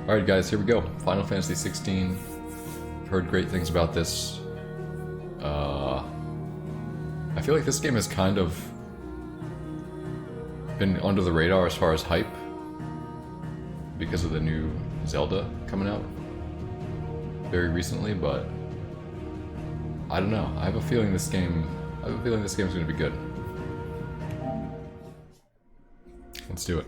Alright guys, here we go. Final Fantasy 16. Heard great things about this. I feel like this game has kind of been under the radar as far as hype because of the new Zelda coming out very recently, but I don't know. I have a feeling this game's gonna be good. Let's do it.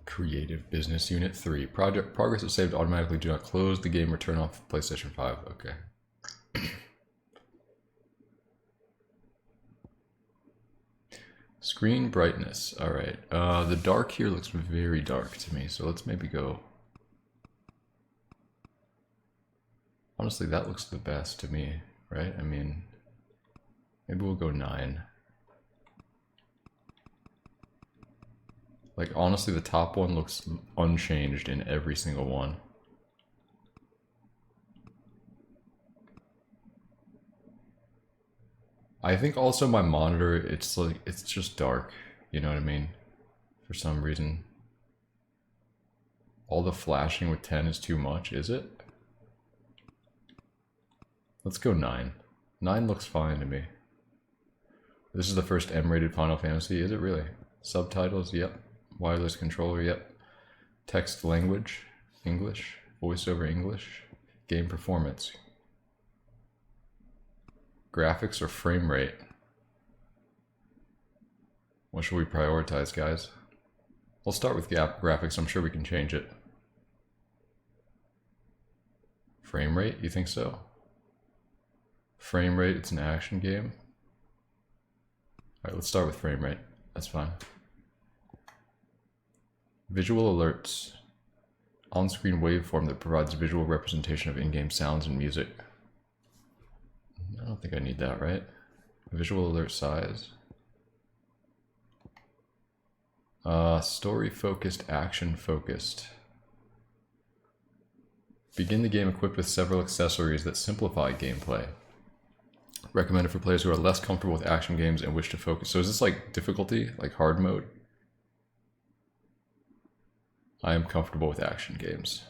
Creative Business Unit 3. Project progress is saved automatically. Do not close the game or turn off PlayStation 5. Okay. Screen brightness. Alright. The dark here looks very dark to me, so let's maybe go... Honestly, that looks the best to me, right? I mean, maybe we'll go 9. Like, honestly, the top one looks unchanged in every single one. I think also my monitor, it's like, it's just dark, you know what I mean? For some reason. All the flashing with 10 is too much, is it? Let's go 9. 9 looks fine to me. This is the first M-rated Final Fantasy, is it really? Subtitles, yep. Wireless controller, yep. Text language, English. Voiceover English. Game performance. Graphics or frame rate? What should we prioritize, guys? We'll start with graphics, I'm sure we can change it. Frame rate, you think so? Frame rate, it's an action game. Alright, let's start with frame rate. That's fine. Visual alerts. On-screen waveform that provides visual representation of in-game sounds and music. I don't think I need that, right? Visual alert size. Story-focused, action-focused. Begin the game equipped with several accessories that simplify gameplay. Recommended for players who are less comfortable with action games and wish to focus. So is this like difficulty, like hard mode? I am comfortable with action games.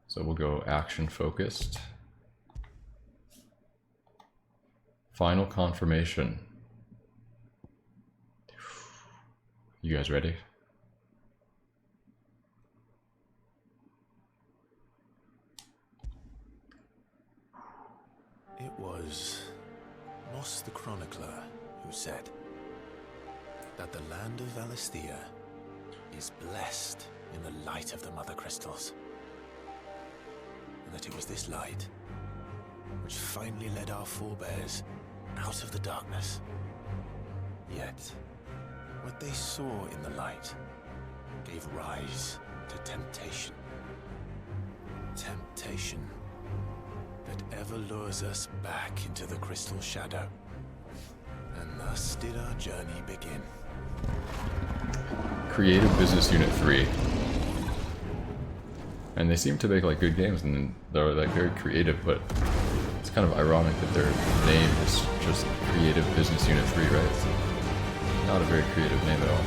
So we'll go action focused. Final confirmation. You guys ready? It was Moss the Chronicler who said that the land of Valisthea is blessed in the light of the Mother Crystals, and that it was this light which finally led our forebears out of the darkness. Yet, what they saw in the light gave rise to temptation. Temptation that ever lures us back into the crystal shadow. And thus did our journey begin. Creative Business Unit 3. And they seem to make like good games and they're like very creative, but it's kind of ironic that their name is just Creative Business Unit 3, right? It's not a very creative name at all.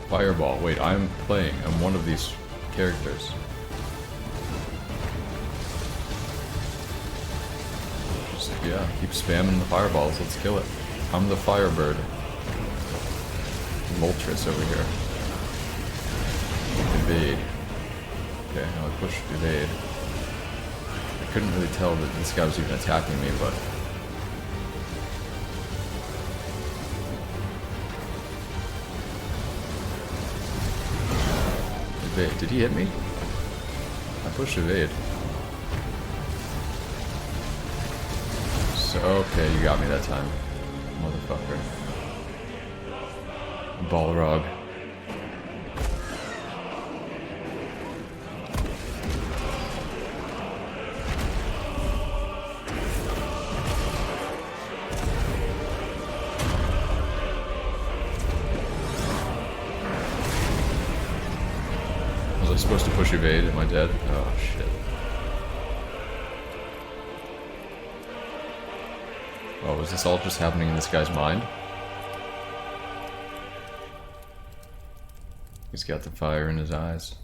Fireball. Wait, I'm playing. I'm one of these characters. Just, yeah, keep spamming the fireballs. Let's kill it. I'm the Firebird. Moltres over here. Evade. Okay, now I push evade. I couldn't really tell that this guy was even attacking me, but... Did he hit me? I pushed evade. So, okay, you got me that time. Motherfucker. Balrog. Was I supposed to push evade? Am I dead? Oh shit. Oh, is this all just happening in this guy's mind? He's got the fire in his eyes.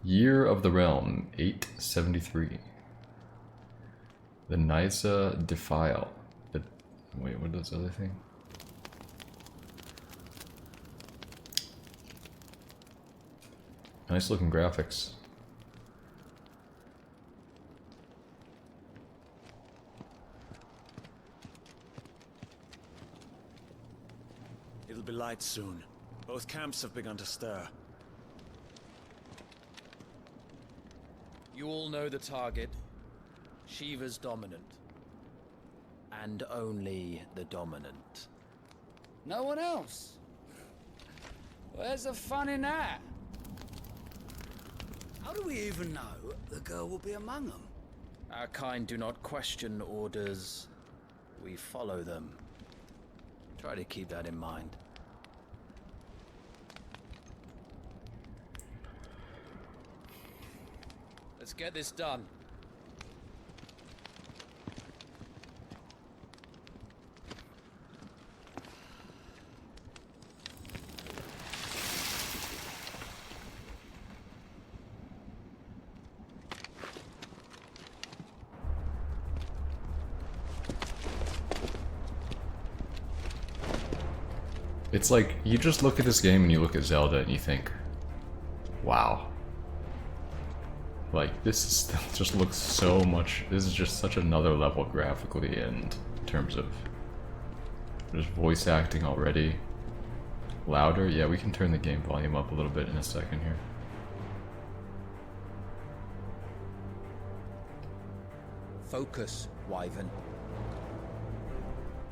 Year of the Realm, 873. The Nysa Defile. Wait, what is this other thing? Nice looking graphics. It'll be light soon. Both camps have begun to stir. You all know the target. Shiva's dominant. And only the dominant. No one else? Where's the fun in that? How do we even know the girl will be among them? Our kind do not question orders. We follow them. Try to keep that in mind. Let's get this done. It's like, you just look at this game and you look at Zelda and you think, wow. Like, this just looks so much, this is just such another level graphically and in terms of just voice acting already. Louder? Yeah, we can turn the game volume up a little bit in a second here. Focus, Wyvern.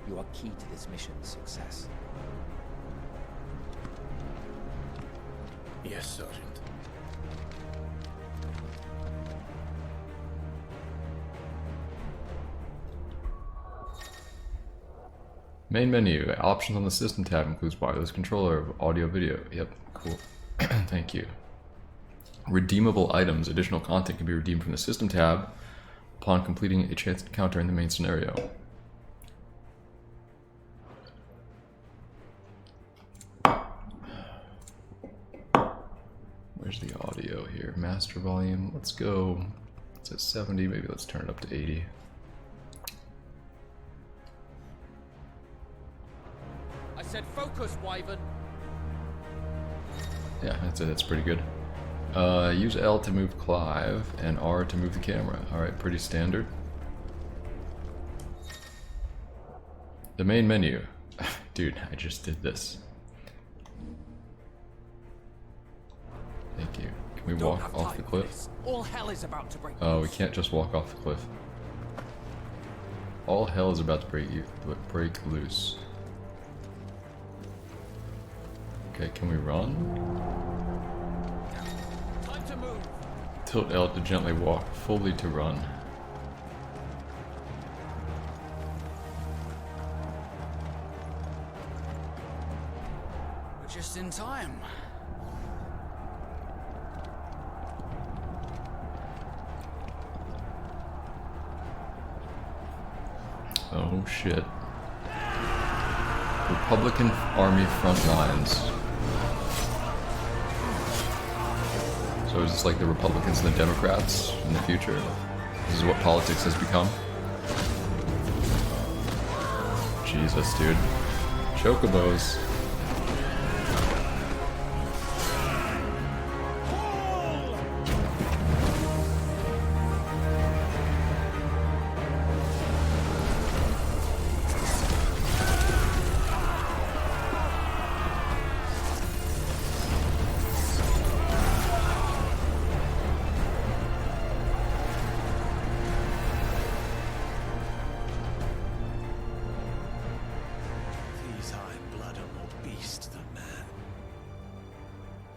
You are key to this mission's success. Yes, Sergeant. Main menu. Options on the system tab includes wireless controller, audio, video. Yep, cool. Thank you. Redeemable items. Additional content can be redeemed from the system tab upon completing a chance encounter in the main scenario. Where's the audio here? Master volume. Let's go. It's at 70. Maybe let's turn it up to 80. I said focus, Wyvern. Yeah, that's it. That's pretty good. Use L to move Clive and R to move the camera. Alright, pretty standard. The main menu. Dude, I just did this. Thank you. Can we walk off the cliff? All hell is about to break. Oh, we can't just walk off the cliff. All hell is about to break loose. Okay, can we run? Time to move. Tilt L to gently walk, fully to run. We're just in time. Oh shit. Republican Army front lines. So is this like the Republicans and the Democrats in the future? This is what politics has become? Jesus, dude. Chocobos.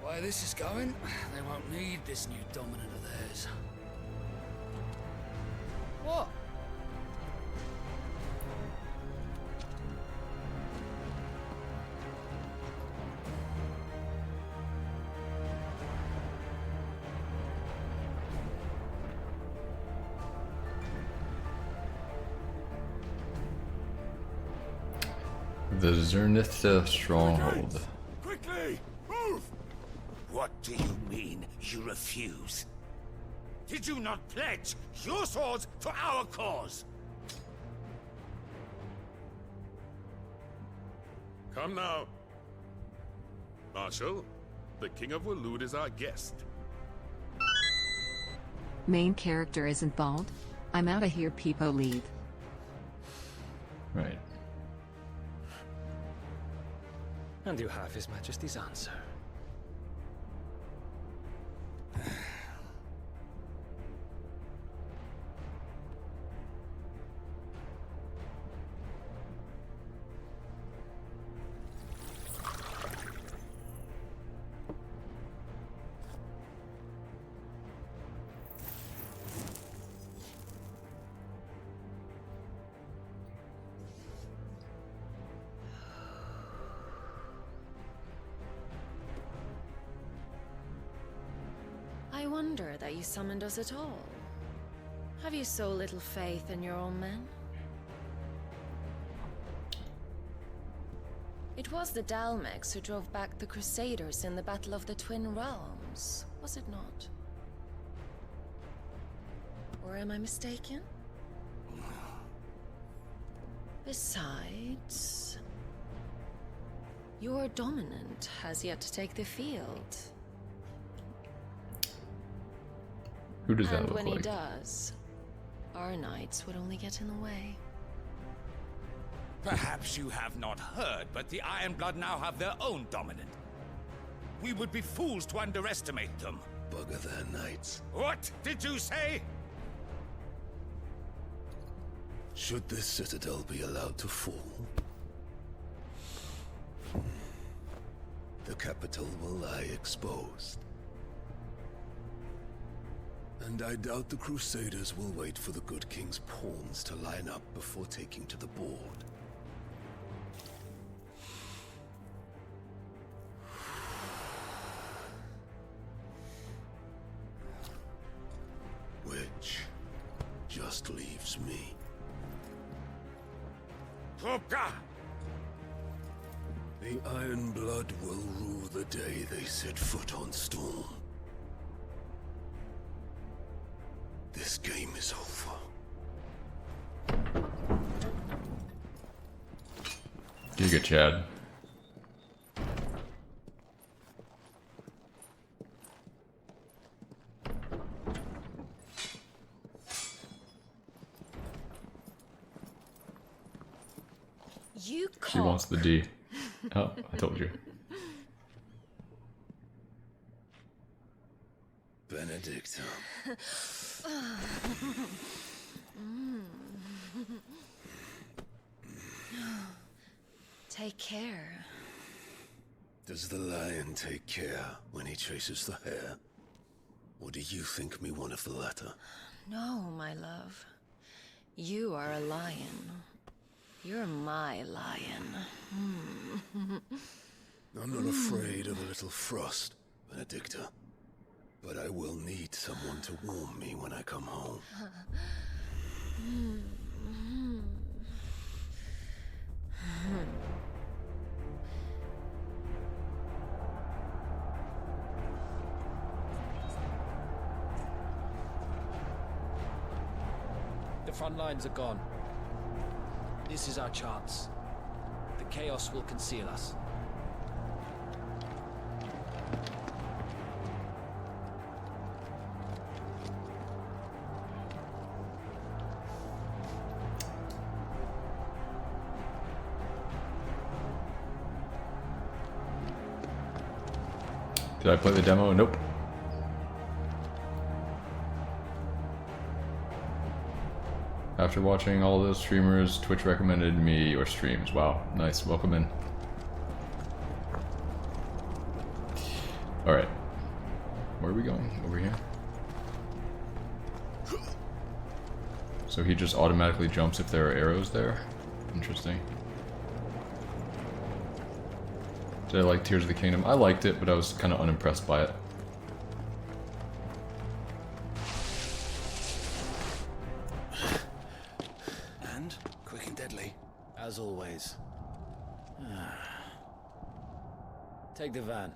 The way this is going, they won't need this new dominant of theirs. What? The Zernitha stronghold. Quickly! Move! What do you mean, you refuse? Did you not pledge your swords to our cause? Come now. Marshal, the King of Waloed is our guest. Main character isn't bald? I'm outta here, peepo, leave. Right. And you have His Majesty's answer. I wonder that you summoned us at all. Have you so little faith in your own men? It was the Dalmex who drove back the Crusaders in the Battle of the Twin Realms, was it not? Or am I mistaken? Besides, your dominant has yet to take the field. Who does that And look when like? he does, our knights would only get in the way. Perhaps you have not heard, but the Ironblood now have their own dominant. We would be fools to underestimate them. Bugger their knights. What did you say? Should this citadel be allowed to fall, the capital will lie exposed. And I doubt the Crusaders will wait for the good king's pawns to line up before taking to the board. Which just leaves me. Kopka! The Ironblood will rue the day they set foot on Storm. This game is over. Giga Chad. You She wants the D. Oh, I told you. Benedicta. Take care. Does the lion take care when he chases the hare? Or do you think me one of the latter? No, my love. You are a lion. You're my lion. I'm not afraid of a little frost, Benedicta. But I will need someone to warm me when I come home. The front lines are gone. This is our chance. The chaos will conceal us. Did I play the demo? Nope. After watching all those streamers, Twitch recommended me your streams. Wow, nice. Welcome in. Alright. Where are we going? Over here? So he just automatically jumps if there are arrows there? Interesting. Did I like Tears of the Kingdom? I liked it, but I was kind of unimpressed by it. And quick and deadly, as always. Take the van.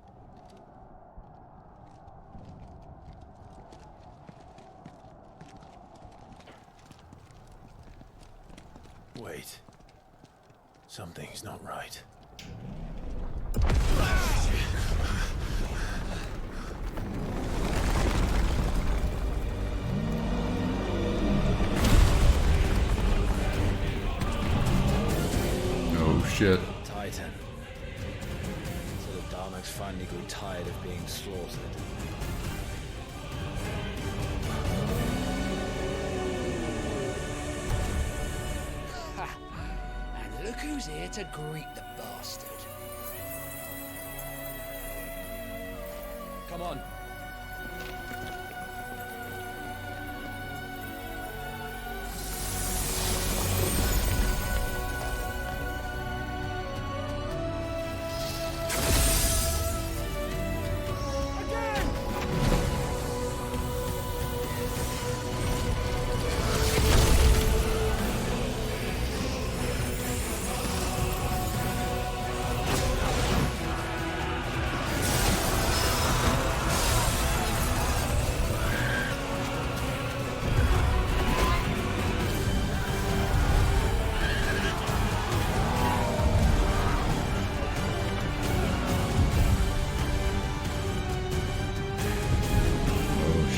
Wait. Something's not right. Oh shit. Titan. So the Darmaks finally grew tired of being slaughtered. Ha! And look who's here to greet the bastard. Come on.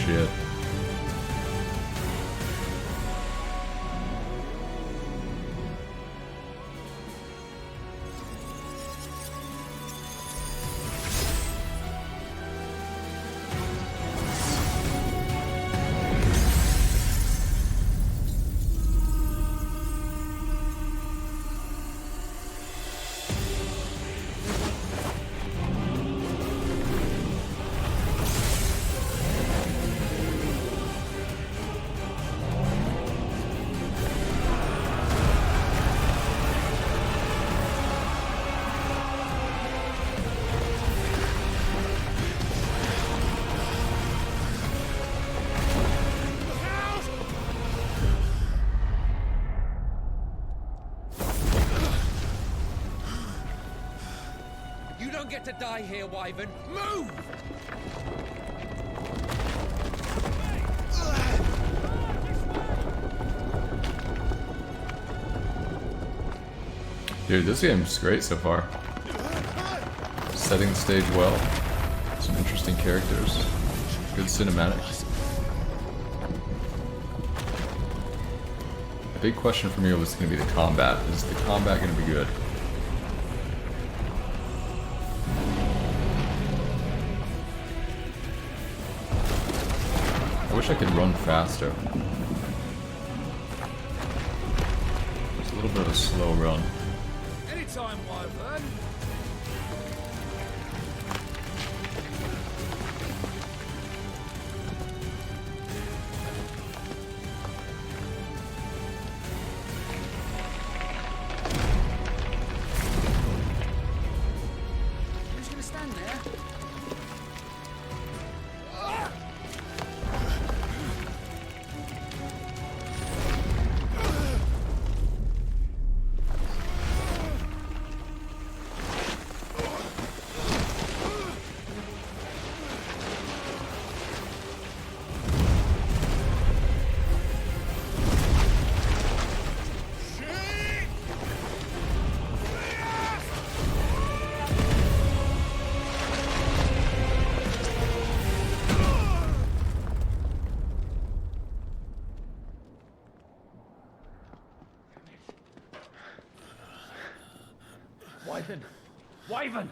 Shit. You don't get to die here, Wyvern. Move! Dude, this game's great so far. Setting the stage well. Some interesting characters. Good cinematics. The big question for me was going to be the combat. Is the combat going to be good? I wish I could run faster. It's a little bit of a slow run. Anytime, Wyvern. Who's gonna stand there? Wyvern! Wyvern!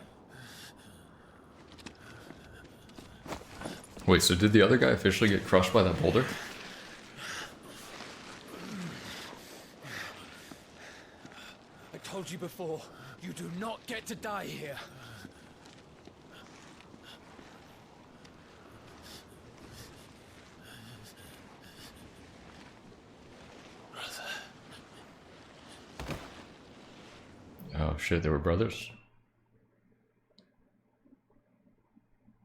Wait, so did the other guy officially get crushed by that boulder? I told you before, you do not get to die here. shit, they were brothers.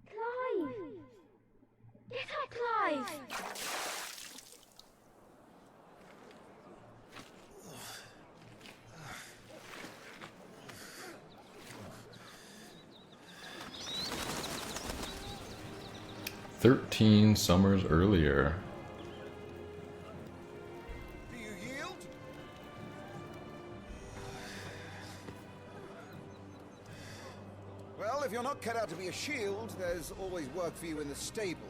Clive! Get up, Clive! 13 summers earlier. Do you yield? Well, if you're not cut out to be a shield, there's always work for you in the stables.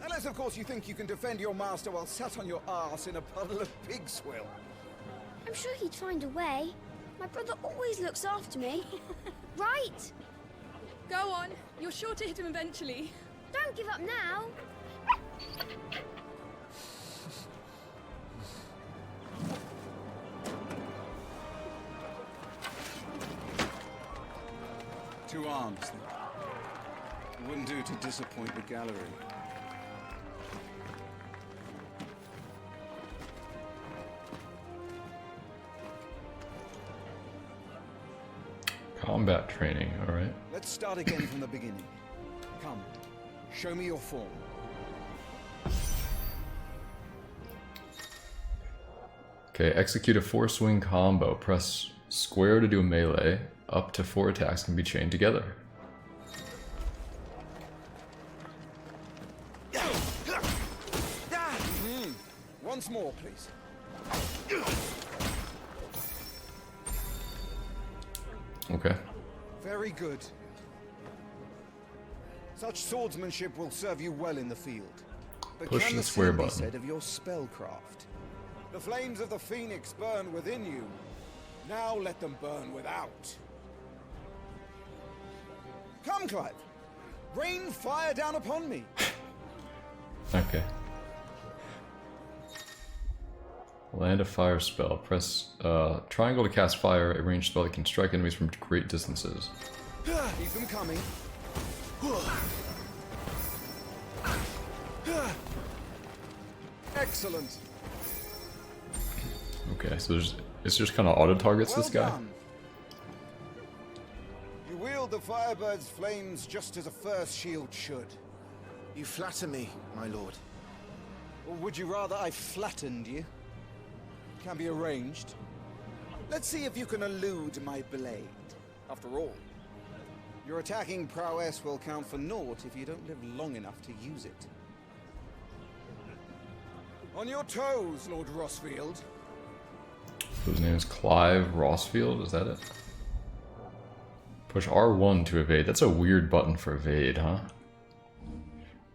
Unless, of course, you think you can defend your master while sat on your arse in a puddle of pig swill. I'm sure he'd find a way. My brother always looks after me. Right? Go on. You're sure to hit him eventually. Don't give up now. Two arms, then. It wouldn't do to disappoint the gallery. Combat training, alright. Let's start again from the beginning. Come, show me your form. Okay, execute a 4-swing combo. Press square to do a melee. Up to 4 attacks can be chained together. Once more, please. Okay. Very good. Such swordsmanship will serve you well in the field. But Push can the the square same be button. said of your spellcraft? The flames of the phoenix burn within you. Now let them burn without. Come, Clive. Rain fire down upon me. Okay. Land a fire spell. Press triangle to cast fire, a ranged spell that can strike enemies from great distances. Keep them coming. Excellent. Okay, so it's just kind of auto targets this guy. Done. You wield the Firebird's flames just as a first shield should. You flatter me, my lord. Or would you rather I flattened you? Can be arranged. Let's see if you can elude my blade. After all, your attacking prowess will count for naught if you don't live long enough to use it. On your toes, Lord Rossfield. So his name is Clive Rossfield, is that it? Push R1 to evade. That's a weird button for evade, huh?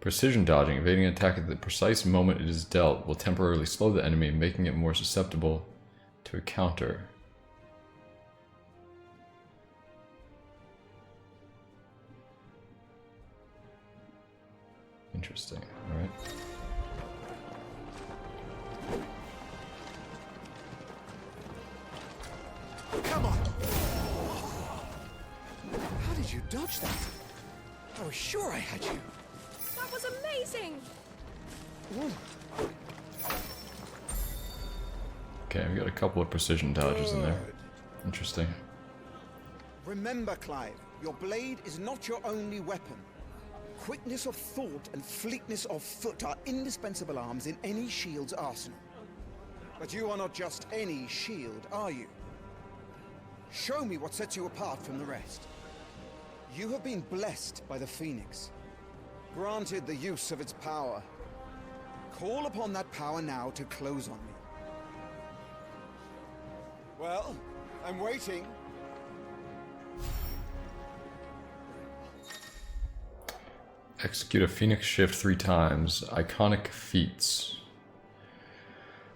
Precision dodging. Evading an attack at the precise moment it is dealt will temporarily slow the enemy, making it more susceptible to a counter. Interesting. Alright. Come on! How did you dodge that? I was sure I had you. That was amazing! Okay, we got a couple of precision dodges in there. Interesting. Remember, Clive, your blade is not your only weapon. Quickness of thought and fleetness of foot are indispensable arms in any shield's arsenal. But you are not just any shield, are you? Show me what sets you apart from the rest. You have been blessed by the Phoenix, granted the use of its power. Call upon that power now to close on me. Well, I'm waiting. Execute a Phoenix Shift 3 times. Iconic feats.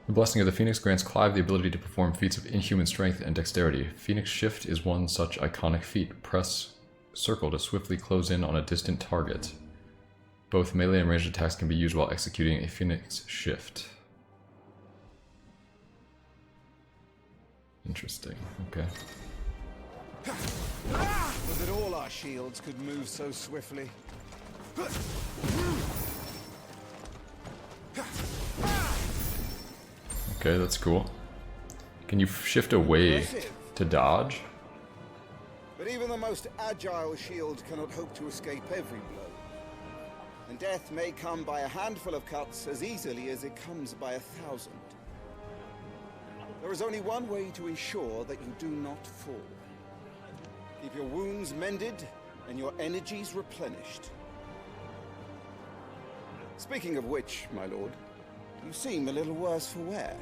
The blessing of the Phoenix grants Clive the ability to perform feats of inhuman strength and dexterity. Phoenix Shift is one such iconic feat. Press circle to swiftly close in on a distant target. Both melee and ranged attacks can be used while executing a Phoenix Shift. Interesting. Okay. Was it all our shields could move so swiftly? Okay, that's cool. Can you shift away to dodge? But even the most agile shield cannot hope to escape every blow. And death may come by a handful of cuts as easily as it comes by 1,000. There is only one way to ensure that you do not fall. Keep your wounds mended and your energies replenished. Speaking of which, my lord, you seem a little worse for wear.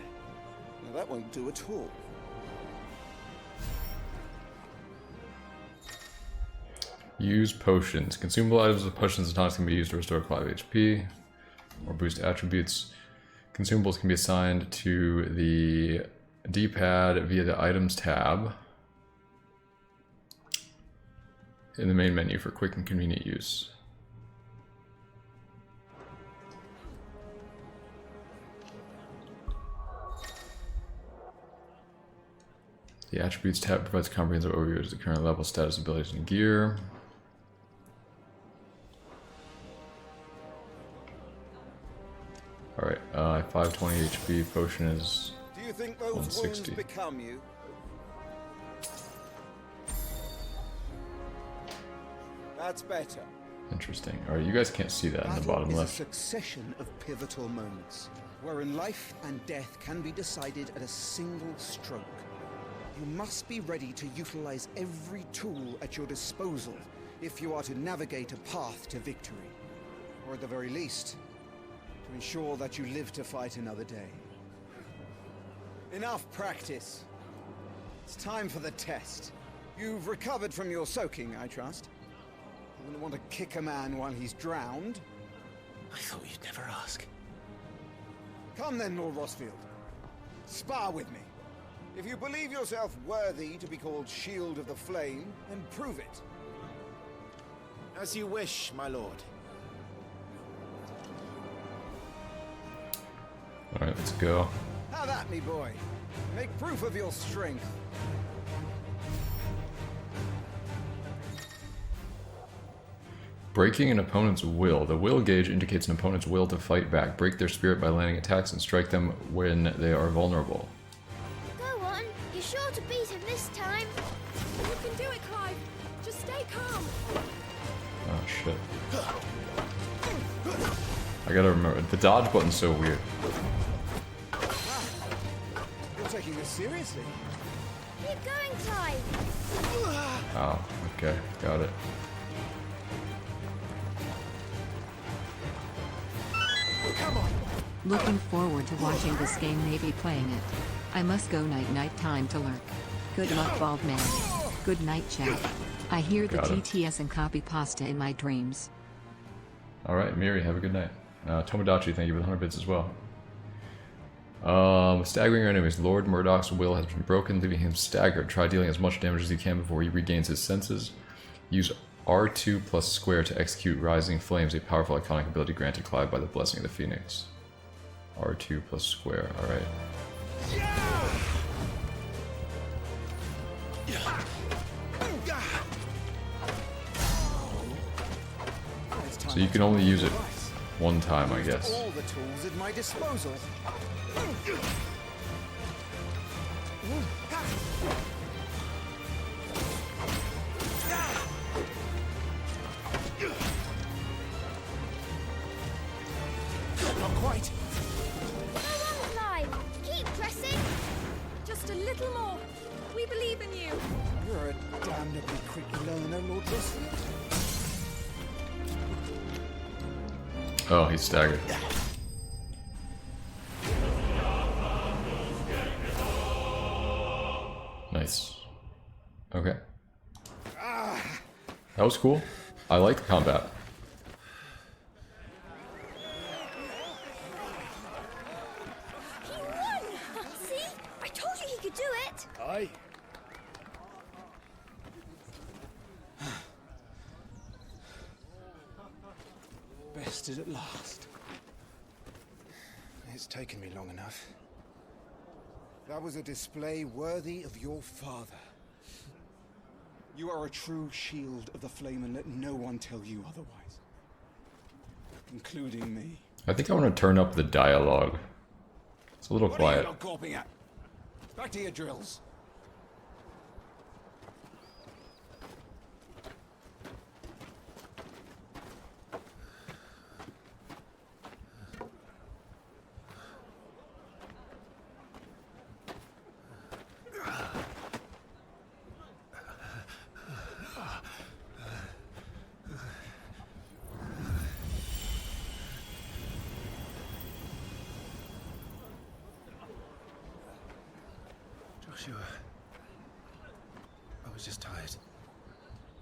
Now that won't do at all. Use potions. Consumable items with potions and tonics can be used to restore Clive HP or boost attributes. Consumables can be assigned to the D-pad via the Items tab in the main menu for quick and convenient use. The Attributes tab provides a comprehensive overview of the current level, status, abilities, and gear. Alright, 520 HP, potion is Do you think those 160. wounds become you? That's better. Interesting. Alright, you guys can't see that in the Battle bottom is left. a succession of pivotal moments, wherein life and death can be decided at a single stroke. You must be ready to utilize every tool at your disposal if you are to navigate a path to victory. Or at the very least, to ensure that you live to fight another day. Enough practice. It's time for the test. You've recovered from your soaking, I trust. You wouldn't want to kick a man while he's drowned. I thought you'd never ask. Come then, Lord Rosfield. Spar with me. If you believe yourself worthy to be called Shield of the Flame, then prove it. As you wish, my lord. Alright, let's go. How that, me boy? Make proof of your strength. Breaking an opponent's will. The will gauge indicates an opponent's will to fight back. Break their spirit by landing attacks and strike them when they are vulnerable. Go on. You're sure to beat him this time. You can do it, Clive. Just stay calm. Oh shit. I gotta remember, the dodge button's so weird. You're taking this seriously. Keep going, Clive. Oh, okay, got it. Come on. Looking forward to watching this game, maybe playing it. I must go night time to lurk. Good luck, bald man. Good night, chat. I hear the Got it. GTS and copy pasta in my dreams. Alright, Miri, have a good night. Tomodachi, thank you for the 100 bits as well. Staggering your enemies. Lord Murdoch's will has been broken, leaving him staggered. Try dealing as much damage as you can before he regains his senses. Use R2 plus square to execute Rising Flames, a powerful iconic ability granted Clive by the Blessing of the Phoenix. R2 plus square, alright. So you can only use it one time, I guess. All the tools at my disposal. Not quite. Go on, Clive. Keep pressing. Just a little more. We believe in you. You're a damnably quick learner, Lord Rosfield. Oh, he's staggered. Nice. Okay. That was cool. I like the combat. He won! See? I told you he could do it. Aye. Bested at last. It's taken me long enough. That was a display worthy of your father. You are a true shield of the flame, and let no one tell you otherwise. Including me. I think I want to turn up the dialogue. It's a little What quiet. are you gawping at? Back to your drills. Sure. I was just tired.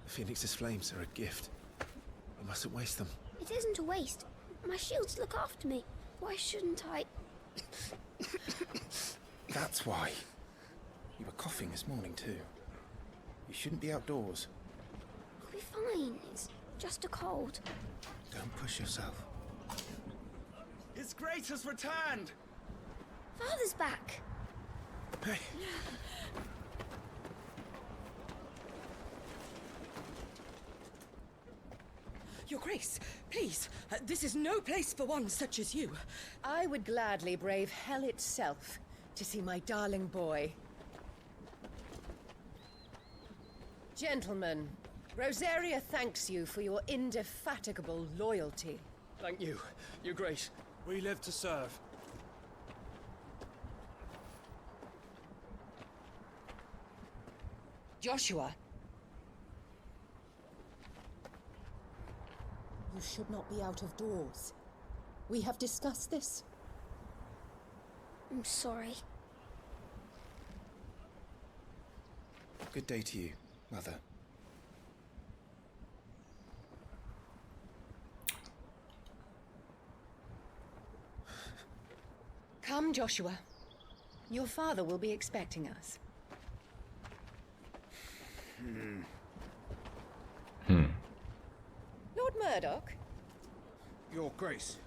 The Phoenix's flames are a gift. I mustn't waste them. It isn't a waste. My shields look after me. Why shouldn't I? That's why. You were coughing this morning too. You shouldn't be outdoors. I'll be fine. It's just a cold. Don't push yourself. His Grace has returned! Father's back. Hey. Your Grace, please, this is no place for one such as you. I would gladly brave hell itself to see my darling boy. Gentlemen, Rosaria thanks you for your indefatigable loyalty. Thank you, Your Grace. We live to serve. Joshua. You should not be out of doors. We have discussed this. I'm sorry. Good day to you, Mother. Come, Joshua. Your father will be expecting us. Lord Murdoch? Your Grace.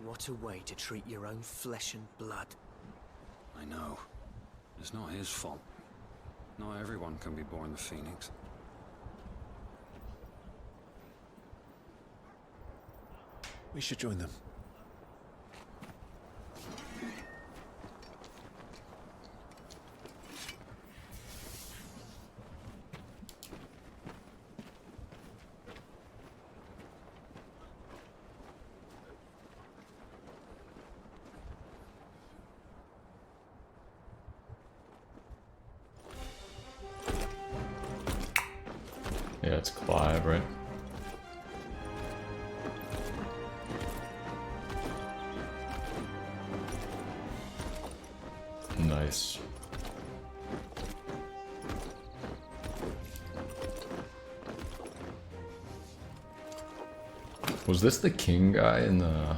What a way to treat your own flesh and blood. I know. It's not his fault. Not everyone can be born the Phoenix. We should join them. Yeah, it's Clive, right? Nice. Was this the king guy in the...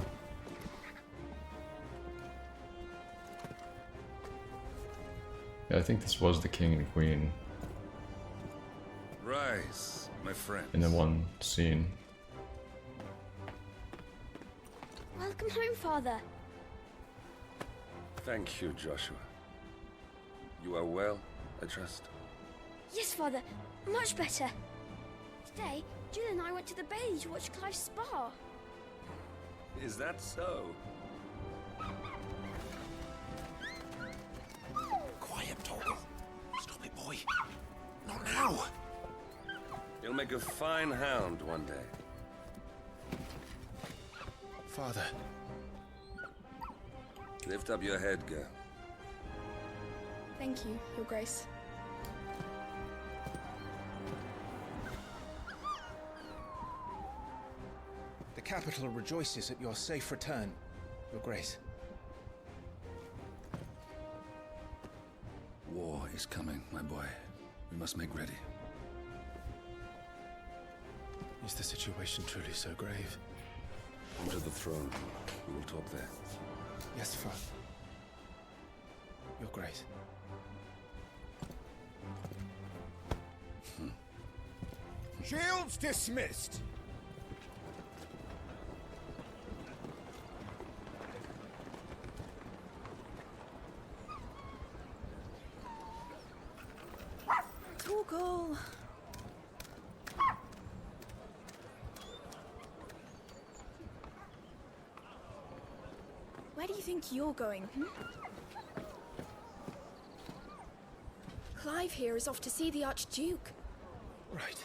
Yeah, I think this was the king and queen Rise, my friend. in the one scene. Welcome home, Father. Thank you, Joshua. You are well, I trust. Yes, Father. Much better. Today, Jill and I went to the Bailey to watch Clive's spa. Is that so? Quiet, Torgal. Stop it, boy. Not now. You'll make a fine hound one day. Father. Lift up your head, girl. Thank you, Your Grace. The capital rejoices at your safe return, Your Grace. War is coming, my boy. We must make ready. Is the situation truly so grave? Come to the throne. We will talk there. Yes, Father. Your Grace. Shields dismissed. Torgal. Where do you think you're going, Clive here is off to see the Archduke. Right.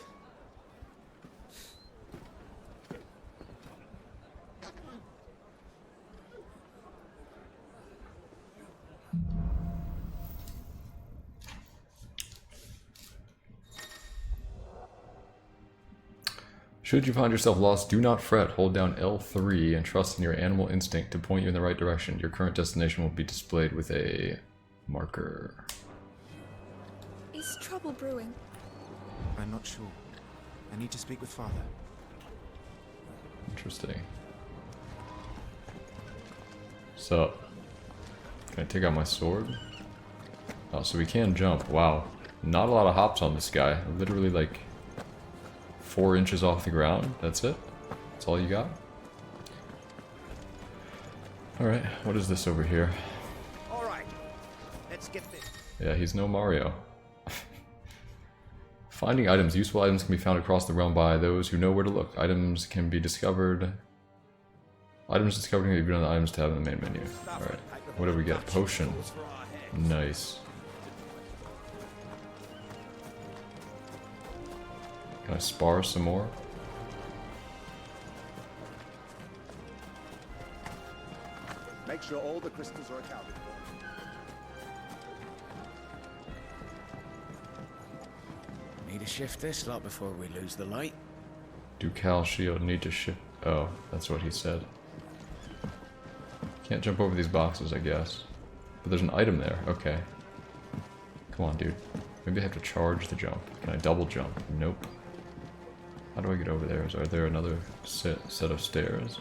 Should you find yourself lost, do not fret. Hold down L3 and trust in your animal instinct to point you in the right direction. Your current destination will be displayed with a marker. Is trouble brewing? I'm not sure. I need to speak with Father. Interesting. So, can I take out my sword? Oh, so we can jump. Wow. Not a lot of hops on this guy. Literally like 4 inches off the ground. That's it? That's all you got? Alright, what is this over here? Alright, let's get this. Yeah, he's no Mario. Finding items. Useful items can be found across the realm by those who know where to look. Items can be discovered. Items discovered can be viewed on the items tab in the main menu. Alright, what do we get? Potion. Nice. Can I spar some more? Make sure all the crystals are accounted for. Need to shift this lot before we lose the light. Ducal shield, need to shift. Oh, that's what he said. Can't jump over these boxes, I guess. But there's an item there. Okay. Come on, dude. Maybe I have to charge the jump. Can I double jump? Nope. How do I get over there? Is there another set of stairs?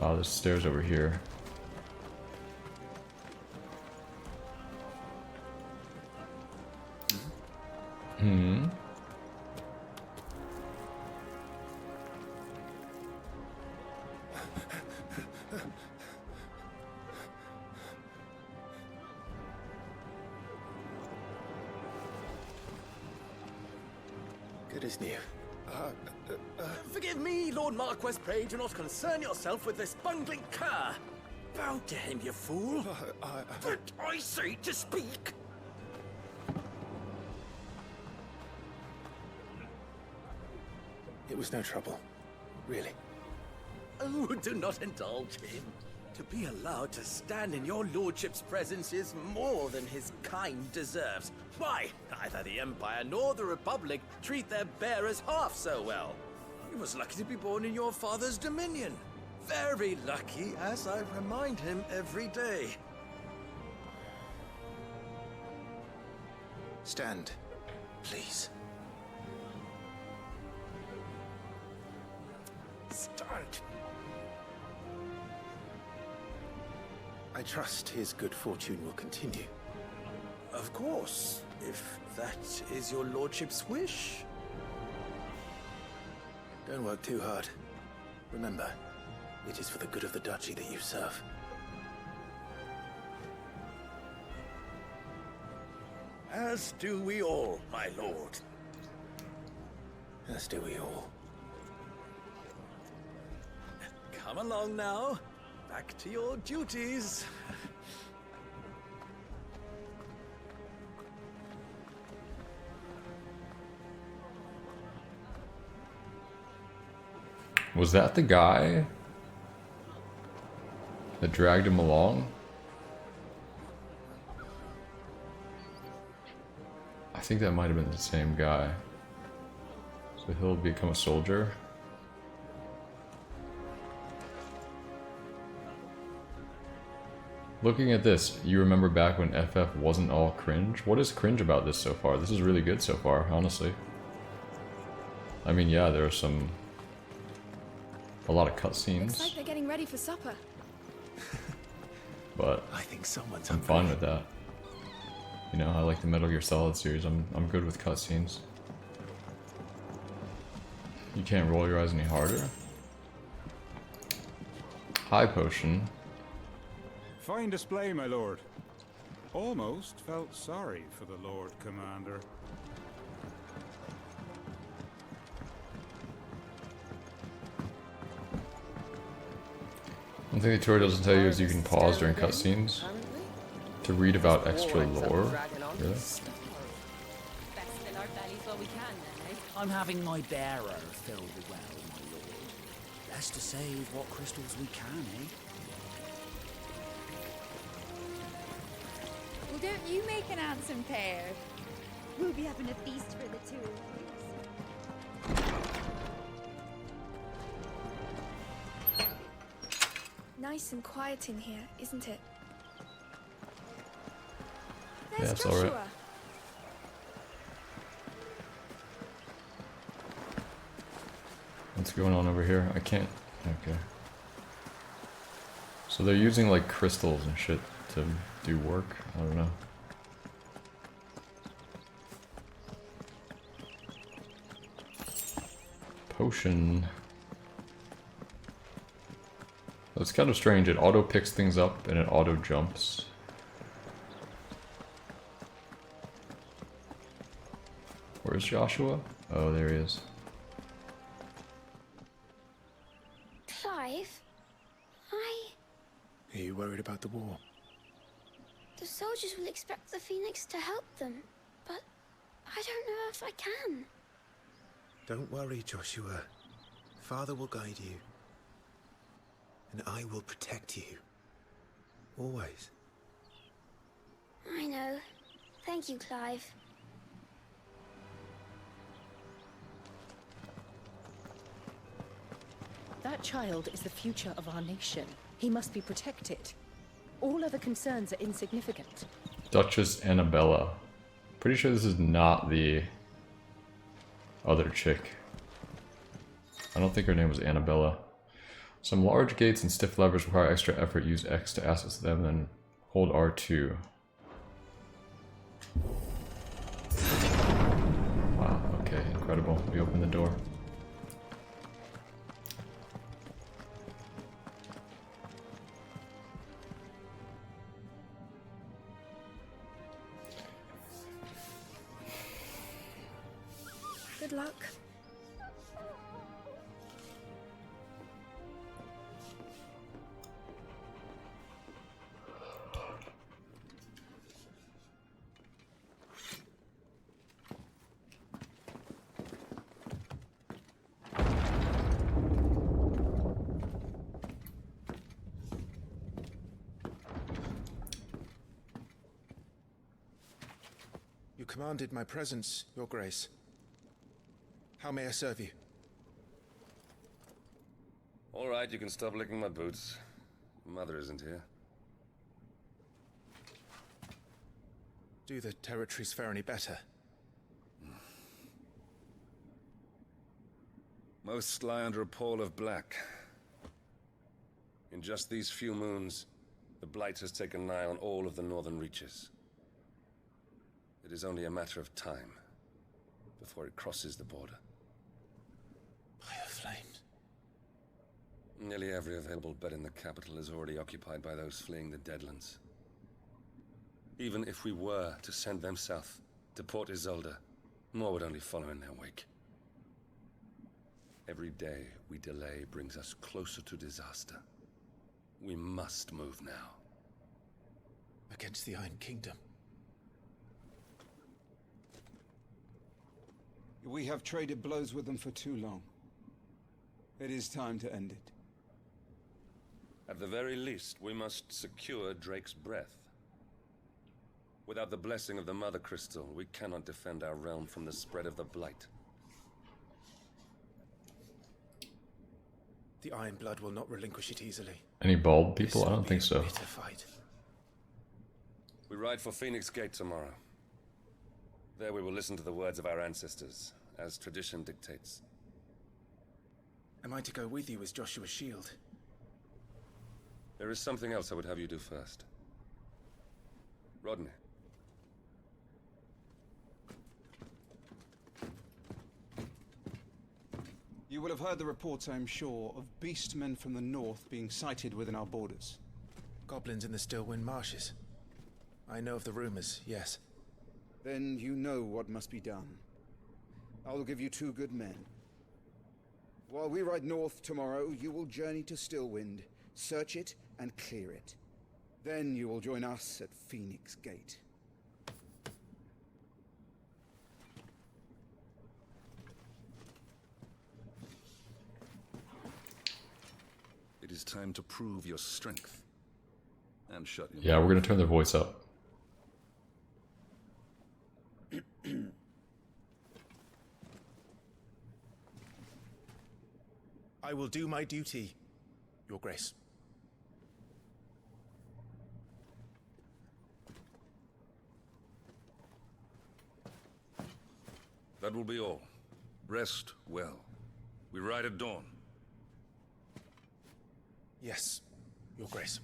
Oh, there's stairs over here. Hmm. Good as new. Forgive me, Lord Marquess. Pray do not concern yourself with this bungling cur. Bow to him, you fool. But I say to speak. It was no trouble, really. Oh, do not indulge him. To be allowed to stand in your lordship's presence is more than his kind deserves. Why, neither the Empire nor the Republic treat their bearers half so well. He was lucky to be born in your father's dominion. Very lucky, as I remind him every day. Stand, please. Stand. I trust his good fortune will continue. Of course, if that is your lordship's wish. Don't work too hard. Remember, it is for the good of the duchy that you serve. As do we all, my lord. As do we all. Come along now. Back to your duties. Was that the guy that dragged him along? I think that might have been the same guy. So he'll become a soldier. Looking at this, you remember back when FF wasn't all cringe? What is cringe about this so far? This is really good so far, honestly. I mean, yeah, there are a lot of cutscenes. Looks like they're getting ready for supper. But I think someone's I'm fine with that. You know, I like the Metal Gear Solid series. I'm good with cutscenes. You can't roll your eyes any harder. High potion. Fine display, my lord. Almost felt sorry for the Lord Commander. One thing the tutorial doesn't tell you is you can pause during cutscenes to read about extra lore. Really? I'm having my bearer filled well, my lord. Best to save what crystals we can, eh? Well, don't you make an handsome pair? We'll be having a feast for the two. Nice and quiet in here, isn't it? Yeah, There's it's Joshua. alright. What's going on over here? I can't. Okay. So they're using like crystals and shit to do work. I don't know. Potion. It's kind of strange. It auto picks things up and it auto jumps. Where's Joshua? Oh, there he is. Clive? Are you worried about the war? The soldiers will expect the Phoenix to help them, but I don't know if I can. Don't worry, Joshua. Father will guide you. And I will protect you. Always. I know. Thank you, Clive. That child is the future of our nation. He must be protected. All other concerns are insignificant. Duchess Annabella. Pretty sure this is not the other chick. I don't think her name was Annabella. Some large gates and stiff levers require extra effort. Use X to access them, then hold R2. Wow, okay, incredible. We open the door. Good luck. You commanded my presence, Your Grace. How may I serve you? All right, you can stop licking my boots. Mother isn't here. Do the territories fare any better? Most lie under a pall of black. In just these few moons, the Blight has taken nigh on all of the northern reaches. It is only a matter of time before it crosses the border. By the flames. Nearly every available bed in the capital is already occupied by those fleeing the Deadlands. Even if we were to send them south, to Port Isolde, more would only follow in their wake. Every day we delay brings us closer to disaster. We must move now. Against the Iron Kingdom. We have traded blows with them for too long. It is time to end it. At the very least, we must secure Drake's breath. Without the blessing of the Mother Crystal, we cannot defend our realm from the spread of the Blight. The Iron Blood will not relinquish it easily. Any bald people? I don't think so. Bitter fight. We ride for Phoenix Gate tomorrow. There we will listen to the words of our ancestors, as tradition dictates. Am I to go with you as Joshua's shield? There is something else I would have you do first. Rodney. You will have heard the reports, I am sure, of beastmen from the north being sighted within our borders. Goblins in the Stillwind Marshes. I know of the rumors, yes. Then you know what must be done. I will give you 2 good men. While we ride north tomorrow, you will journey to Stillwind, search it and clear it. Then you will join us at Phoenix Gate. It is time to prove your strength. And shut your Yeah, we're gonna turn their voice up. I will do my duty, Your Grace. That will be all. Rest well. We ride at dawn. Yes, Your Grace.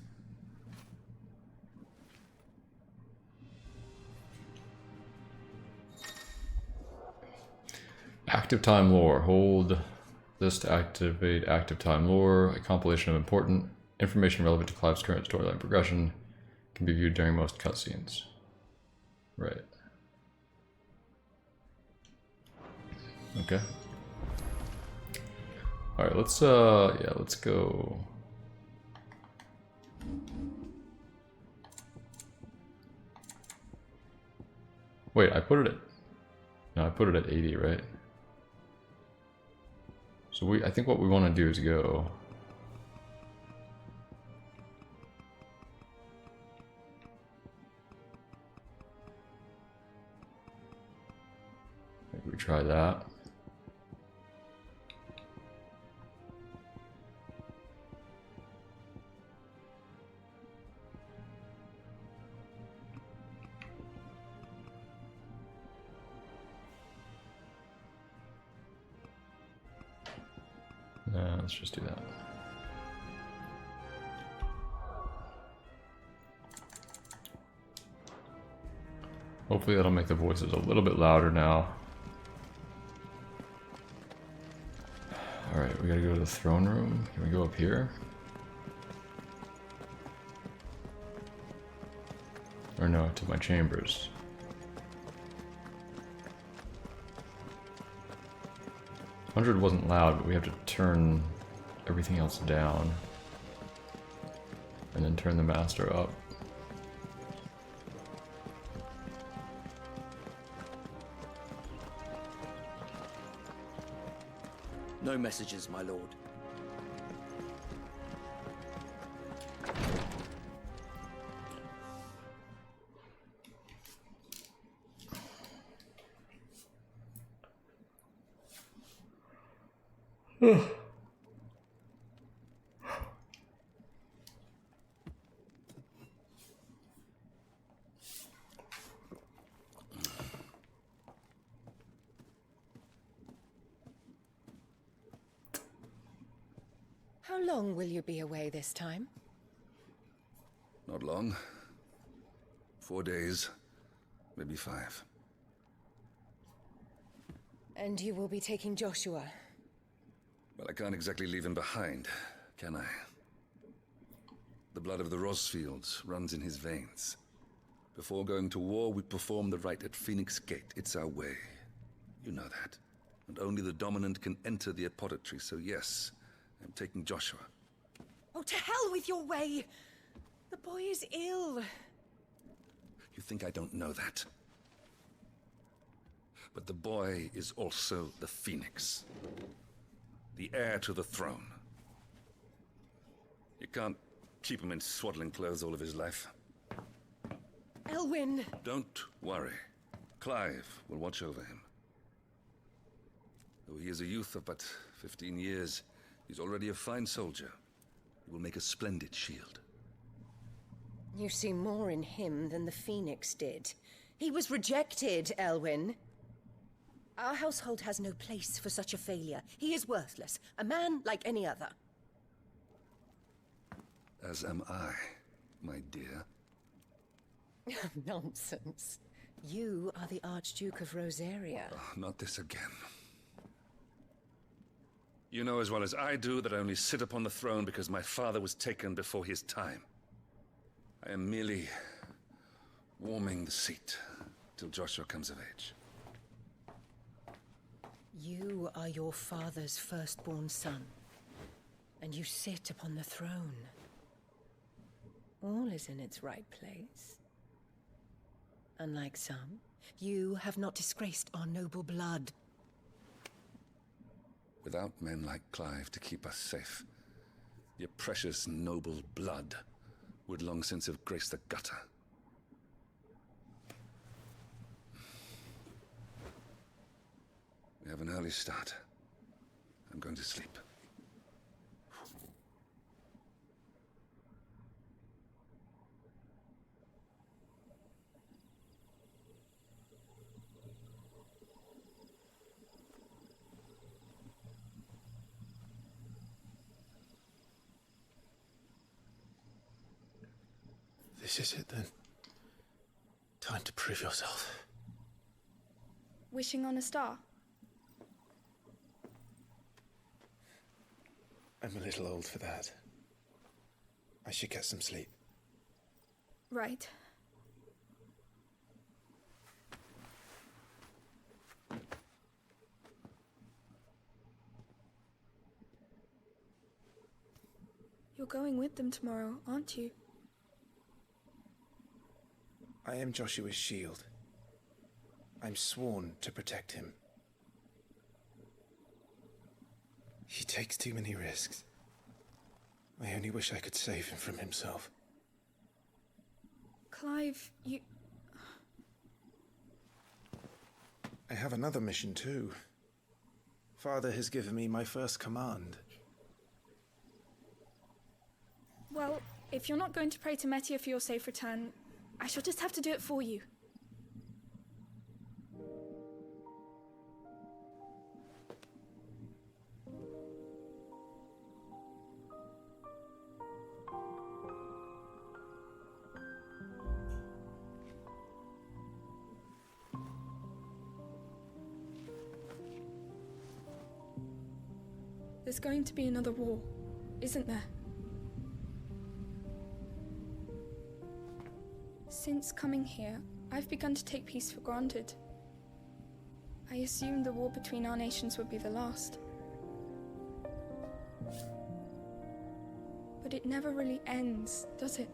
Active time lore. Hold this to activate active time lore. A compilation of important information relevant to Clive's current storyline progression can be viewed during most cutscenes. Right. Okay. Alright, let's let's go. Wait, I put it at 80, right? So I think what we want to do is go. Maybe we try that. Let's just do that. Hopefully that'll make the voices a little bit louder now. Alright, we gotta go to the throne room. Can we go up here? Or no, to my chambers. Hundred wasn't loud, but we have to turn everything else down. And then turn the master up. No messages, my lord. How long will you be away this time? Not long. 4 days, maybe 5. And you will be taking Joshua? Well, I can't exactly leave him behind, can I? The blood of the Rosfields runs in his veins. Before going to war, we perform the rite at Phoenix Gate. It's our way. You know that. And only the dominant can enter the apothecary, so yes, I'm taking Joshua. Oh, to hell with your way! The boy is ill. You think I don't know that? But the boy is also the Phoenix. The heir to the throne. You can't keep him in swaddling clothes all of his life. Elwyn! Don't worry. Clive will watch over him. Though he is a youth of but 15 years, he's already a fine soldier. He will make a splendid shield. You see more in him than the Phoenix did. He was rejected, Elwyn. Our household has no place for such a failure. He is worthless, a man like any other. As am I, my dear. Nonsense. You are the Archduke of Rosaria. Oh, not this again. You know as well as I do that I only sit upon the throne because my father was taken before his time. I am merely warming the seat till Joshua comes of age. You are your father's firstborn son, and you sit upon the throne. All is in its right place. Unlike some, you have not disgraced our noble blood. Without men like Clive to keep us safe, your precious noble blood would long since have graced the gutter. We have an early start. I'm going to sleep. This is it then. Time to prove yourself. Wishing on a star? I'm a little old for that. I should get some sleep. Right. You're going with them tomorrow, aren't you? I am Joshua's shield. I'm sworn to protect him. He takes too many risks. I only wish I could save him from himself. Clive, you... I have another mission too. Father has given me my first command. Well, if you're not going to pray to Metia for your safe return, I shall just have to do it for you. There's going to be another war, isn't there? Since coming here, I've begun to take peace for granted. I assumed the war between our nations would be the last. But it never really ends, does it?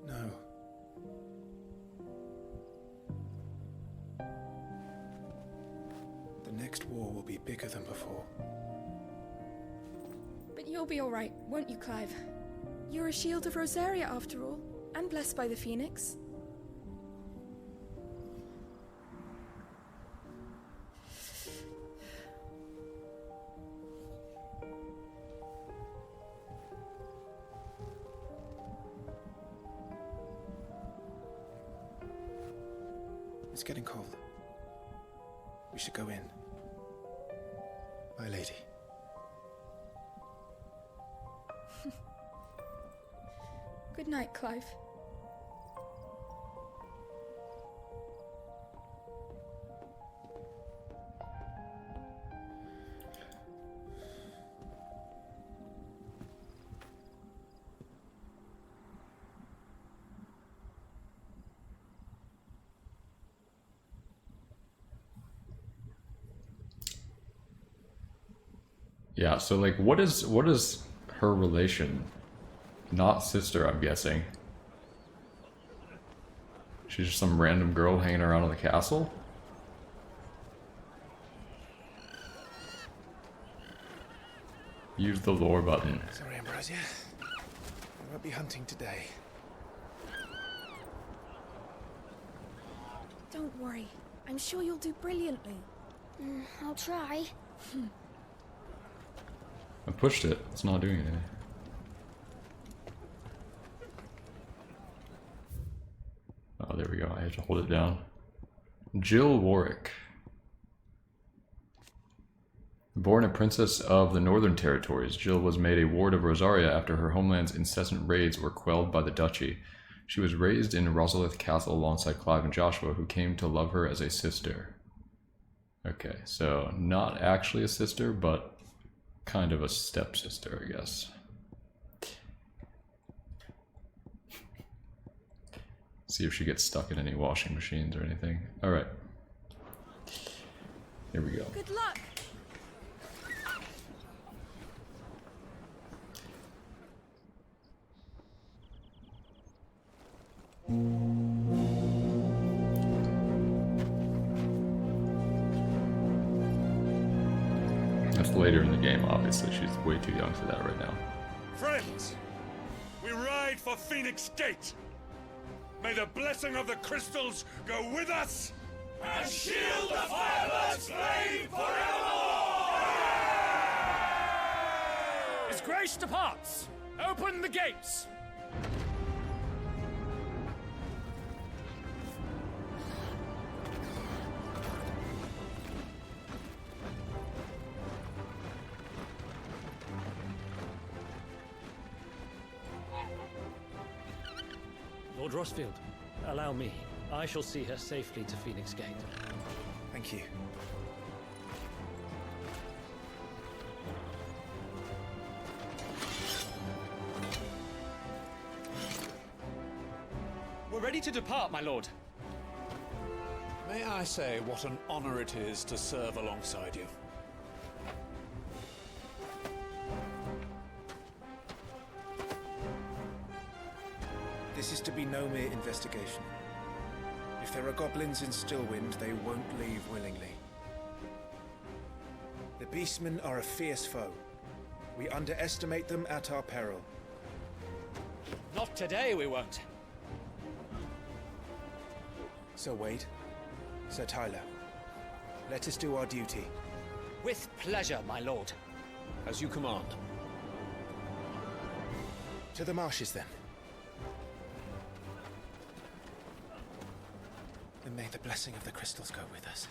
No. The next war will be bigger than before. But you'll be alright, won't you, Clive? You're a shield of Rosaria, after all, and blessed by the Phoenix. It's getting cold. We should go in. My lady. Good night, Clive. Yeah, so like what is her relation? Not sister, I'm guessing. She's just some random girl hanging around in the castle? Use the lore button. Sorry, Ambrosia. I won't be hunting today. Don't worry. I'm sure you'll do brilliantly. I'll try. I pushed it. It's not doing anything. Oh, there we go. I had to hold it down. Jill Warwick. Born a princess of the Northern Territories, Jill was made a ward of Rosaria after her homeland's incessant raids were quelled by the duchy. She was raised in Rosalith Castle alongside Clive and Joshua, who came to love her as a sister. Okay, so not actually a sister, but kind of a stepsister, I guess. See if she gets stuck in any washing machines or anything. Alright. Here we go. Good luck! That's later in the game, obviously. She's way too young for that right now. Friends, we ride for Phoenix Gate. May the blessing of the crystals go with us And shield the Firebird's flame forevermore! As grace departs, open the gates! Lord Rossfield, allow me. I shall see her safely to Phoenix Gate. Thank you. We're ready to depart, my lord. May I say what an honor it is to serve alongside you? This is to be no mere investigation. If there are goblins in Stillwind, they won't leave willingly. The Beastmen are a fierce foe. We underestimate them at our peril. Not today, we won't. Sir Wade, Sir Tyler, let us do our duty. With pleasure, my lord. As you command. To the marshes, then. And may the blessing of the crystals go with us.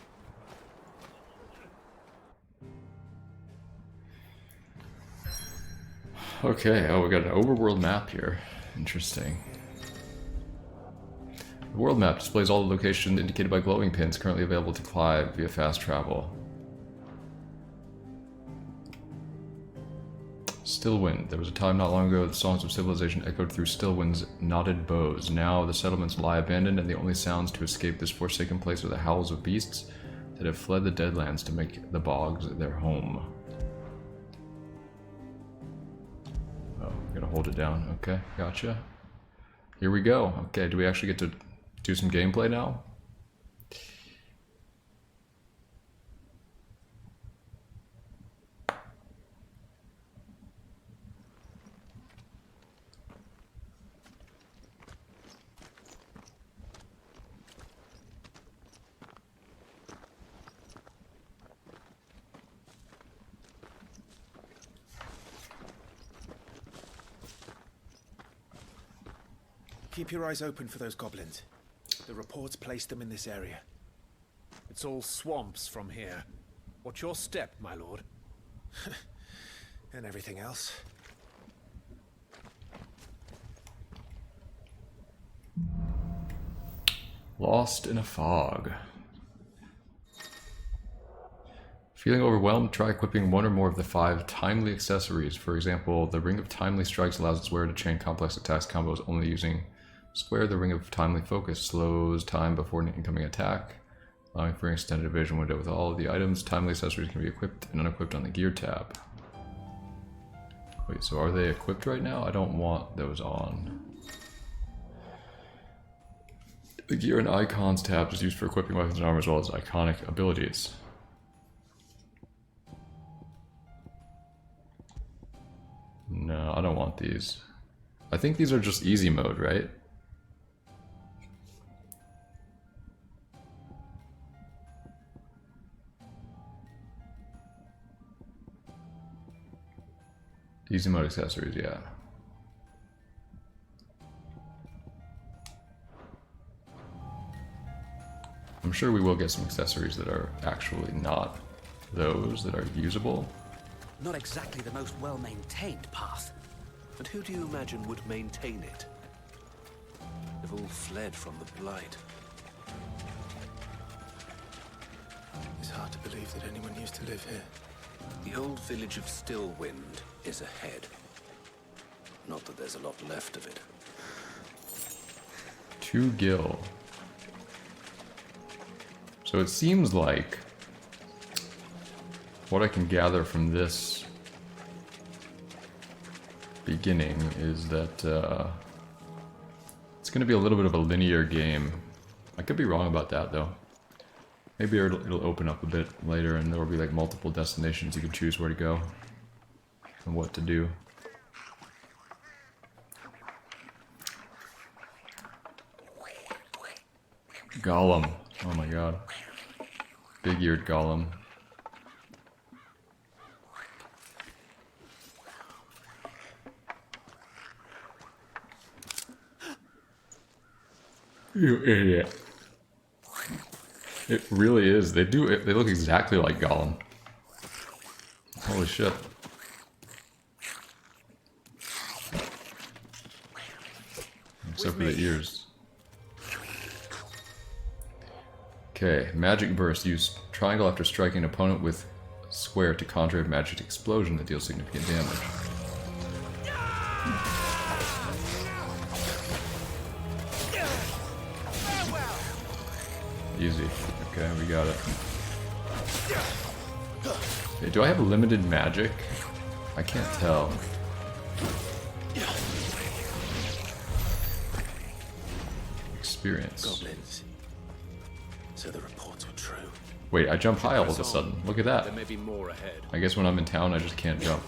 Okay, oh, we got an overworld map here. Interesting. The world map displays all the locations indicated by glowing pins currently available to Clive via fast travel. Stillwind. There was a time not long ago the songs of civilization echoed through Stillwind's knotted bows. Now the settlements lie abandoned, and the only sounds to escape this forsaken place are the howls of beasts that have fled the Deadlands to make the bogs their home. Oh, gotta hold it down. Okay, gotcha. Here we go. Okay, do we actually get to do some gameplay now? Keep your eyes open for those goblins. The reports place them in this area. It's all swamps from here. Watch your step, my lord. And everything else. Lost in a fog. Feeling overwhelmed? Try equipping one or more of the 5 timely accessories. For example, the Ring of Timely Strikes allows its wearer to chain complex attacks combos only using square. The Ring of Timely Focus slows time before an incoming attack, allowing for an extended vision window. With all of the items, timely accessories can be equipped and unequipped on the gear tab. Wait, so are they equipped right now? I don't want those on. The gear and icons tab is used for equipping weapons and armor as well as iconic abilities. No, I don't want these. I think these are just easy mode, right? Easy mode accessories, yeah. I'm sure we will get some accessories that are actually not those that are usable. Not exactly the most well-maintained path. And who do you imagine would maintain it? They've all fled from the Blight. It's hard to believe that anyone used to live here. The old village of Stillwind is ahead. Not that there's a lot left of it. 2 gil. So it seems like what I can gather from this beginning is that it's going to be a little bit of a linear game. I could be wrong about that though. Maybe it'll open up a bit later and there will be like multiple destinations you can choose where to go and what to do. Golem. Oh my god. Big-eared golem. You idiot. It really is. They look exactly like Gollum. Holy shit. Except for the ears. Okay, magic burst. Use triangle after striking an opponent with square to conjure a magic explosion that deals significant damage. Easy. Okay, we got it. Okay, do I have limited magic? I can't tell. Experience. Goblins. So the reports were true. Wait, I jump high all of a sudden. Look at that. There may be more ahead. I guess when I'm in town, I just can't jump.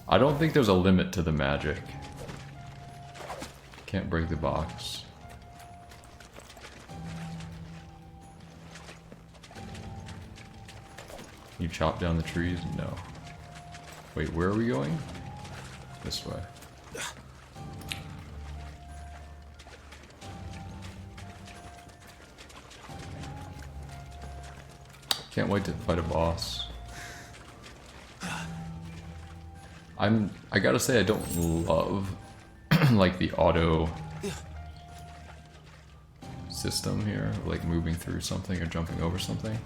I don't think there's a limit to the magic. Can't break the box. You chop down the trees? No. Wait, where are we going? This way. Can't wait to fight a boss. I gotta say I don't love like the auto system here, like moving through something or jumping over something.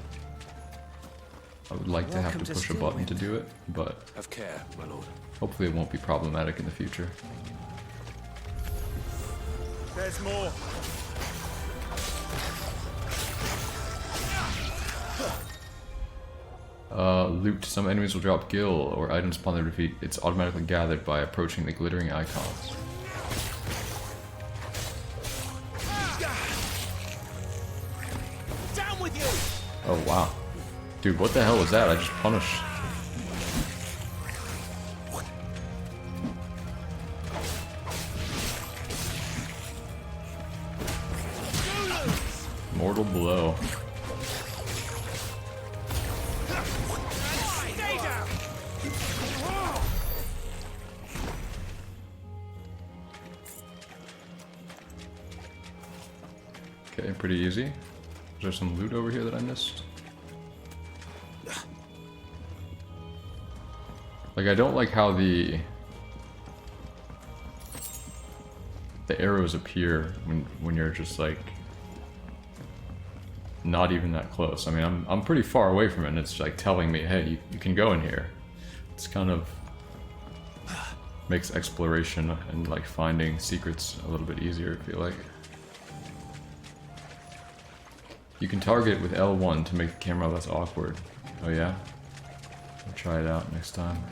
I would like to have to push a button to do it, but have care, my lord. Hopefully it won't be problematic in the future. There's more. Loot. Some enemies will drop gil or items upon their defeat. It's automatically gathered by approaching the glittering icons. Down with you. Oh wow. Dude, what the hell was that? I just punished. Mortal blow. Okay, pretty easy. Is there some loot over here that I missed? Like, I don't like how the arrows appear when you're just like not even that close. I mean, I'm pretty far away from it, and it's like telling me, hey, you can go in here. It's kind of makes exploration and like finding secrets a little bit easier, I feel like. You can target with L1 to make the camera less awkward. Oh yeah? I'll try it out next time.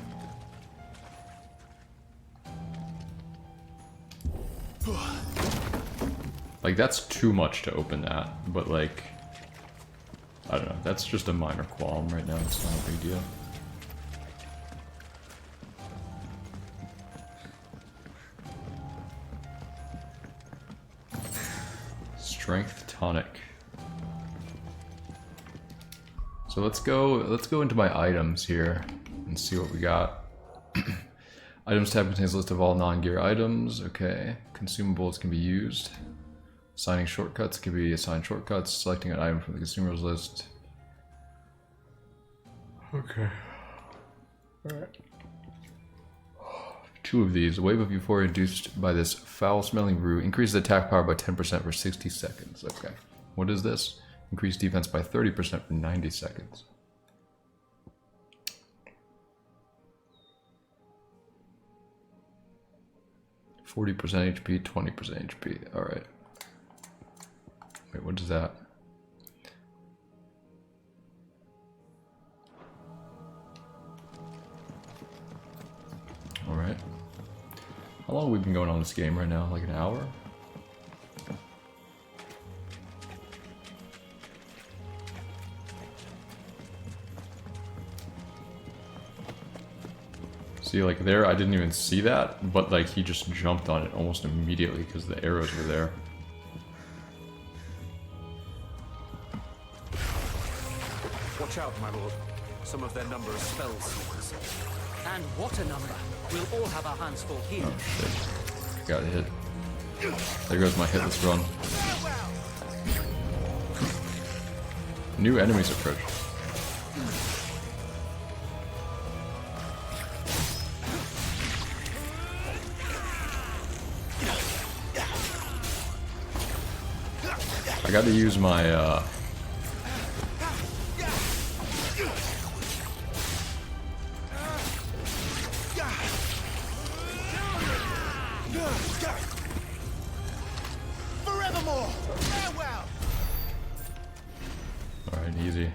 Like, that's too much to open that, but like, I don't know, that's just a minor qualm right now, it's not a big deal. Strength tonic. So let's go into my items here and see what we got. Items tab contains a list of all non-gear items. Okay. Consumables can be used. Assigning shortcuts can be assigned shortcuts. Selecting an item from the consumers list. Okay. Alright. 2 of these. A wave of euphoria induced by this foul-smelling brew increases attack power by 10% for 60 seconds. Okay. What is this? Increase defense by 30% for 90 seconds. %, 20% HP. Alright. Wait, what is that? Alright. How long have we been going on this game right now? Like an hour? See, like there, I didn't even see that, but like he just jumped on it almost immediately because the arrows were there. Watch out, my lord. Some of their number are spell swords. And what a number! We'll all have our hands full here. Oh shit. Got hit. There goes my hitless run. New enemies approach. I gotta use my Forevermore! Farewell! Alright, easy.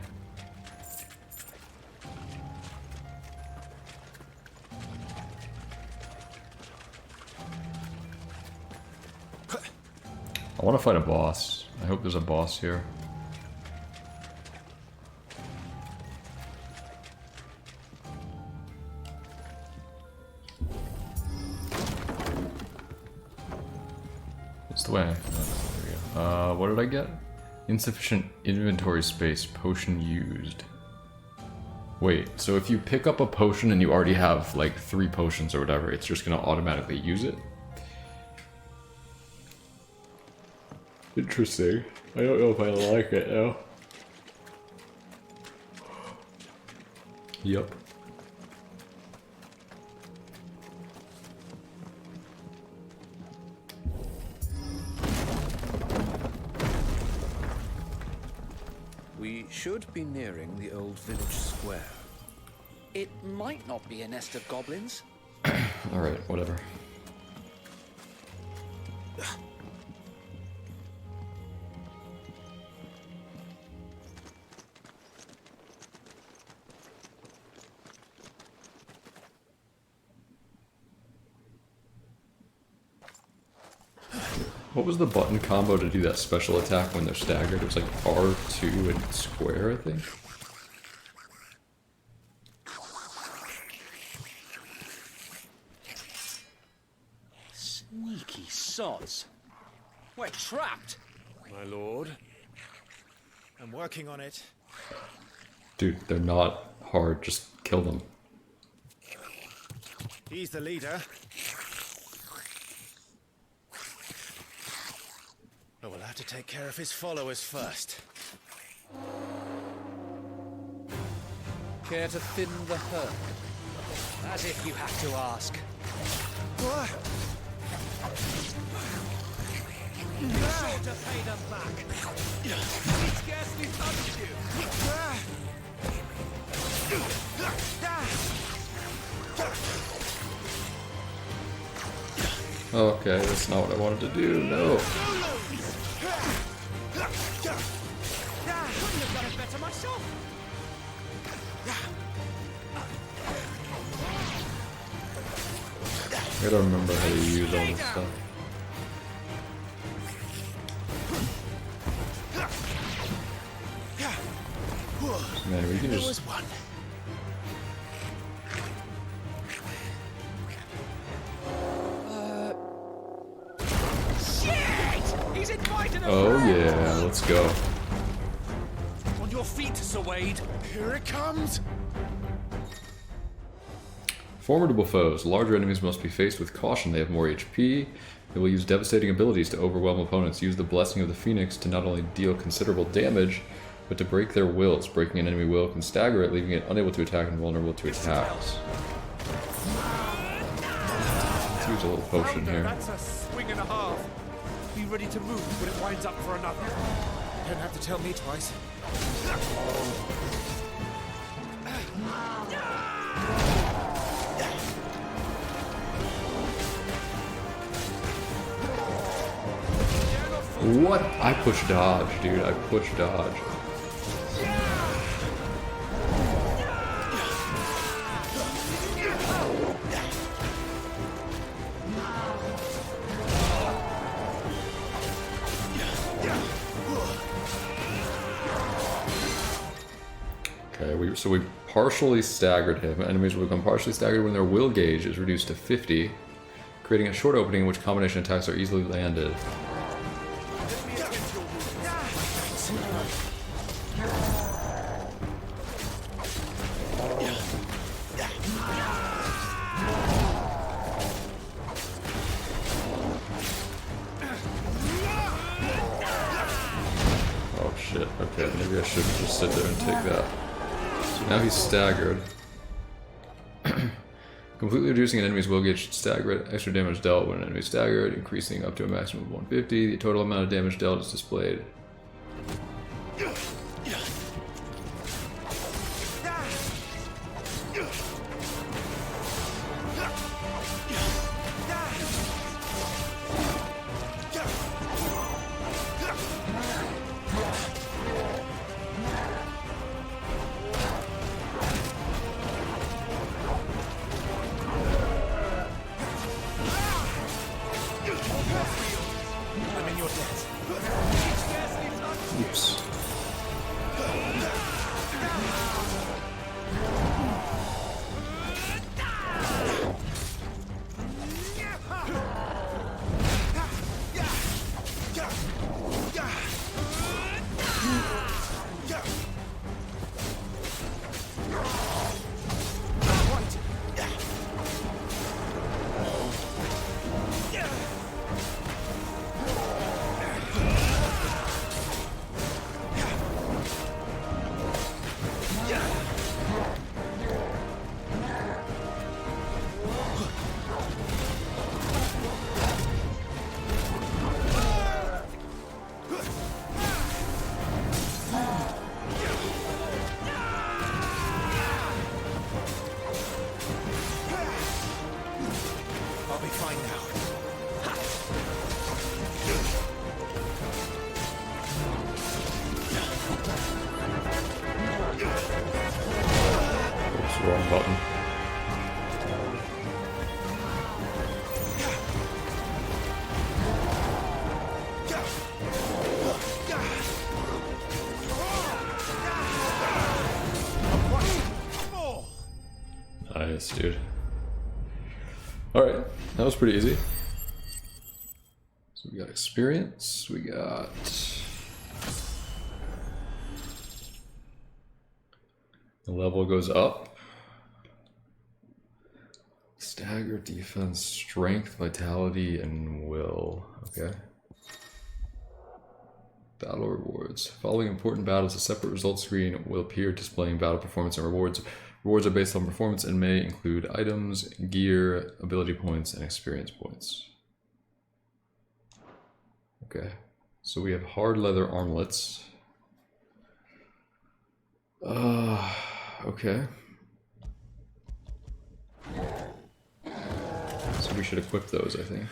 I want to fight a boss. I hope there's a boss here. It's the way. Oh, there we go. What did I get? Insufficient inventory space. Potion used. Wait, so if you pick up a potion and you already have like 3 potions or whatever, it's just gonna automatically use it? Interesting. I don't know if I like it though. Yup. We should be nearing the old village square. It might not be a nest of goblins. Alright, whatever. What was the button combo to do that special attack when they're staggered? It was like R2 and square, I think. Sneaky sods. We're trapped. My lord. I'm working on it. Dude, they're not hard, just kill them. He's the leader. But we'll have to take care of his followers first. Care to thin the herd? As if you have to ask. What? Be sure to pay them back. He scarcely touched you. Okay, that's not what I wanted to do, no. Couldn't have done it better myself. I gotta remember how to use all this stuff. Man, we can just... He's invited us. Oh yeah, let's go. On your feet, Sir Wade. Here it comes. Formidable foes. Larger enemies must be faced with caution. They have more HP. They will use devastating abilities to overwhelm opponents. Use the Blessing of the Phoenix to not only deal considerable damage, but to break their wills. Breaking an enemy will can stagger it, leaving it unable to attack and vulnerable to attacks. Let's use a little potion here. That's a swing and a half. Be ready to move when it winds up for another. Don't have to tell me twice. What? I push dodge, dude. I push dodge. Okay, so we partially staggered him. Enemies will become partially staggered when their will gauge is reduced to 50, creating a short opening in which combination attacks are easily landed. Oh shit, okay, maybe I should just sit there and take that. So now he's staggered. Completely reducing an enemy's will gauge stagger it. Extra damage dealt when an enemy is staggered, increasing up to a maximum of 150. The total amount of damage dealt is displayed I'm in your debt. Oops. I'll be fine now. Oops, wrong button. Nice, dude. Alright, that was pretty easy. So we got experience, we got... The level goes up. Stagger, defense, strength, vitality, and will. Okay. Battle rewards. Following important battles, a separate results screen will appear displaying battle performance and rewards. Rewards are based on performance and may include items, gear, ability points, and experience points. Okay. So we have hard leather armlets. Okay. So we should equip those, I think.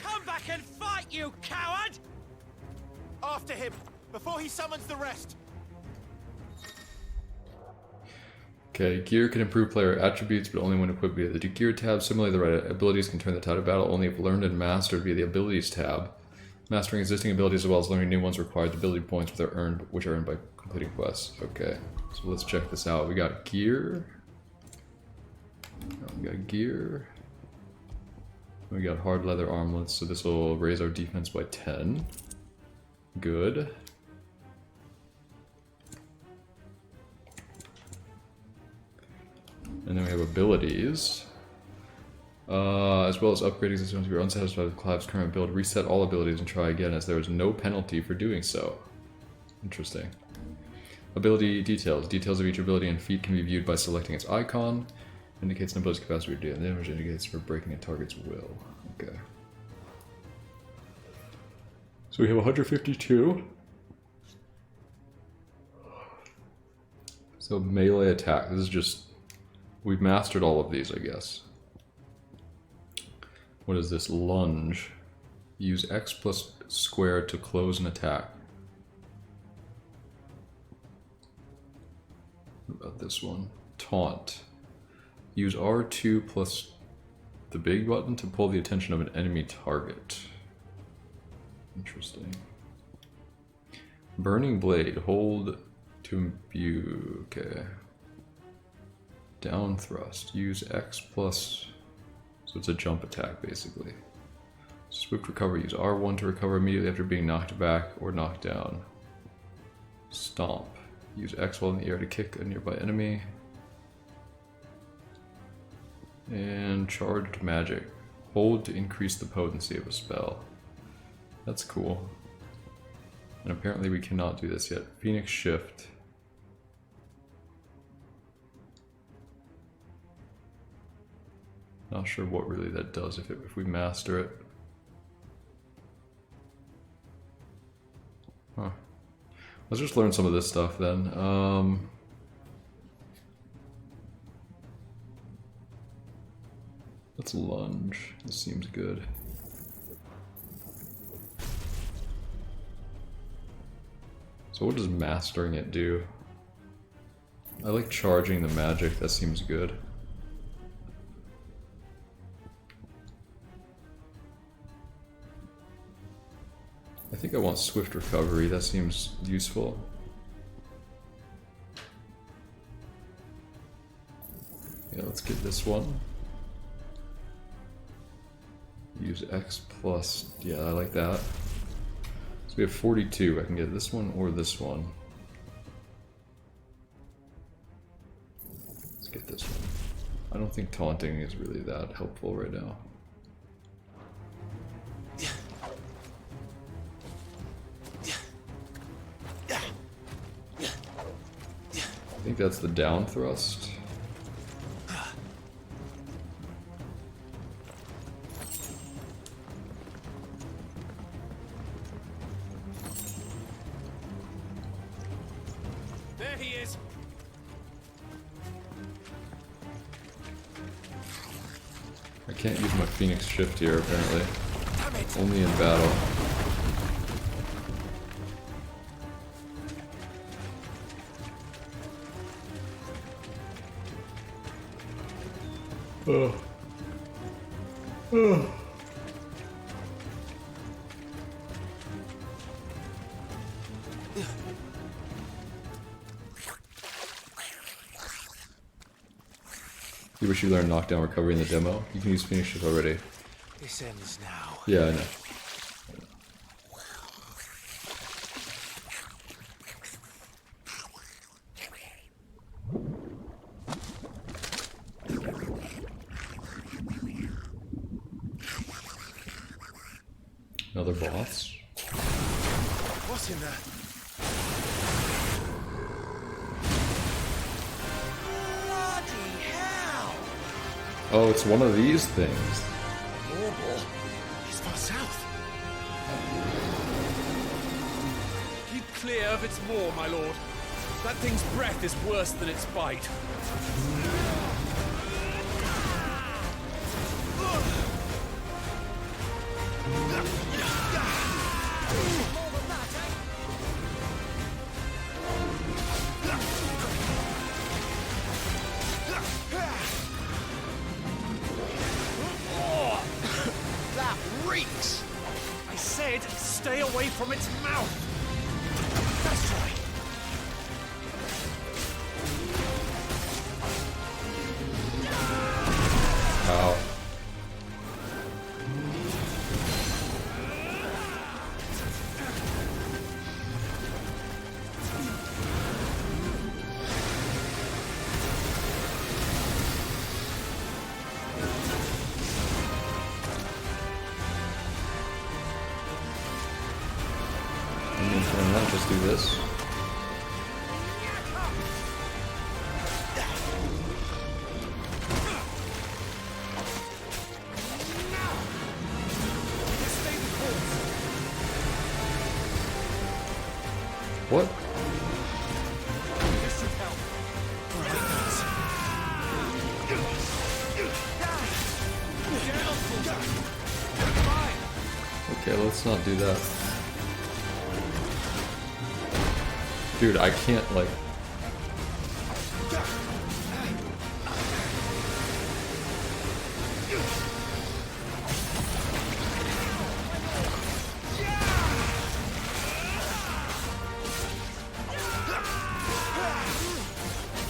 Come back and fight, you coward! After him, before he summons the rest. Okay, gear can improve player attributes, but only when equipped via the gear tab. Similarly, the right abilities can turn the tide of battle only if learned and mastered via the abilities tab. Mastering existing abilities as well as learning new ones requires ability points which are earned by completing quests. Okay, so let's check this out. We got gear. We got gear. We got hard leather armlets, so this will raise our defense by 10. Good. And then we have abilities. As well as upgrading systems. If you're unsatisfied with Clive's current build, reset all abilities and try again, as there is no penalty for doing so. Interesting. Ability details. Details of each ability and feat can be viewed by selecting its icon. Indicates an ability's capacity to deal damage, indicates for breaking a target's will. Okay. So we have 152. So melee attack. This is just... We've mastered all of these, I guess. What is this? Lunge. Use X plus square to close an attack. What about this one? Taunt. Use R2 plus the big button to pull the attention of an enemy target. Interesting. Burning Blade. Hold to imbue. Okay. Down thrust. Use X plus... So it's a jump attack, basically. Swift recovery. Use R1 to recover immediately after being knocked back or knocked down. Stomp. Use X while in the air to kick a nearby enemy. And charged magic. Hold to increase the potency of a spell. That's cool. And apparently we cannot do this yet. Phoenix shift. Not sure what really that does if we master it. Huh. Let's just learn some of this stuff then. Let's lunge. This seems good. So what does mastering it do? I like charging the magic, that seems good. I think I want swift recovery, that seems useful. Yeah, let's get this one. Use X plus, yeah, I like that. So we have 42, I can get this one or this one. Let's get this one. I don't think taunting is really that helpful right now. I think that's the down thrust. There he is. I can't use my Phoenix shift here apparently. Only in battle. Oh. Oh. You wish you learned knockdown recovery in the demo? You can use Phoenix shift already. This ends now. Yeah, I know. Another boss. What's in there? Bloody hell! Oh, it's one of these things. Warble. He's far south. Keep clear of its maw, my lord. That thing's breath is worse than its bite. That reeks! I said stay away from its mouth! That's right! Ow. Just do this. What? This should help. Okay, let's not do that. Dude, I can't, like...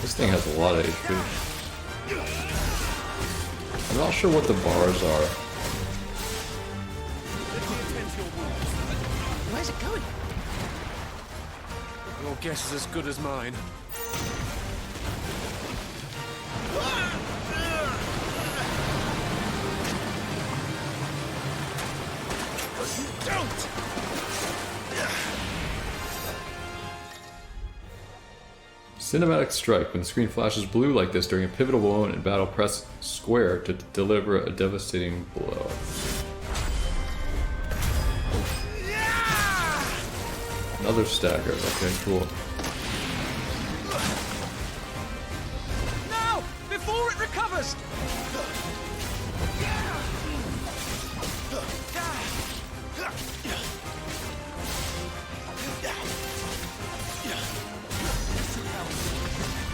This thing has a lot of HP. I'm not sure what the bars are. Where's it going? Your guess is as good as mine. Don't! Cinematic strike. When the screen flashes blue like this during a pivotal moment in battle, press square to deliver a devastating blow. Another stagger. Okay, cool. Now! Before it recovers!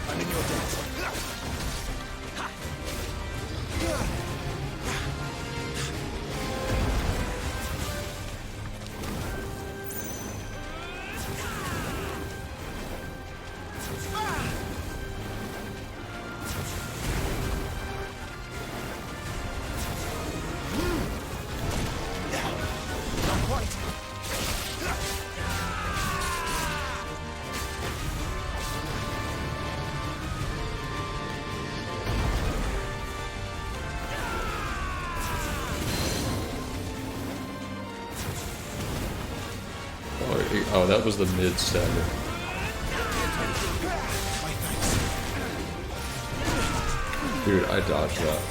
I'm in your debt. Not quite. Oh, that was the mid stagger. Dude, I dodged that.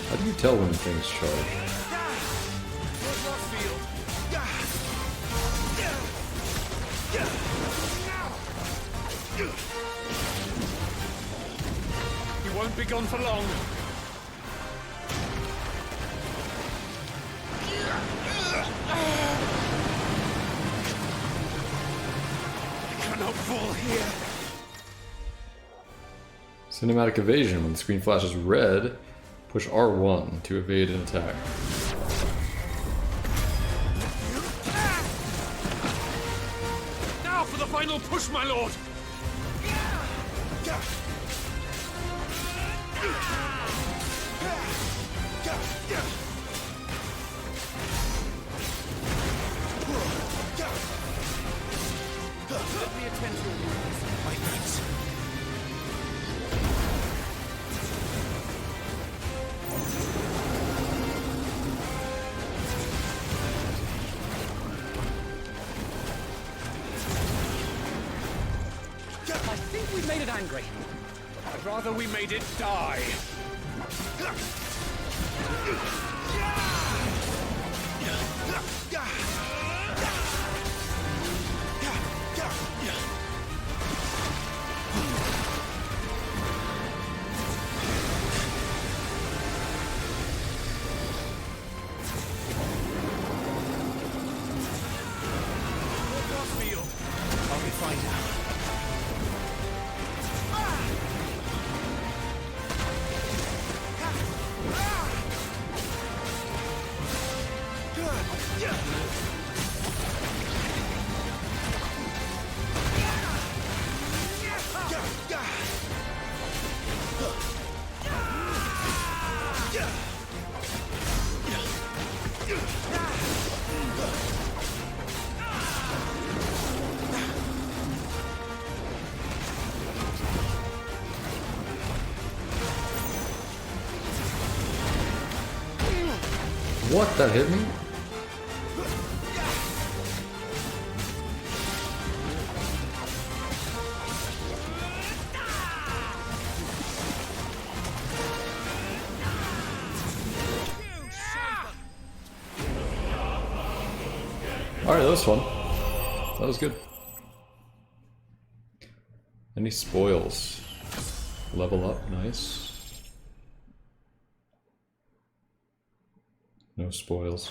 How do you tell when things charge? He won't be gone for long. I cannot fall here. Cinematic evasion. When the screen flashes red, push R1 to evade an attack. Now for the final push, my lord! Let me attend to your wounds. My thanks. I think we made it angry. I'd rather we made it die. I'll be fine now. What? That hit me? Alright, that was fun. That was good. Any spoils? Level up, nice. No spoils.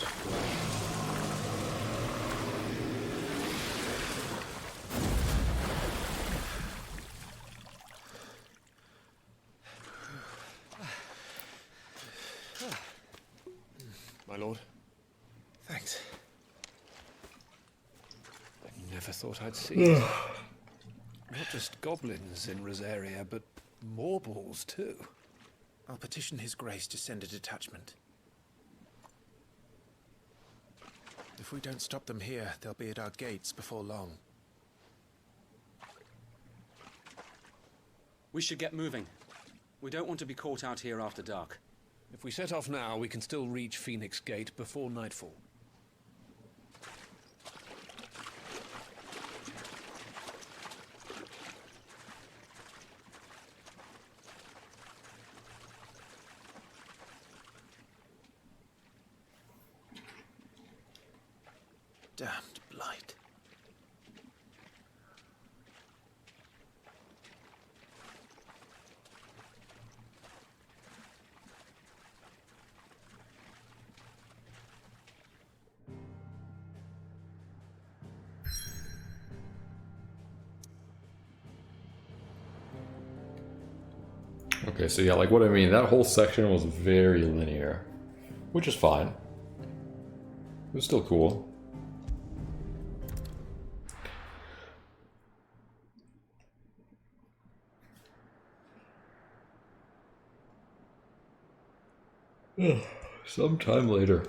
My lord. Thanks. thought I'd see it. Not just goblins in Rosaria, but Morbles too. I'll petition His Grace to send a detachment. If we don't stop them here, they'll be at our gates before long. We should get moving. We don't want to be caught out here after dark. If we set off now, we can still reach Phoenix Gate before nightfall. Damned blight. Okay, so yeah, like what I mean, that whole section was very linear, which is fine. It was still cool. Sometime later.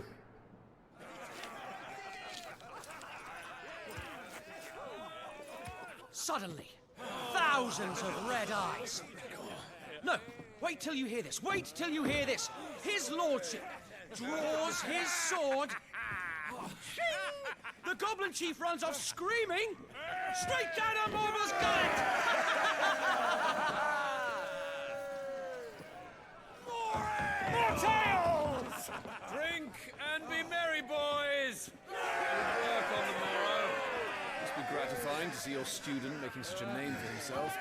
Suddenly, thousands of red eyes. No, wait till you hear this. Wait till you hear this. His lordship draws his sword. The goblin chief runs off screaming, straight down a Morble's gullet. More tales! Drink and be merry, boys! Good work on the morrow. Must be gratifying to see your student making such a name for himself.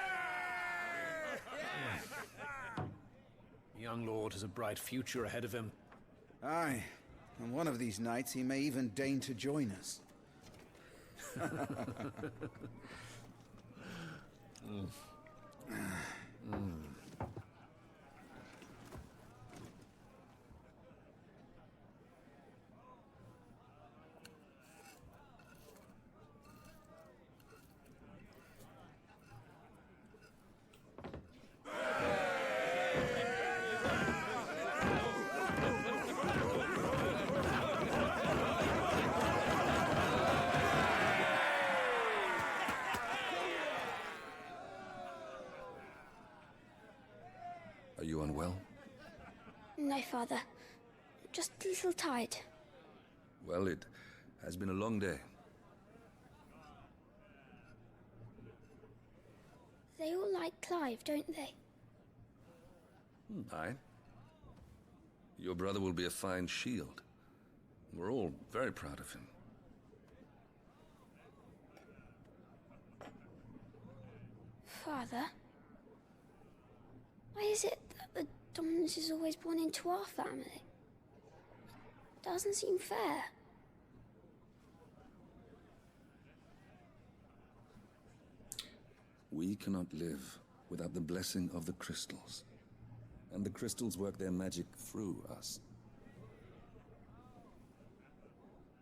The young lord has a bright future ahead of him. Aye, and one of these nights he may even deign to join us. Are you unwell? No, Father. Just a little tired. Well, it has been a long day. They all like Clive, don't they? Aye. Your brother will be a fine shield. We're all very proud of him. Father? Why is it that the dominance is always born into our family? Doesn't seem fair. We cannot live without the blessing of the crystals. And the crystals work their magic through us.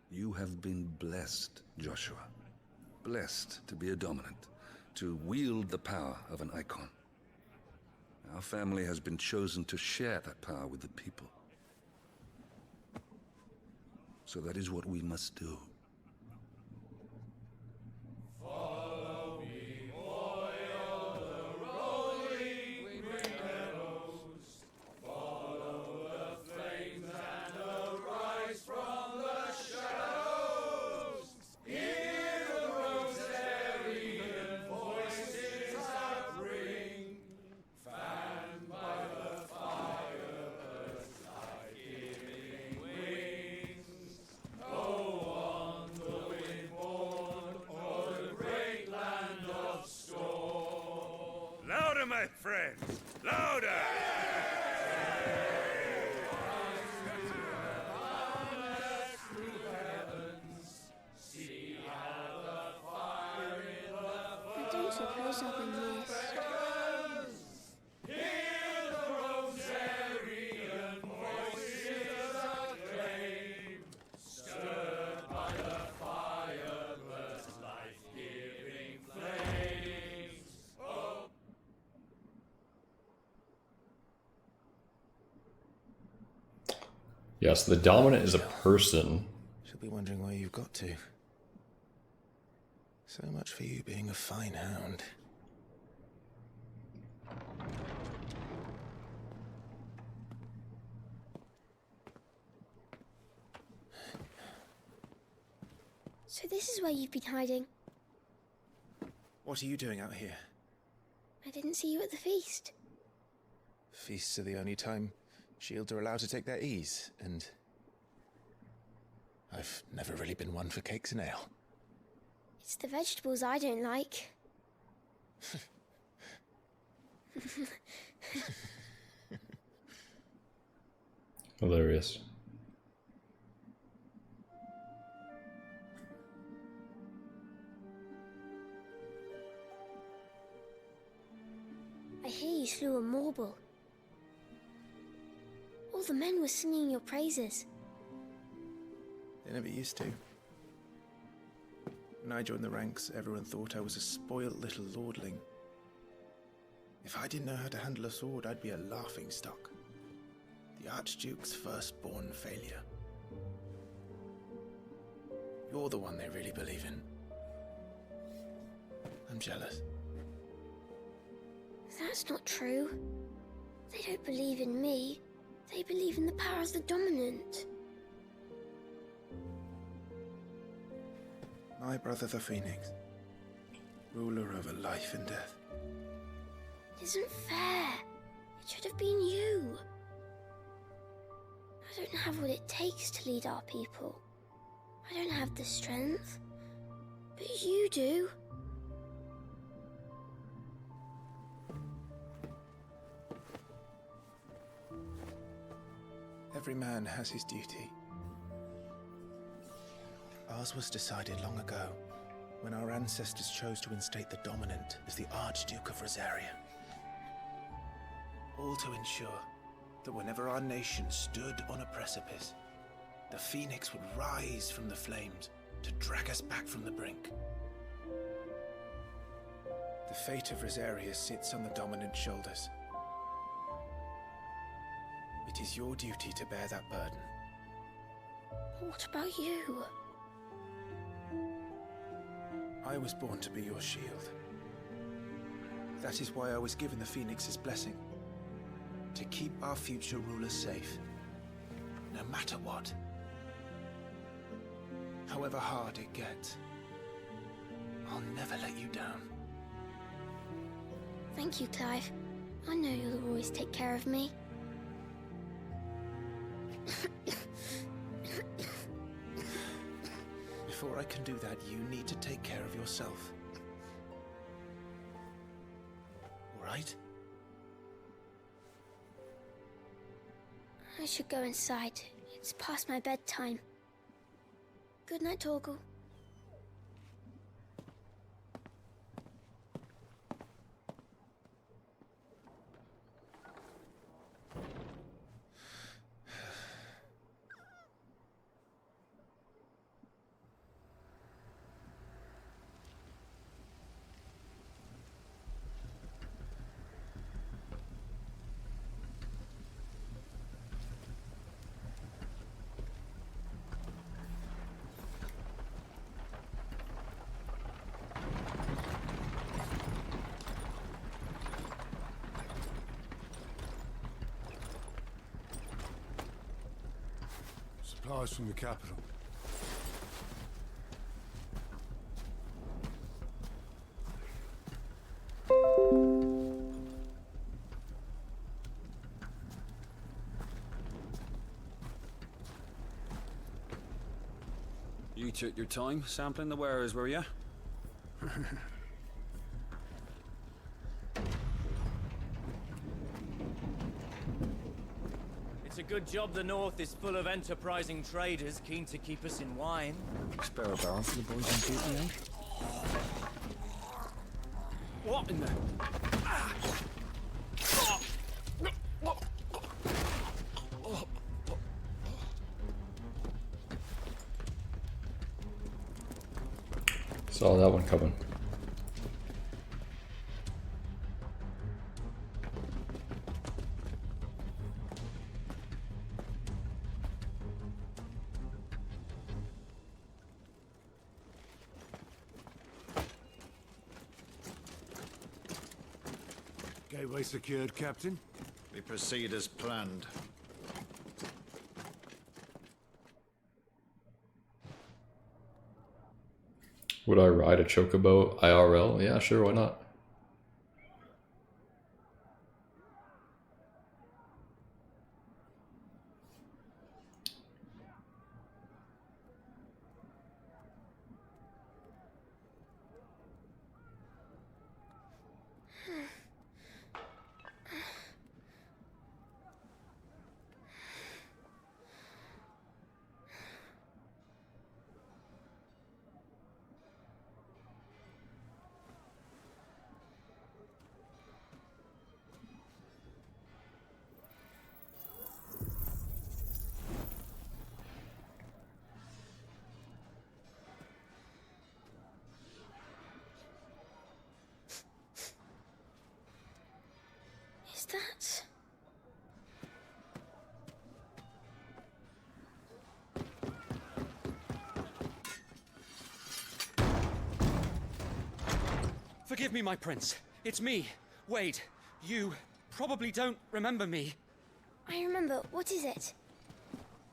You have been blessed, Joshua. Blessed to be a dominant, to wield the power of an icon. Our family has been chosen to share that power with the people. So that is what we must do. Follow me, oil the rolling meadows. Follow the flames and arise from the shadows. Hear the Rosarian voices that ring. Fanned by the fire, birds life-giving wings. Go on the wind-born o'er the great land of storm. Louder, my friends! Louder! See how the fire in the I don't suppose I've been missed. Hear the Rosarian voices acclaim. Stirred by the fire, birds life-giving Yes, the dominant is a person. She'll be wondering where you've got to. So much for you being a fine hound. So this is where you've been hiding. What are you doing out here? I didn't see you at the feast. Feasts are the only time shields are allowed to take their ease, and I've never really been one for cakes and ale. It's the vegetables I don't like. Hilarious. I hear you slew a Morble. All the men were singing your praises. They never used to. When I joined the ranks, everyone thought I was a spoilt little lordling. If I didn't know how to handle a sword, I'd be a laughingstock. The Archduke's firstborn failure. You're the one they really believe in. I'm jealous. That's not true. They don't believe in me. They believe in the power of the dominant. My brother the Phoenix, ruler over life and death. It isn't fair. It should have been you. I don't have what it takes to lead our people. I don't have the strength. But you do. Every man has his duty. Ours was decided long ago, when our ancestors chose to instate the dominant as the Archduke of Rosaria. All to ensure that whenever our nation stood on a precipice, the Phoenix would rise from the flames to drag us back from the brink. The fate of Rosaria sits on the dominant's shoulders. It is your duty to bear that burden. What about you? I was born to be your shield. That is why I was given the Phoenix's blessing. To keep our future rulers safe. No matter what. However hard it gets. I'll never let you down. Thank you, Clive. I know you'll always take care of me. Before I can do that, you need to take care of yourself. All right? I should go inside. It's past my bedtime. Good night, Torgal. Supplies from the capital. You took your time sampling the wares, were ya? It's a good job the North is full of enterprising traders keen to keep us in wine. Spare a barrel for the boys on duty, eh? What in the... Saw that one coming. Gateway secured, Captain. We proceed as planned. Would I ride a chocobo IRL? Yeah, sure, why not? Is that... Forgive me, my prince. It's me, Wade. You probably don't remember me. I remember. What is it?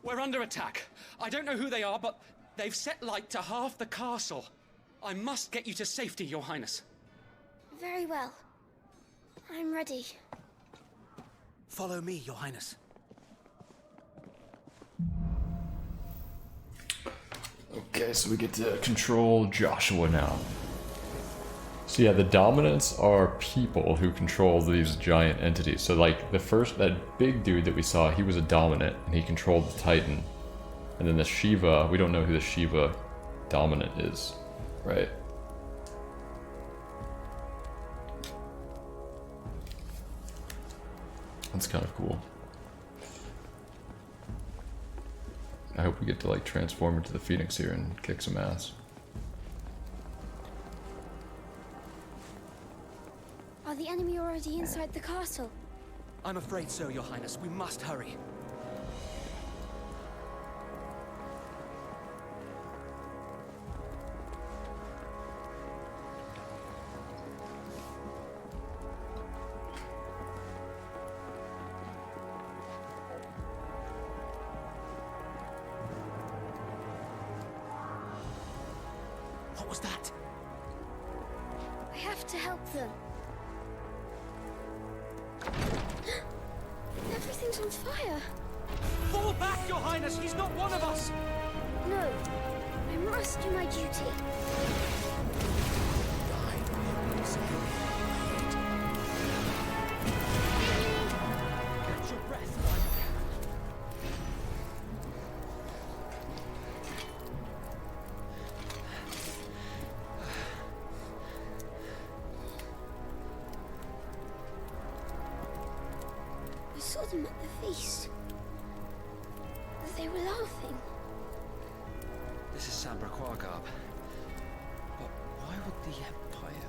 We're under attack. I don't know who they are, but they've set light to half the castle. I must get you to safety, Your Highness. Very well. I'm ready. Follow me, Your Highness. Okay, so we get to control Joshua now. So yeah, the dominants are people who control these giant entities. So like that big dude that we saw, he was a dominant and he controlled the Titan. And then the Shiva, we don't know who the Shiva dominant is, right? That's kind of cool. I hope we get to like transform into the Phoenix here and kick some ass. Are the enemy already inside the castle? I'm afraid so, Your Highness. We must hurry. What was that? I have to help them. Everything's on fire. Fall back, Your Highness! He's not one of us! No, I must do my duty. Catch your breath. I saw them at the feast. They were laughing. This is Sambra Quagab. But why would the Empire...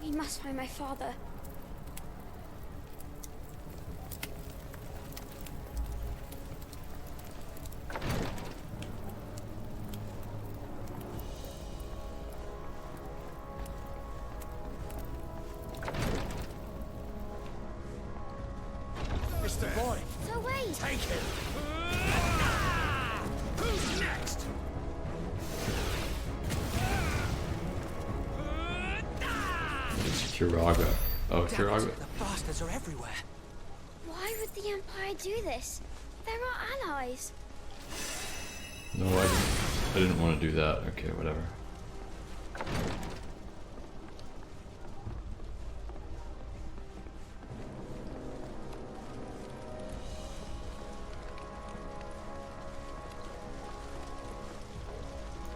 We must find my father. Mr. Boy! So wait! Take him! Who's next? Kiraga. Oh, Kiraga. The bastards are everywhere. Why would the Empire do this? They're our allies. No, I didn't want to do that. Okay, whatever.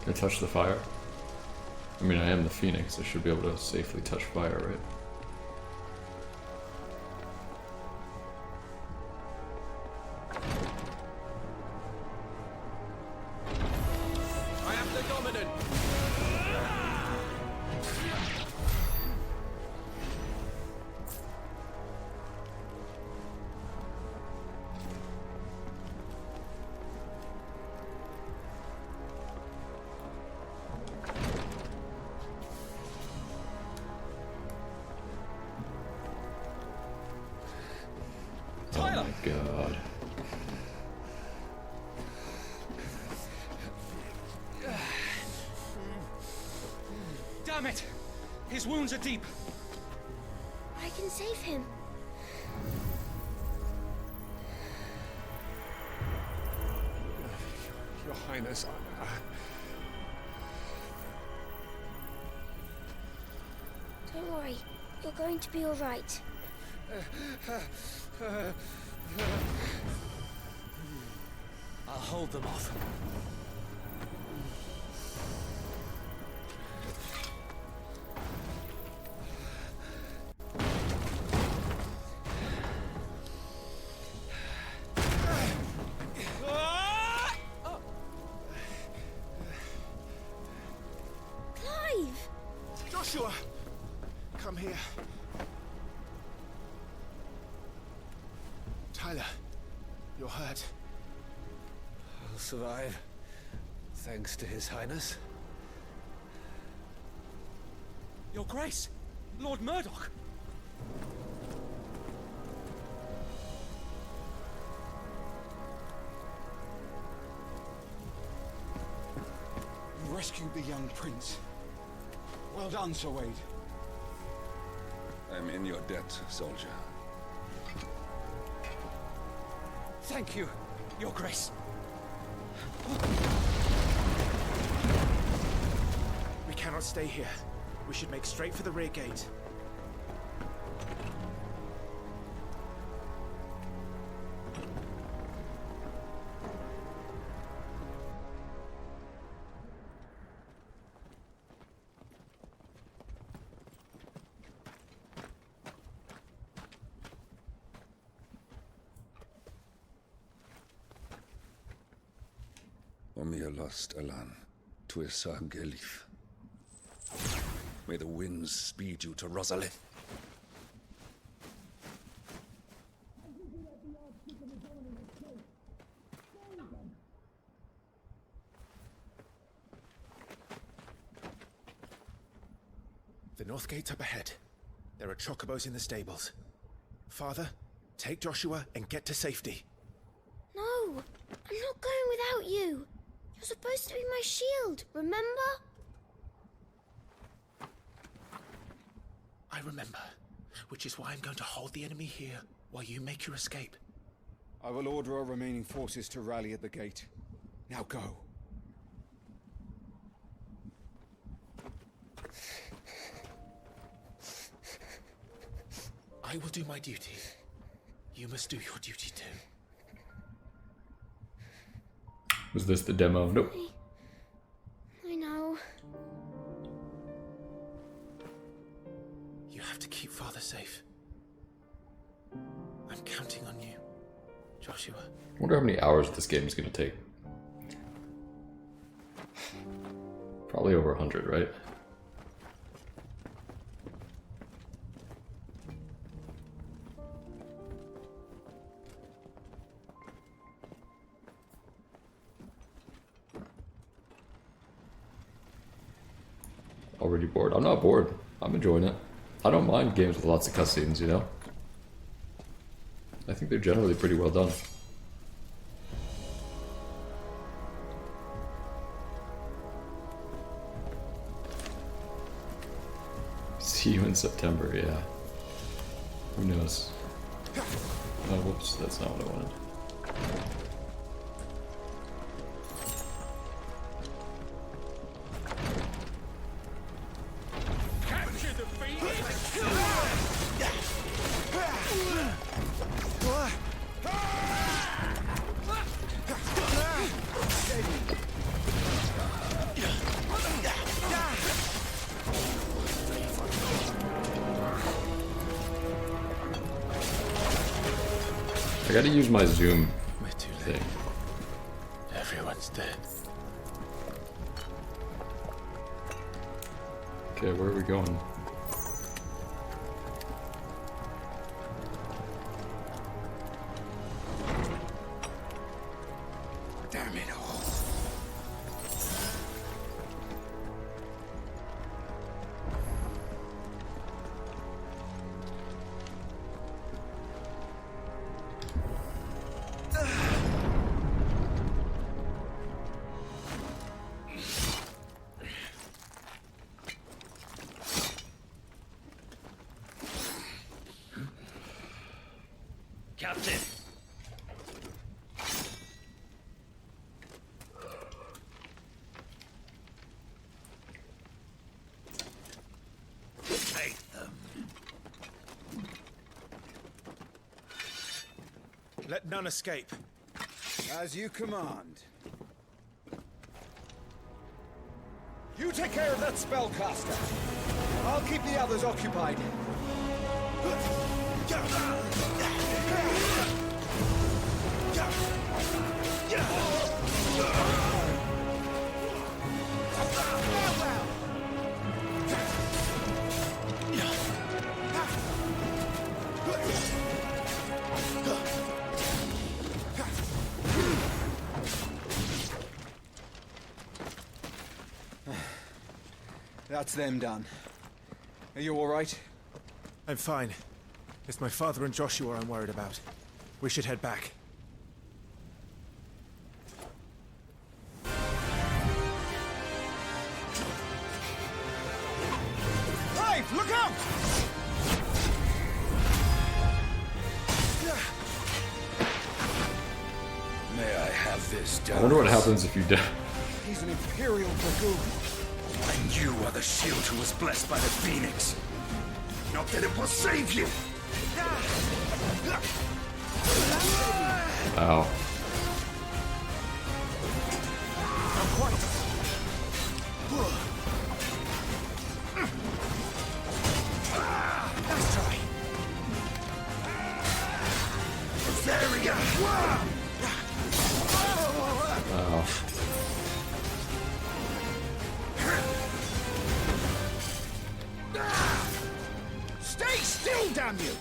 Can I touch the fire? I mean, I am the Phoenix. I should be able to safely touch fire, right? I am the dominant. God. Damn it! His wounds are deep. I can save him. Your Highness, Don't worry. You're going to be all right. I'll hold them off. Clive! Joshua! Come here. Tyler, you're hurt. I'll survive. Thanks to His Highness. Your Grace! Lord Murdoch! you rescued the young prince. Well done, Sir Wade. I'm in your debt, soldier. Thank you, Your Grace. We cannot stay here. We should make straight for the rear gate. Omnia lost Alan, Tuisa Gelif. May the winds speed you to Rosalith. The north gate's up ahead. There are chocobos in the stables. Father, take Joshua and get to safety. No, I'm not going without you. You're supposed to be my shield, remember? I remember, which is why I'm going to hold the enemy here while you make your escape. I will order our remaining forces to rally at the gate. Now go. I will do my duty. You must do your duty too. Was this the demo? Nope. I know. You have to keep Father safe. I'm counting on you, Joshua. I wonder how many hours this game is going to take. Probably over 100, right? Already bored. I'm not bored. I'm enjoying it. I don't mind games with lots of cutscenes, you know? I think they're generally pretty well done. See you in September, yeah. Who knows? Oh, whoops, that's not what I wanted. I gotta use my zoom thing. Everyone's dead. Okay, where are we going? Damn it all. Captain. Take them. Let none escape. As you command. You take care of that spellcaster. I'll keep the others occupied. That's them done. Are you all right? I'm fine. It's my father and Joshua I'm worried about. We should head back. Clive, look out! May I have this done? I wonder what happens if you die. He's an Imperial dragoon. And you are the shield who was blessed by the Phoenix. Not that it will save you! Ow. Let's try. There we go. Ow. Stay still, damn you!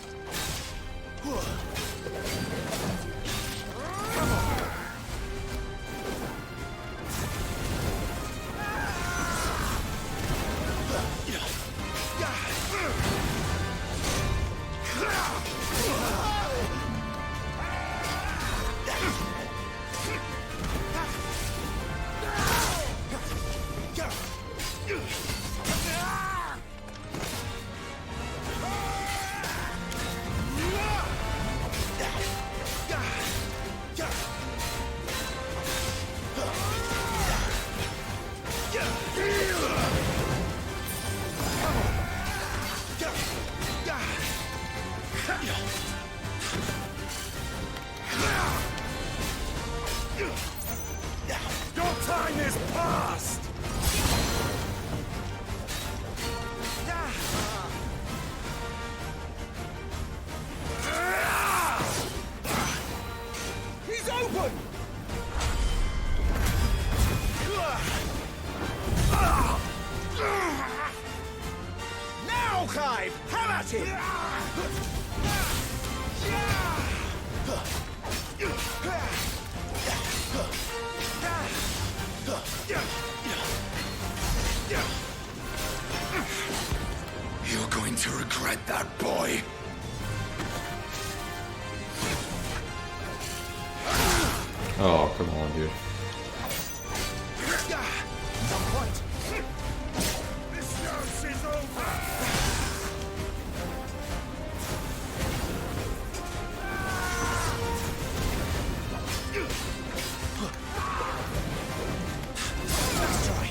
Your time is past! He's open! Now, Clive! Have at him! You're going to regret that, boy. Oh, come on, dude. This dance is over! Let's try.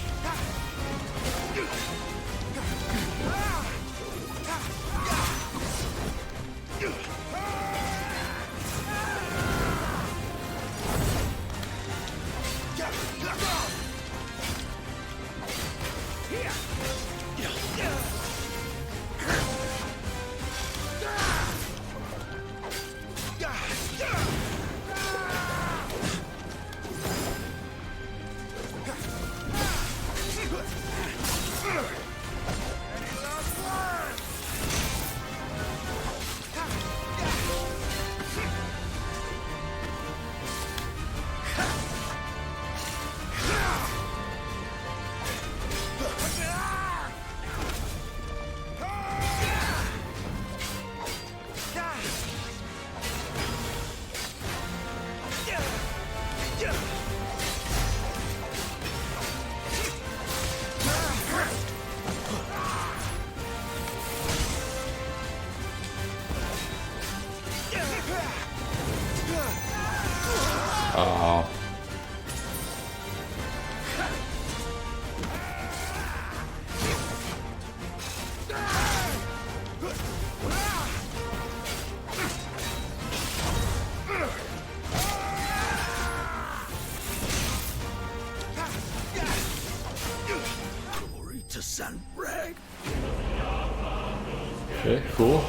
Oh. Glory to Sandbrag. Okay, cool.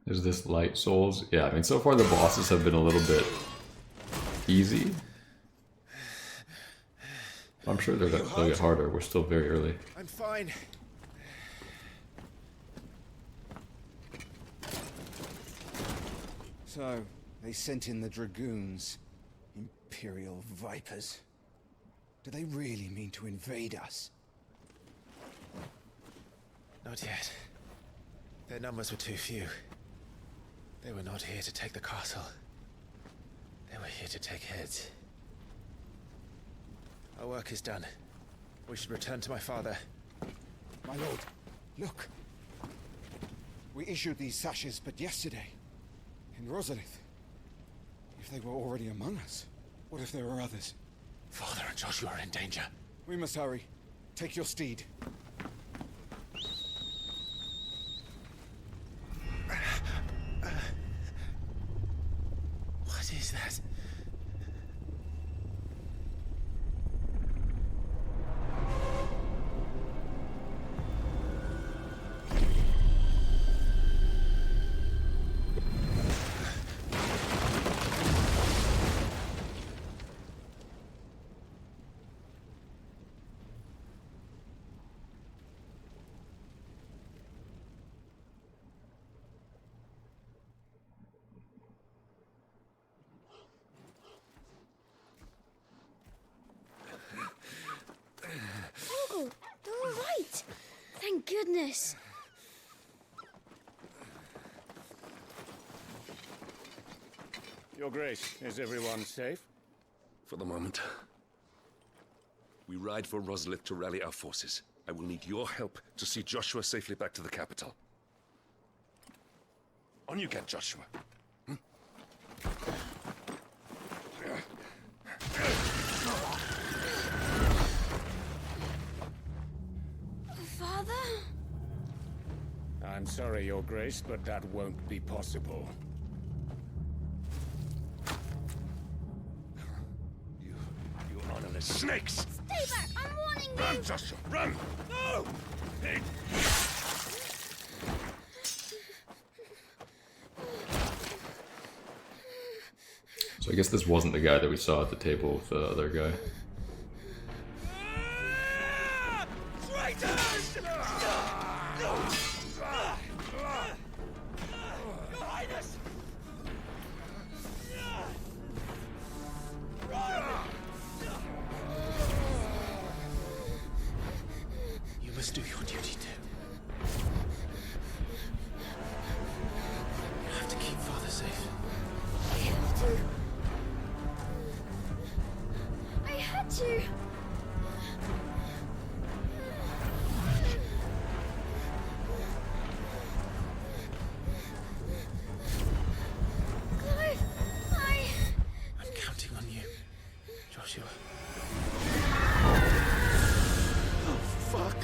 There's this light souls. Yeah, I mean, so far the bosses have been a little bit easy. I'm sure they'll get harder. We're still very early. I'm fine. So, they sent in the dragoons. Imperial vipers. Do they really mean to invade us? Not yet. Their numbers were too few. They were not here to take the castle. They were here to take heads. Our work is done. We should return to my father. My lord, look. We issued these sashes but yesterday. In Rosalith. If they were already among us, what if there were others? Father and Joshua are in danger. We must hurry. Take your steed. What is that? Uncle, they're all right. Thank goodness. Your Grace, is everyone safe? For the moment. We ride for Rosalith to rally our forces. I will need your help to see Joshua safely back to the capital. On you get, Joshua. Father? I'm sorry, Your Grace, but that won't be possible. You honorless snakes! Stay back! I'm warning you! Run, Joshua, run! No! Pig! So I guess this wasn't the guy that we saw at the table with the other guy. Traitors! Your Highness! You must do your duty too. You have to keep Father safe. I have to. I had to. Clive, I'm counting on you, Joshua. Oh, fuck.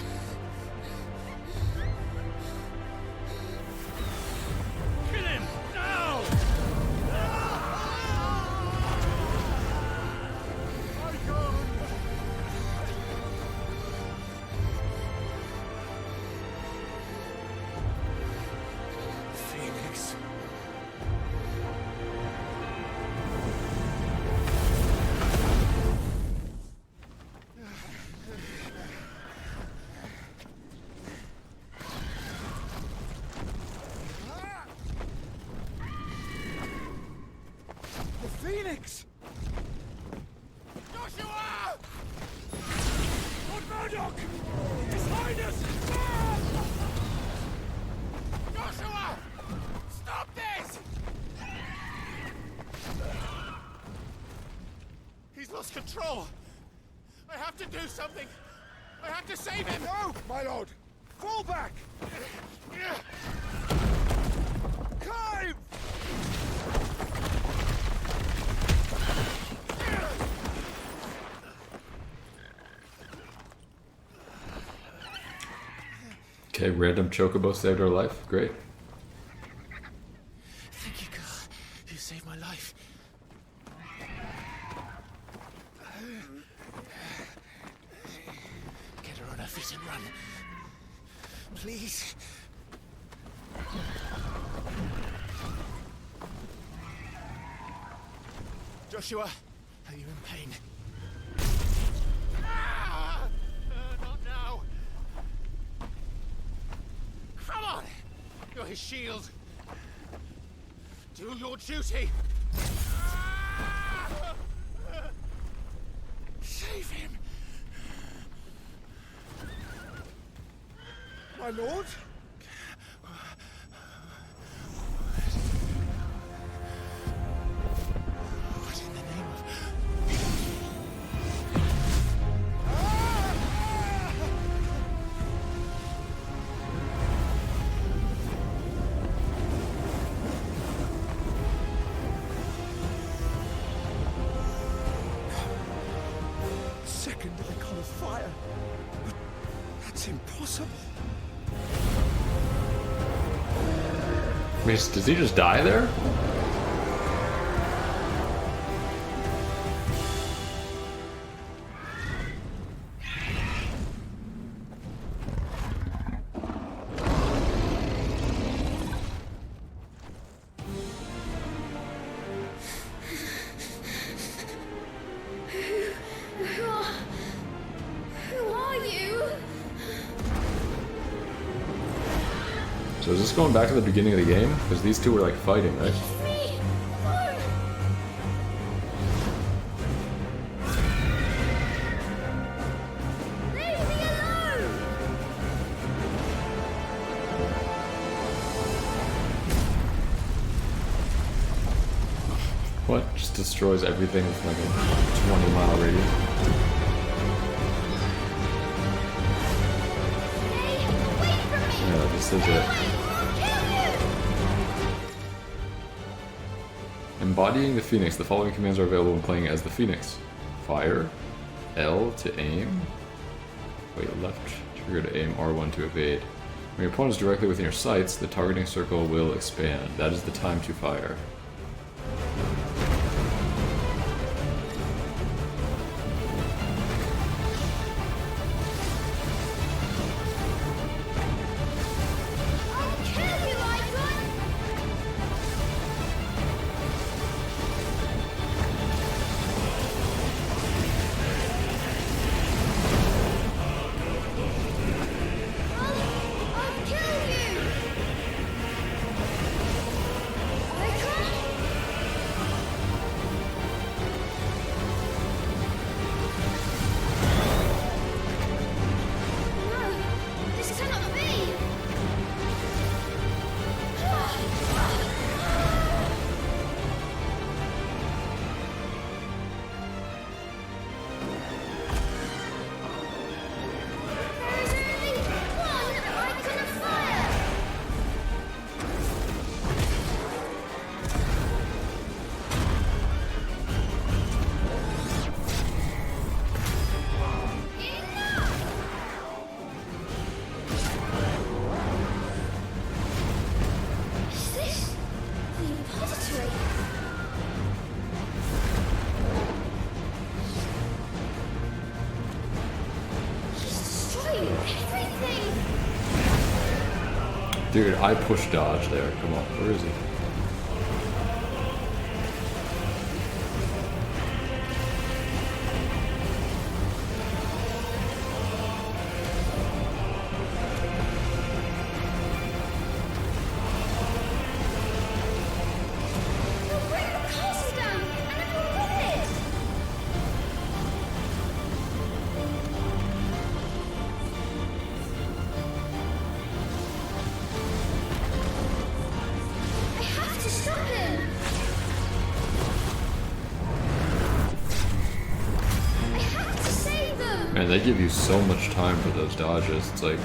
Kill him! Now! Phoenix. The Phoenix! Joshua! Lord Murdoch! His Highness! Joshua! Stop this! control. I have to do something. I have to save him. No, my lord. Fall back. Clive! Okay, random chocobo saved our life. Great. Thank you, girl. You saved my life. Get her on her feet and run. Please. Joshua, are you in pain? Not now. Come on! You're his shield. Do your duty. Save him. My lord? What in the name of... Second icon of fire. But that's impossible. I mean, does he just die there? Who are you? So is this going back to the beginning of the game? Because these two were like fighting, right? Me! Leave me alone! What? Just destroys everything with like a 20-mile radius. Yeah, this is it. Embodying the Phoenix. The following commands are available when playing as the Phoenix. Fire. L to aim. Wait, left trigger to aim. R1 to evade. When your opponent is directly within your sights, the targeting circle will expand. That is the time to fire. Dude, I push dodge there. Come on, where is he? I they give you so much time for those dodges. It's like...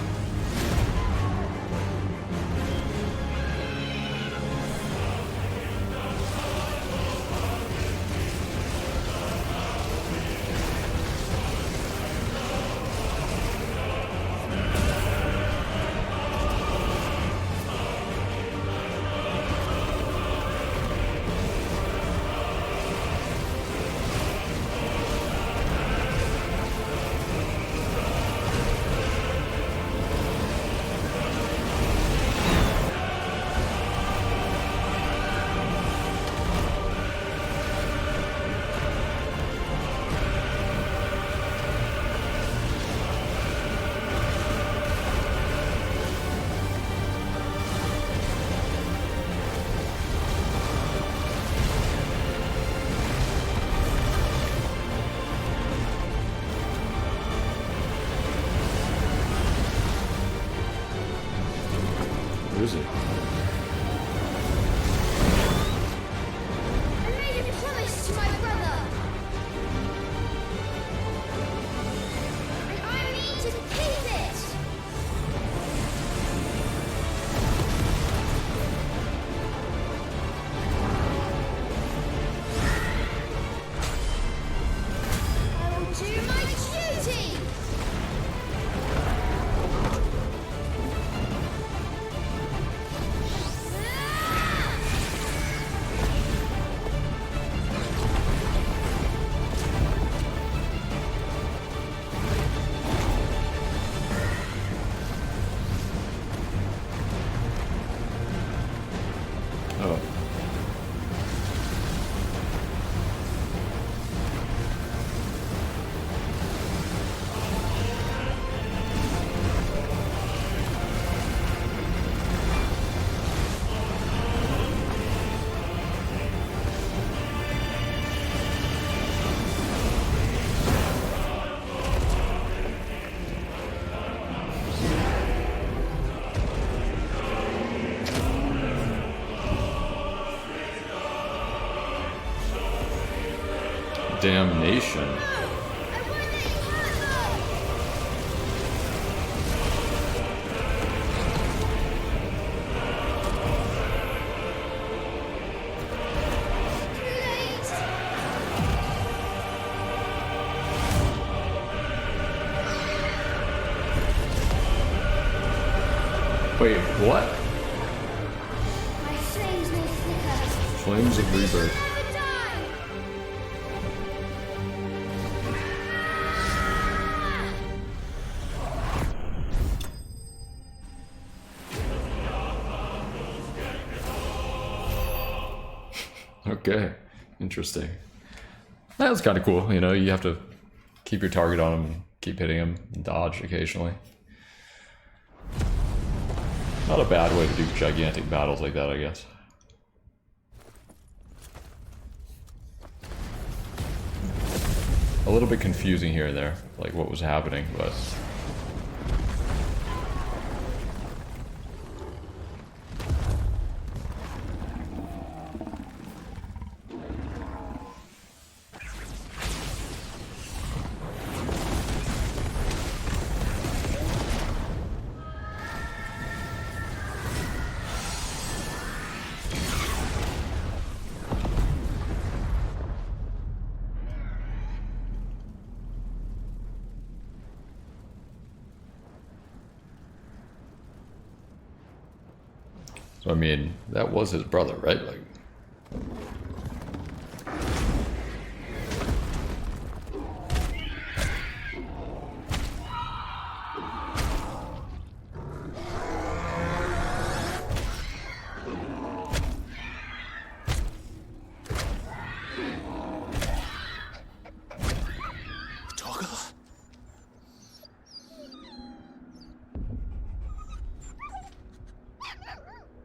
Who is it? I made a promise to my brother. And I mean to keep it. I will do my duty. Oh. Damnation. Wait, what? My flames may flicker. Flames of Rebirth. Okay, interesting. That was kind of cool, you know, you have to keep your target on him and keep hitting him and dodge occasionally. Not a bad way to do gigantic battles like that, I guess. A little bit confusing here and there, like what was happening, but... So I mean, that was his brother, right? Like...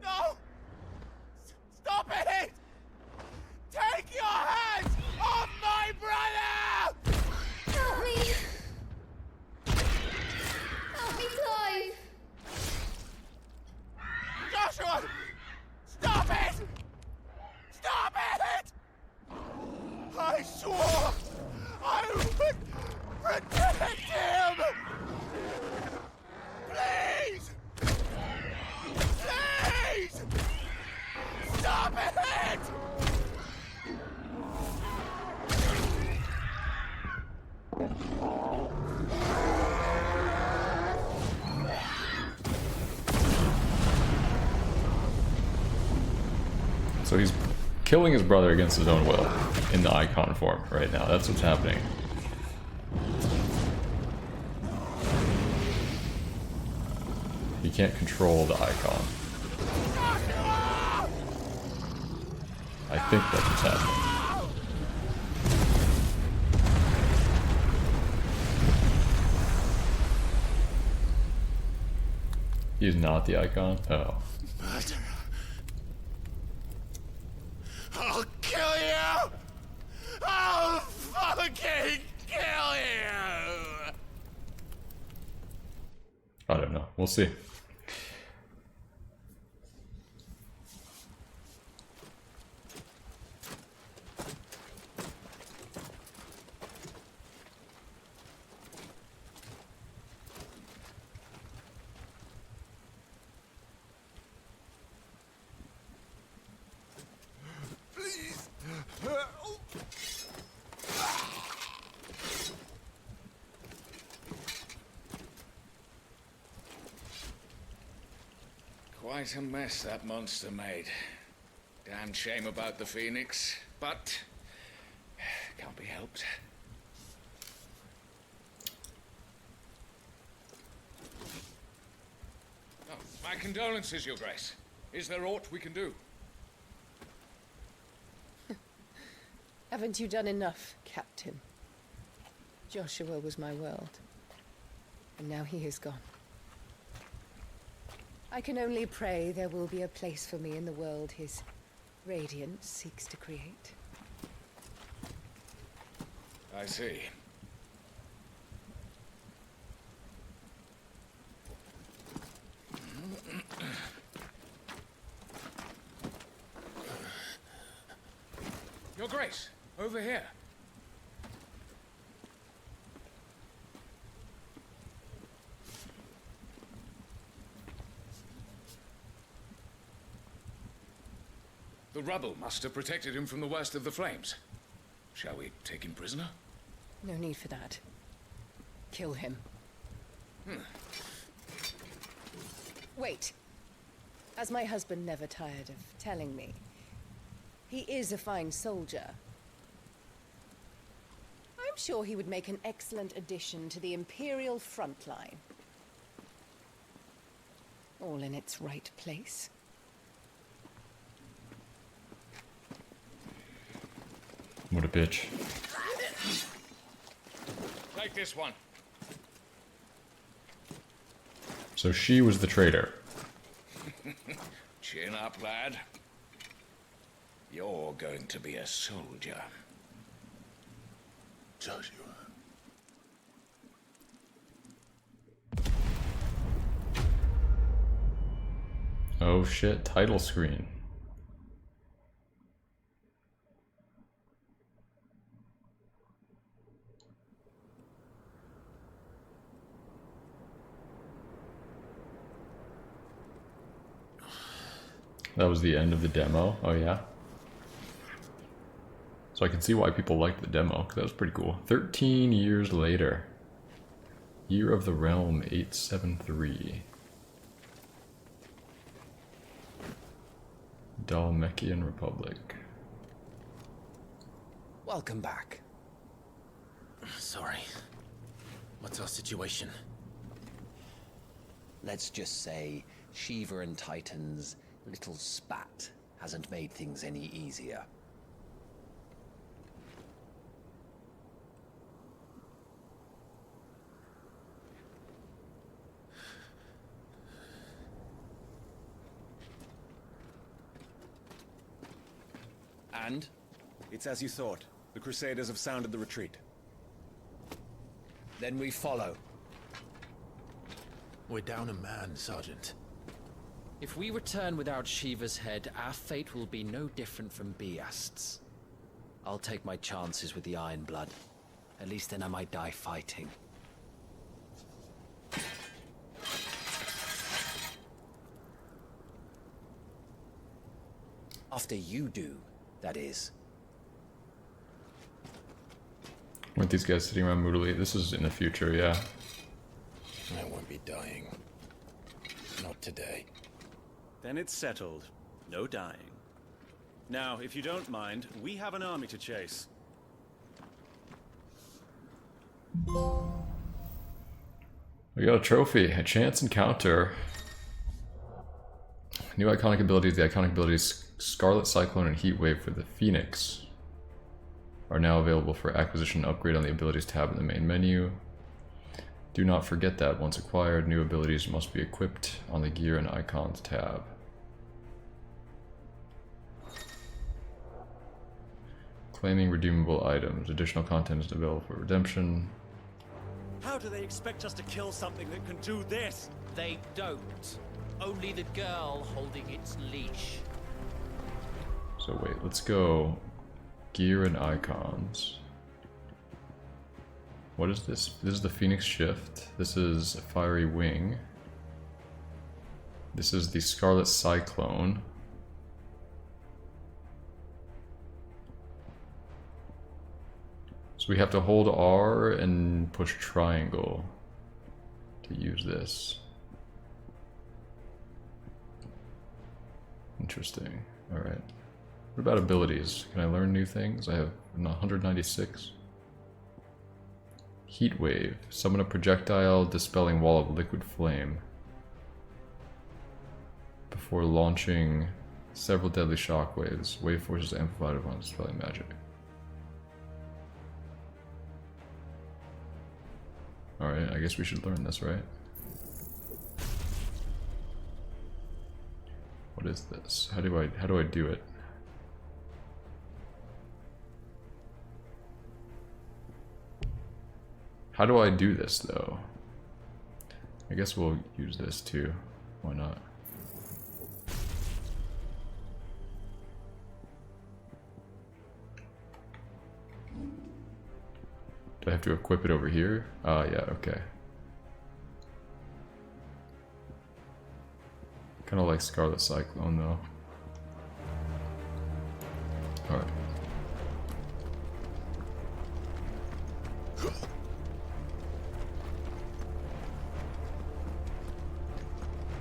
No! Stop it! Take your hands off my brother! Help me! Help me, Clive! Joshua! Stop it! Stop it! I swore I would protect him! So he's killing his brother against his own will in the icon form right now. That's what's happening. He can't control the icon. I think that's what's happening. He's not the icon? Oh. Murderer. I'll kill you! I'll fucking kill you! I don't know. We'll see. Quite a mess that monster made. Damn shame about the Phoenix, but can't be helped. Oh, my condolences, Your Grace. Is there aught we can do? Haven't you done enough, Captain? Joshua was my world, and now he is gone. I can only pray there will be a place for me in the world his radiance seeks to create. I see. Your Grace, over here. The rubble must have protected him from the worst of the flames. Shall we take him prisoner? No need for that. Kill him. Wait. As my husband never tired of telling me, he is a fine soldier. I'm sure he would make an excellent addition to the Imperial front line. All in its right place. What a bitch. Take this one. So she was the traitor. Chin up, lad. You're going to be a soldier. Joshua. Oh shit, title screen. That was the end of the demo. Oh yeah. So I can see why people liked the demo, because that was pretty cool. 13 years later. Year of the Realm 873. Dhalmekian Republic. Welcome back. Sorry. What's our situation? Let's just say Shiva and Titan's little spat hasn't made things any easier. And? It's as you thought. The Crusaders have sounded the retreat. Then we follow. We're down a man, Sergeant. If we return without Shiva's head, our fate will be no different from Biast's. I'll take my chances with the Iron Blood. At least then I might die fighting. After you do, that is. Weren't these guys sitting around moodily? This is in the future, yeah. I won't be dying. Not today. Then it's settled. No dying. Now, if you don't mind, we have an army to chase. We got a trophy, a chance encounter. New iconic abilities. The iconic abilities Scarlet Cyclone and Heat Wave for the Phoenix are now available for acquisition and upgrade on the abilities tab in the main menu. Do not forget that once acquired, new abilities must be equipped on the Gear and Icons tab. Claiming redeemable items. Additional content is available for redemption. How do they expect us to kill something that can do this? They don't. Only the girl holding its leash. So wait, let's go Gear and Icons. What is this? This is the Phoenix Shift. This is a Fiery Wing. This is the Scarlet Cyclone. So we have to hold R and push triangle to use this. Interesting. Alright. What about abilities? Can I learn new things? I have 196. Heat Wave. Summon a projectile dispelling wall of liquid flame before launching several deadly shockwaves. Wave force is amplified upon dispelling magic. Alright, I guess we should learn this, right? What is this? How do I do it? How do I do this though? I guess we'll use this too. Why not? Do I have to equip it over here? Yeah, okay. Kind of like Scarlet Cyclone though. Alright.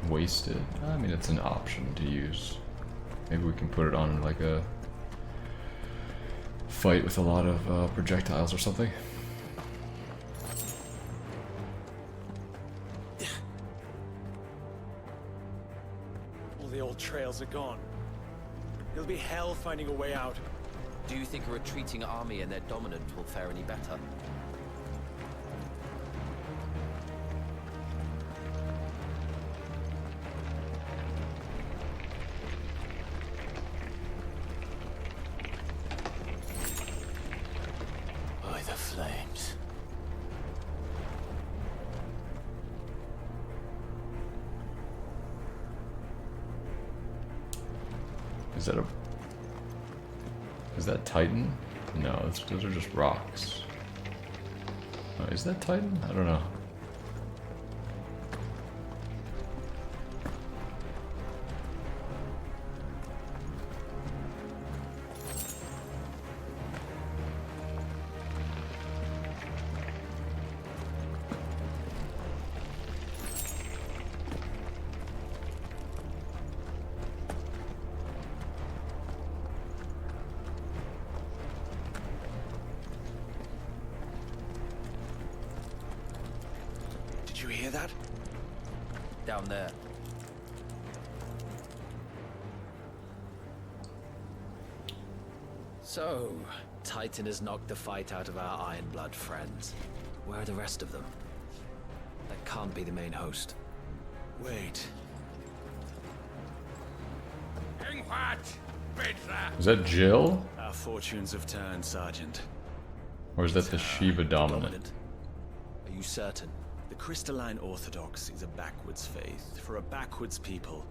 Wasted? I mean, it's an option to use. Maybe we can put it on like a fight with a lot of projectiles or something. All the old trails are gone. It'll be hell finding a way out. Do you think a retreating army and their dominant will fare any better? By the flames. Is that Titan? No, those are just rocks. Oh, is that Titan? I don't know. Did you hear that? Down there. So, Titan has knocked the fight out of our Ironblood friends. Where are the rest of them? That can't be the main host. Wait. Is that Jill? Our fortunes have turned, Sergeant. Or is that the Shiva dominant? Are you certain? The Crystalline Orthodox is a backwards faith for a backwards people.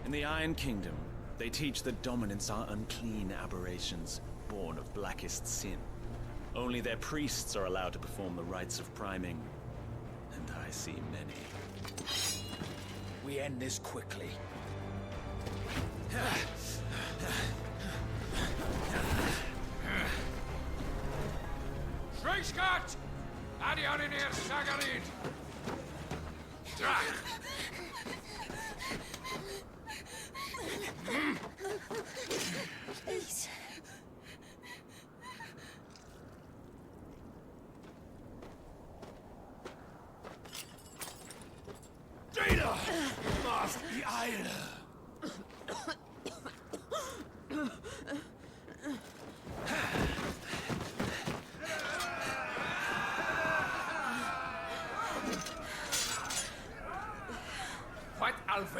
In the Iron Kingdom, they teach that dominants are unclean aberrations, born of blackest sin. Only their priests are allowed to perform the rites of priming, and I see many. We end this quickly. Schweigsgott! Adioninir Sagarid!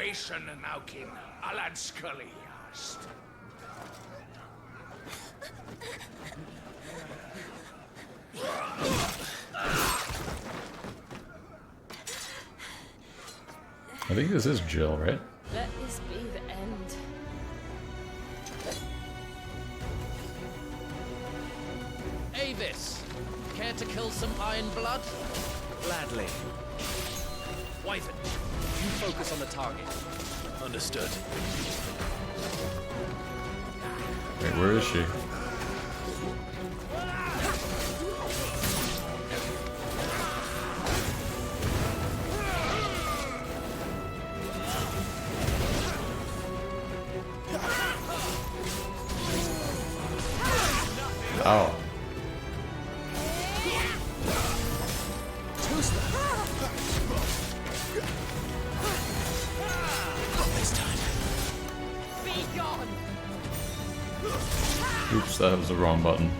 Nation Naukin, Alad Scully asked. I think this is Jill, right? Let this be the end. Avis, care to kill some Iron Blood? Gladly. Wyvern, you focus on the target. Understood. Wait, where is she? Oh. Oops, that was the wrong button.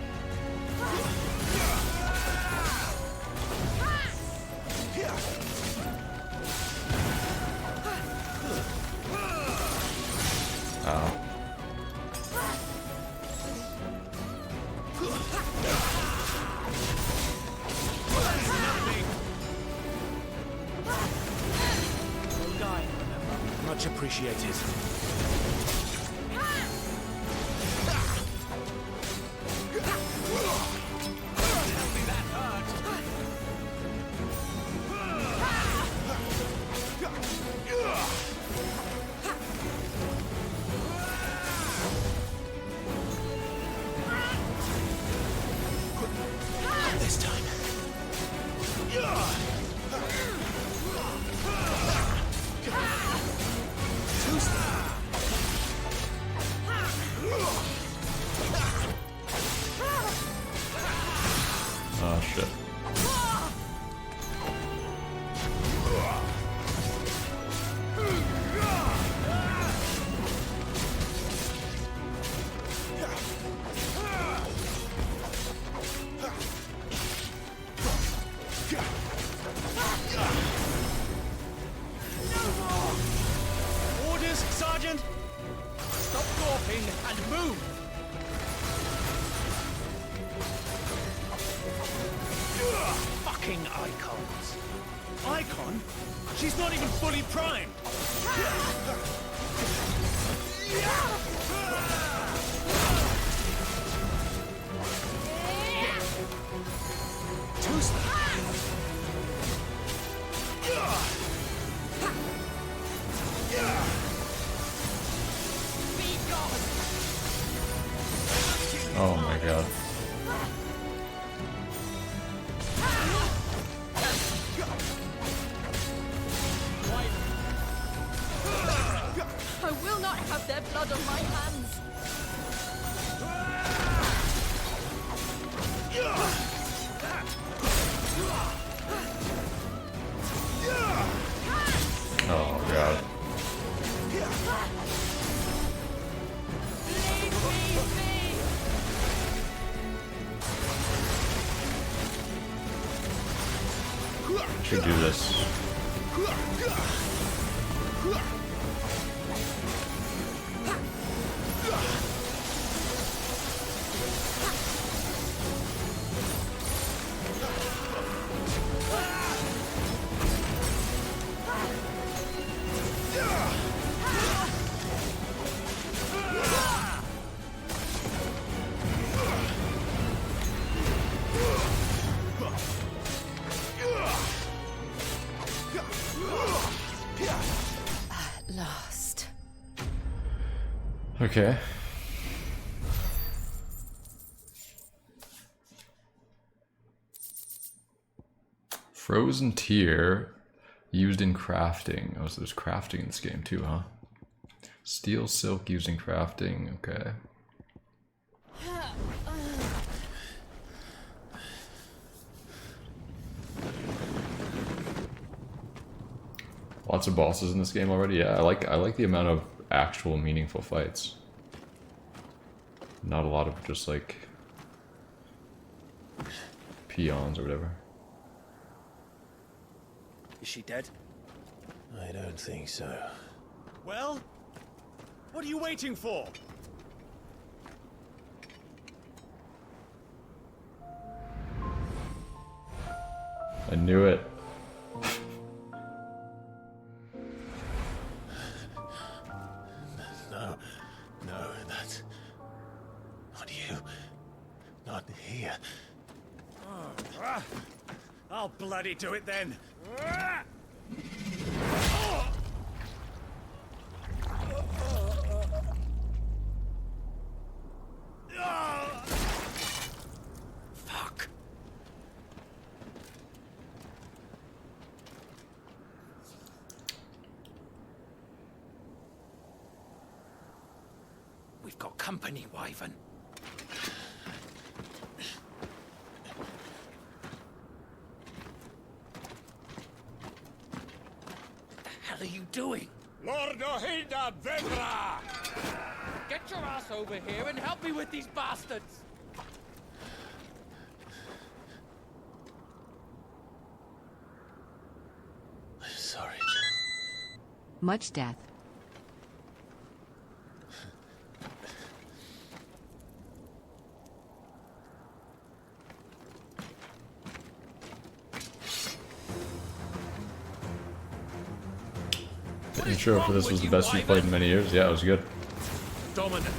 Ow. Much appreciated. Oh shit. Orders, Sergeant! Stop gawping and move! Fucking icons. Icon? She's not even fully primed. Oh my god. I will not have their blood on my hands. Oh god. Should do this. At last. Okay. Frozen tear used in crafting. Oh, so there's crafting in this game too, huh? Steel silk used in crafting. Okay. Lots of bosses in this game already. Yeah, I like the amount of actual meaningful fights. Not a lot of just like peons or whatever. Is she dead? I don't think so. Well? What are you waiting for? I knew it. No, that's not you. Not here. I'll bloody do it then. Fuck. We've got company, Wyvern. What the hell are you doing? Lord Ohilda Vedra! Get your ass over here and help me with these bastards! Sorry. Much death. The intro for this was the best you played in many years. Yeah, it was good. Dominant.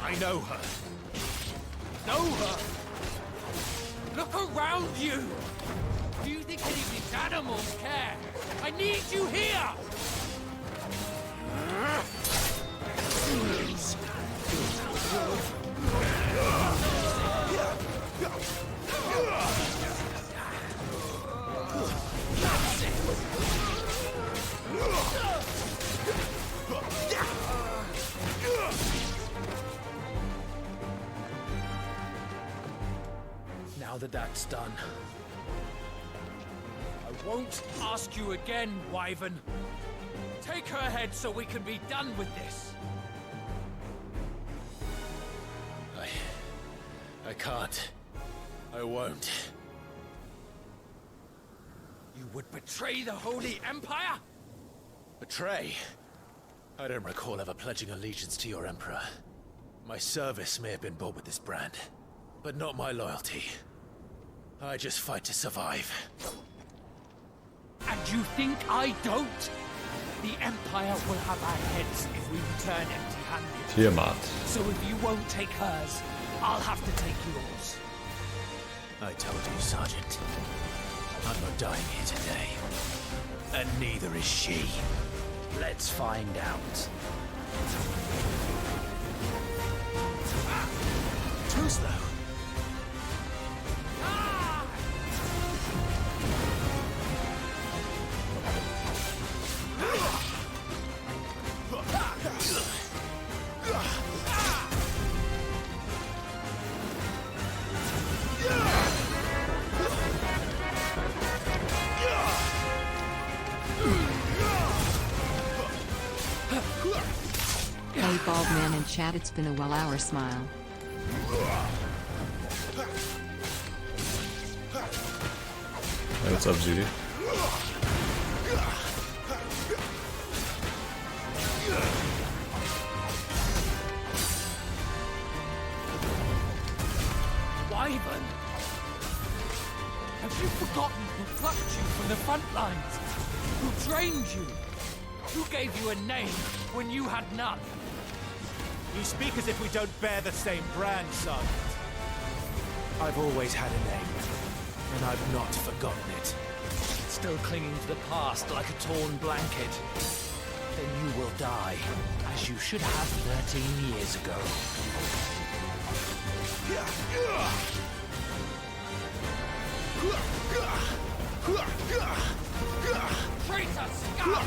I know her. Know her? Look around you! Do you think any of these animals care? I need you here! Now that that's done, I won't ask you again, Wyvern. Take her head so we can be done with this. I can't. I won't. You would betray the Holy Empire? Betray? I don't recall ever pledging allegiance to your Emperor. My service may have been bought with this brand, but not my loyalty. I just fight to survive. And you think I don't? The Empire will have our heads if we return empty-handed. Tiamat. So if you won't take hers, I'll have to take yours. I told you, Sergeant. I'm not dying here today. And neither is she. Let's find out. Too slow. Hey bald man in chat, it's been a while. Our smile. Hey, what's up, Zudi? Wyvern! Have you forgotten who plucked you from the front lines? Who trained you? Who gave you a name when you had none? You speak as if we don't bear the same brand, Sergeant. I've always had a name, and I've not forgotten it. Still clinging to the past like a torn blanket. Then you will die, as you should have 13 years ago. Traitor scum!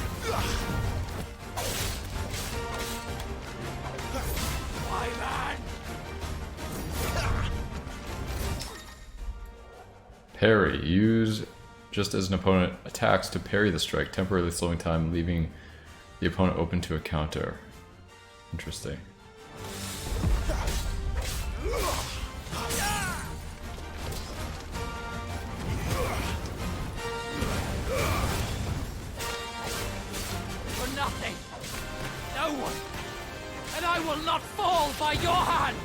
My man! Parry. Use just as an opponent attacks to parry the strike, temporarily slowing time, leaving the opponent open to a counter. Interesting. For nothing! No one! And I will not fall by your hand!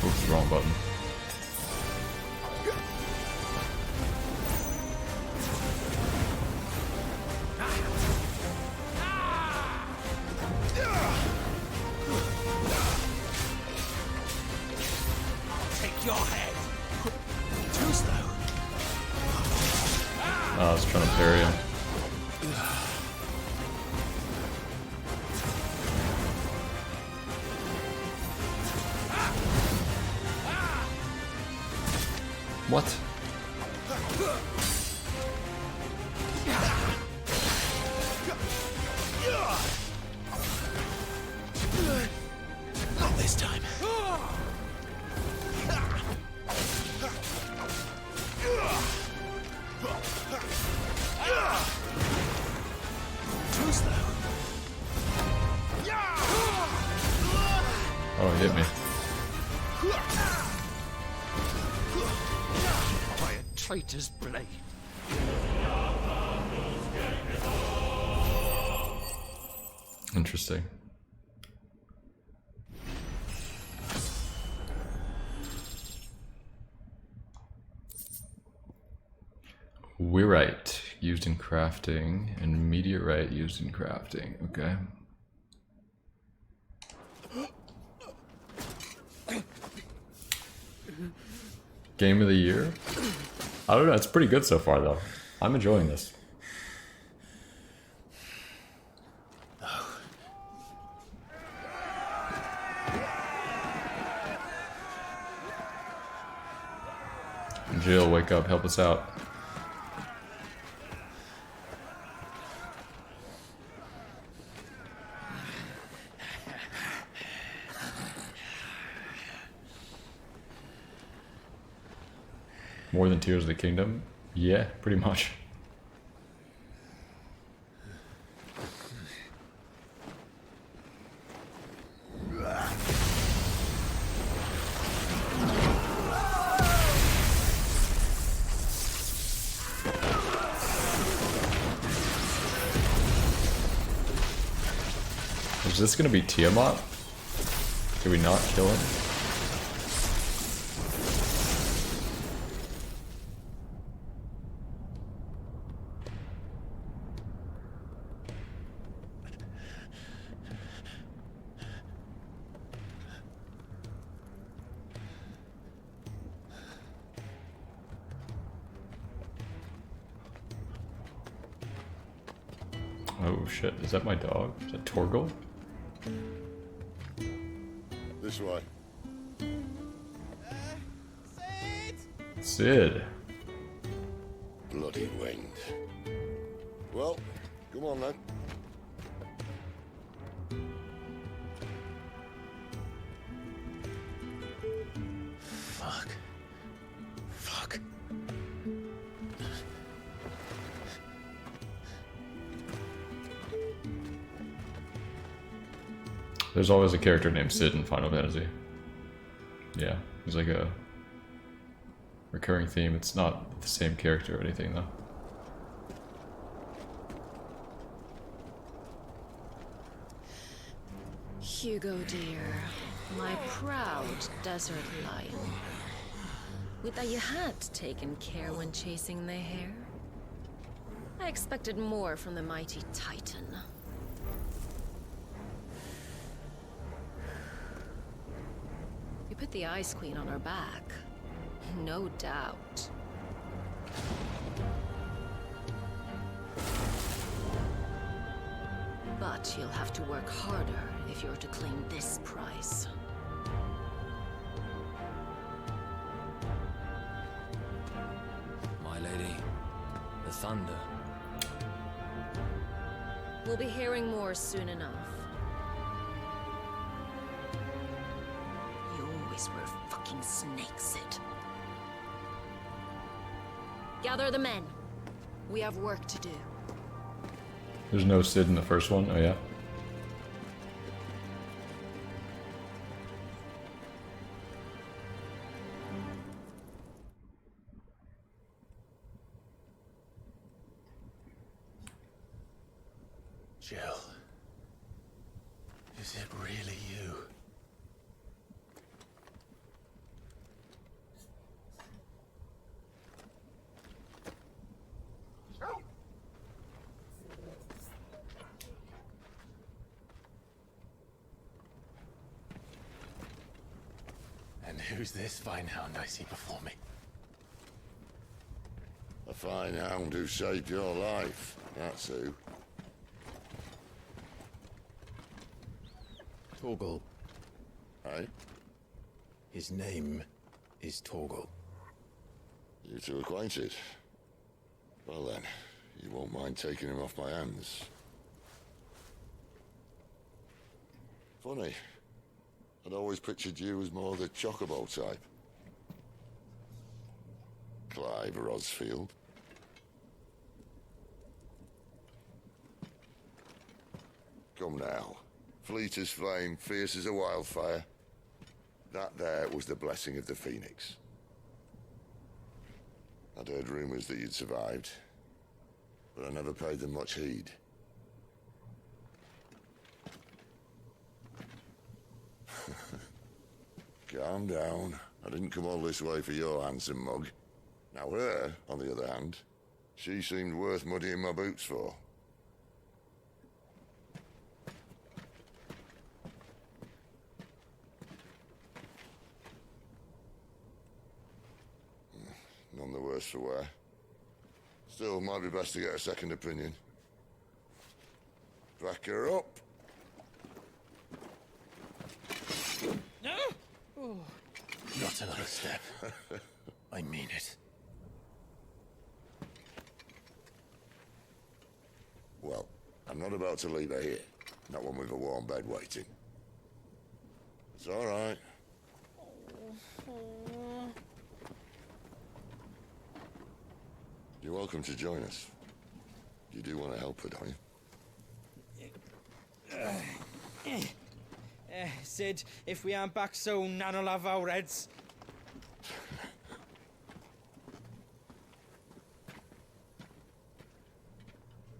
Oops, wrong button. Take your head! Too slow! I was trying to parry him. What? Not this time. Too slow. Oh, he hit me. By a traitor's blade. Interesting. Weirite used in crafting and meteorite used in crafting. Okay. Game of the year? I don't know, it's pretty good so far though. I'm enjoying this. Jill, wake up, help us out. More than Tears of the Kingdom? Yeah, pretty much. Is this gonna be Tiamat? Did we not kill him? Oh shit, is that my dog? Is that Torgal? This way. Sid. Bloody wind. Well, come on then. Fuck. Fuck. There's always a character named Sid in Final Fantasy. Yeah, he's like a recurring theme. It's not the same character or anything though. Hugo dear, my proud desert lion. Would that you had taken care when chasing the hare? I expected more from the mighty Titan. You put the Ice Queen on her back, no doubt. But you'll have to work harder if you're to claim this prize. My lady, the thunder. We'll be hearing more soon enough. You always were a fucking snake, Sid. Gather the men. We have work to do. There's no Sid in the first one. Oh yeah. Jill. Is it really you? And who's this fine hound I see before me? A fine hound who saved your life, that's who. Torgal. Aye? His name is Torgal. You two acquainted? Well then, you won't mind taking him off my hands. Funny. I'd always pictured you as more the chocobo type. Clive Rosfield. Come now. Fleet as flame, fierce as a wildfire. That there was the blessing of the Phoenix. I'd heard rumors that you'd survived, but I never paid them much heed. Calm down. I didn't come all this way for your handsome mug. Now her, on the other hand, she seemed worth muddying my boots for. None the worse for wear. Still, might be best to get a second opinion. Back her up. No! Oh. Not another step. I mean it. Well, I'm not about to leave her here. Not one with a warm bed waiting. It's all right. You're welcome to join us. You do want to help her, don't you? Sid, if we aren't back soon, Nan'll have our heads.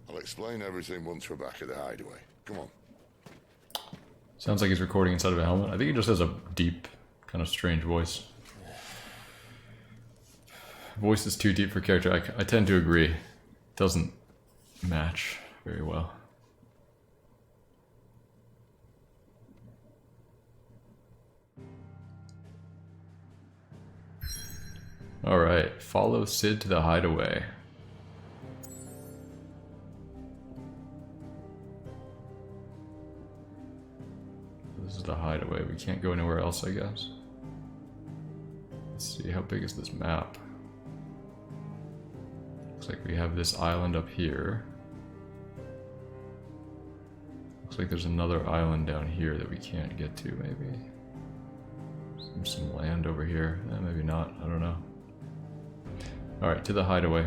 I'll explain everything once we're back at the hideaway. Come on. Sounds like he's recording inside of a helmet. I think he just has a deep, kind of strange voice. Voice is too deep for character. I tend to agree. It doesn't match very well. Alright, follow Sid to the hideaway. This is the hideaway. We can't go anywhere else, I guess. Let's see, how big is this map? Looks like we have this island up here. Looks like there's another island down here that we can't get to, maybe. Some land over here. Maybe not, I don't know. Alright, to the hideaway.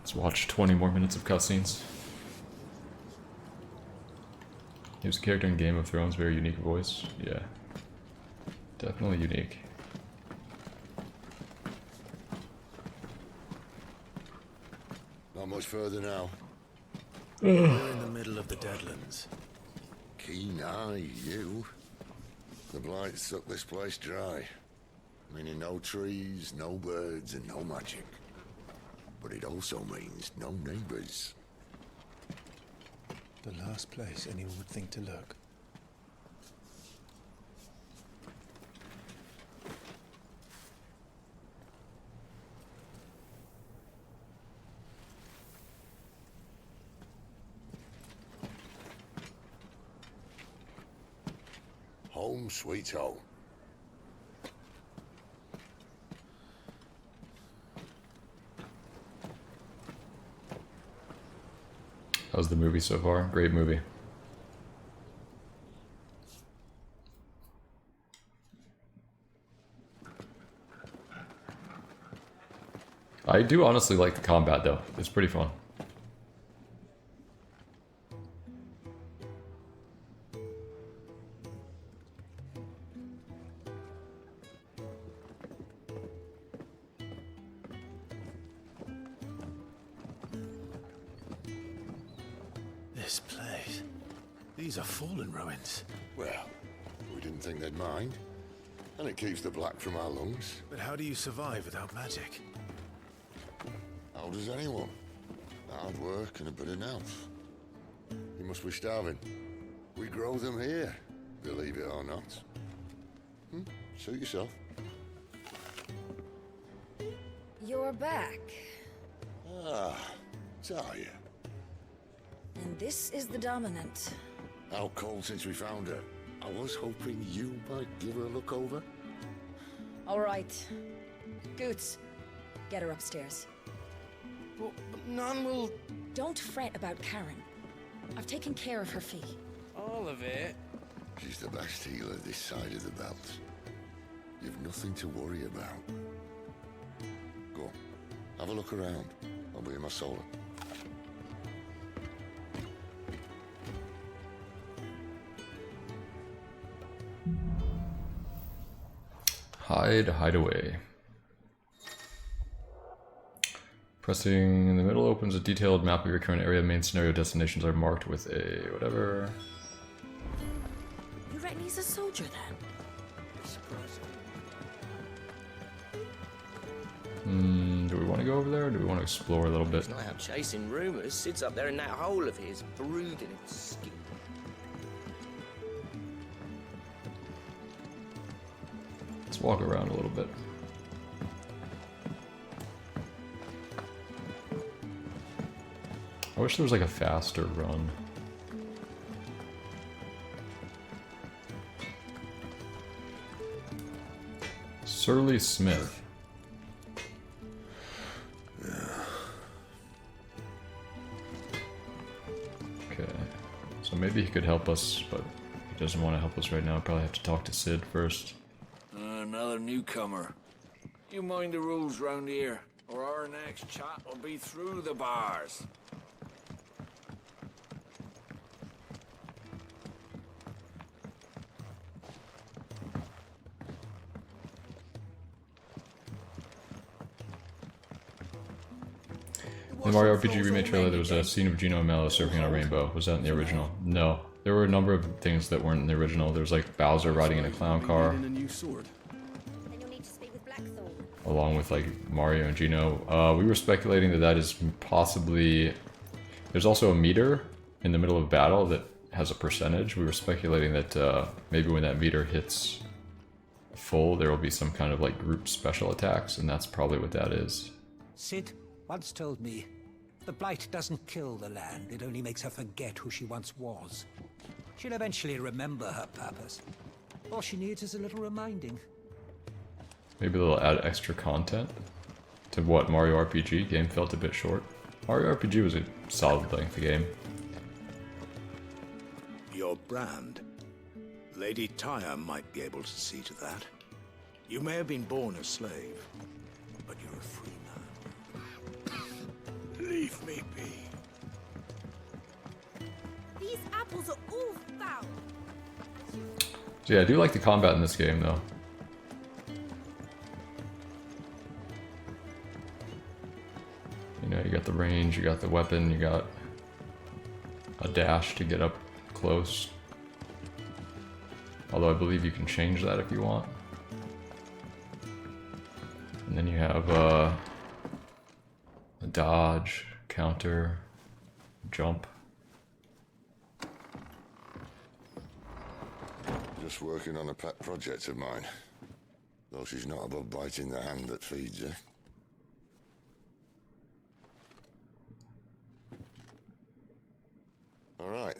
Let's watch 20 more minutes of cutscenes. He was a character in Game of Thrones, very unique voice. Yeah. Definitely unique. Not much further now. We're in the middle of the Deadlands. Keen eye, you. The blight sucked this place dry. Meaning no trees, no birds, and no magic. But it also means no neighbors. The last place anyone would think to look. Home sweet home. How's the movie so far? Great movie. I do honestly like the combat though. It's pretty fun. This place. These are fallen ruins. Well, we didn't think they'd mind. And it keeps the black from our lungs. But how do you survive without magic? How does anyone? Hard work and a bit of nerve. You must be starving. We grow them here, believe it or not. Suit yourself. You're back. Ah, Talia. And this is the Dominant. Out cold since we found her. I was hoping you might give her a look over. All right. Goots, get her upstairs. But none will... Don't fret about Karen. I've taken care of her fee. All of it? She's the best healer this side of the belt. You've nothing to worry about. Go on, have a look around. I'll be in my solar. Hide, hide away. Pressing in the middle opens a detailed map of your current area. Main scenario destinations are marked with a whatever. You reckon he's a soldier then? Do we want to go over there or do we want to explore a little bit? He's not out chasing rumors. Sits up there in that hole of his, brooding in skin. Let's walk around a little bit. I wish there was like a faster run. Surly Smith. Okay, so maybe he could help us, but he doesn't want to help us right now. Probably have to talk to Sid first. Another newcomer. You mind the rules round here, or our next chat will be through the bars. In the Mario RPG remake trailer, there was a scene of Gino and Mallow surfing on a rainbow. Was that in the original? No. There were a number of things that weren't in the original. There was like Bowser riding in a clown car. Along with like Mario and Gino. We were speculating that that is possibly... There's also a meter in the middle of battle that has a percentage. We were speculating that maybe when that meter hits full, there will be some kind of like group special attacks, and that's probably what that is. Sid once told me, the Blight doesn't kill the land, it only makes her forget who she once was. She'll eventually remember her purpose. All she needs is a little reminding. Maybe they'll add extra content to what Mario RPG game felt a bit short. Mario RPG was a solid length game. Your brand. Lady Tyre might be able to see to that. You may have been born a slave, but you're a free man. Leave me be. These apples are all foul. So yeah, I do like the combat in this game though. You know, you got the range, you got the weapon, you got a dash to get up close. Although I believe you can change that if you want. And then you have a dodge, counter, jump. Just working on a pet project of mine. Though she's not above biting the hand that feeds her. Alright.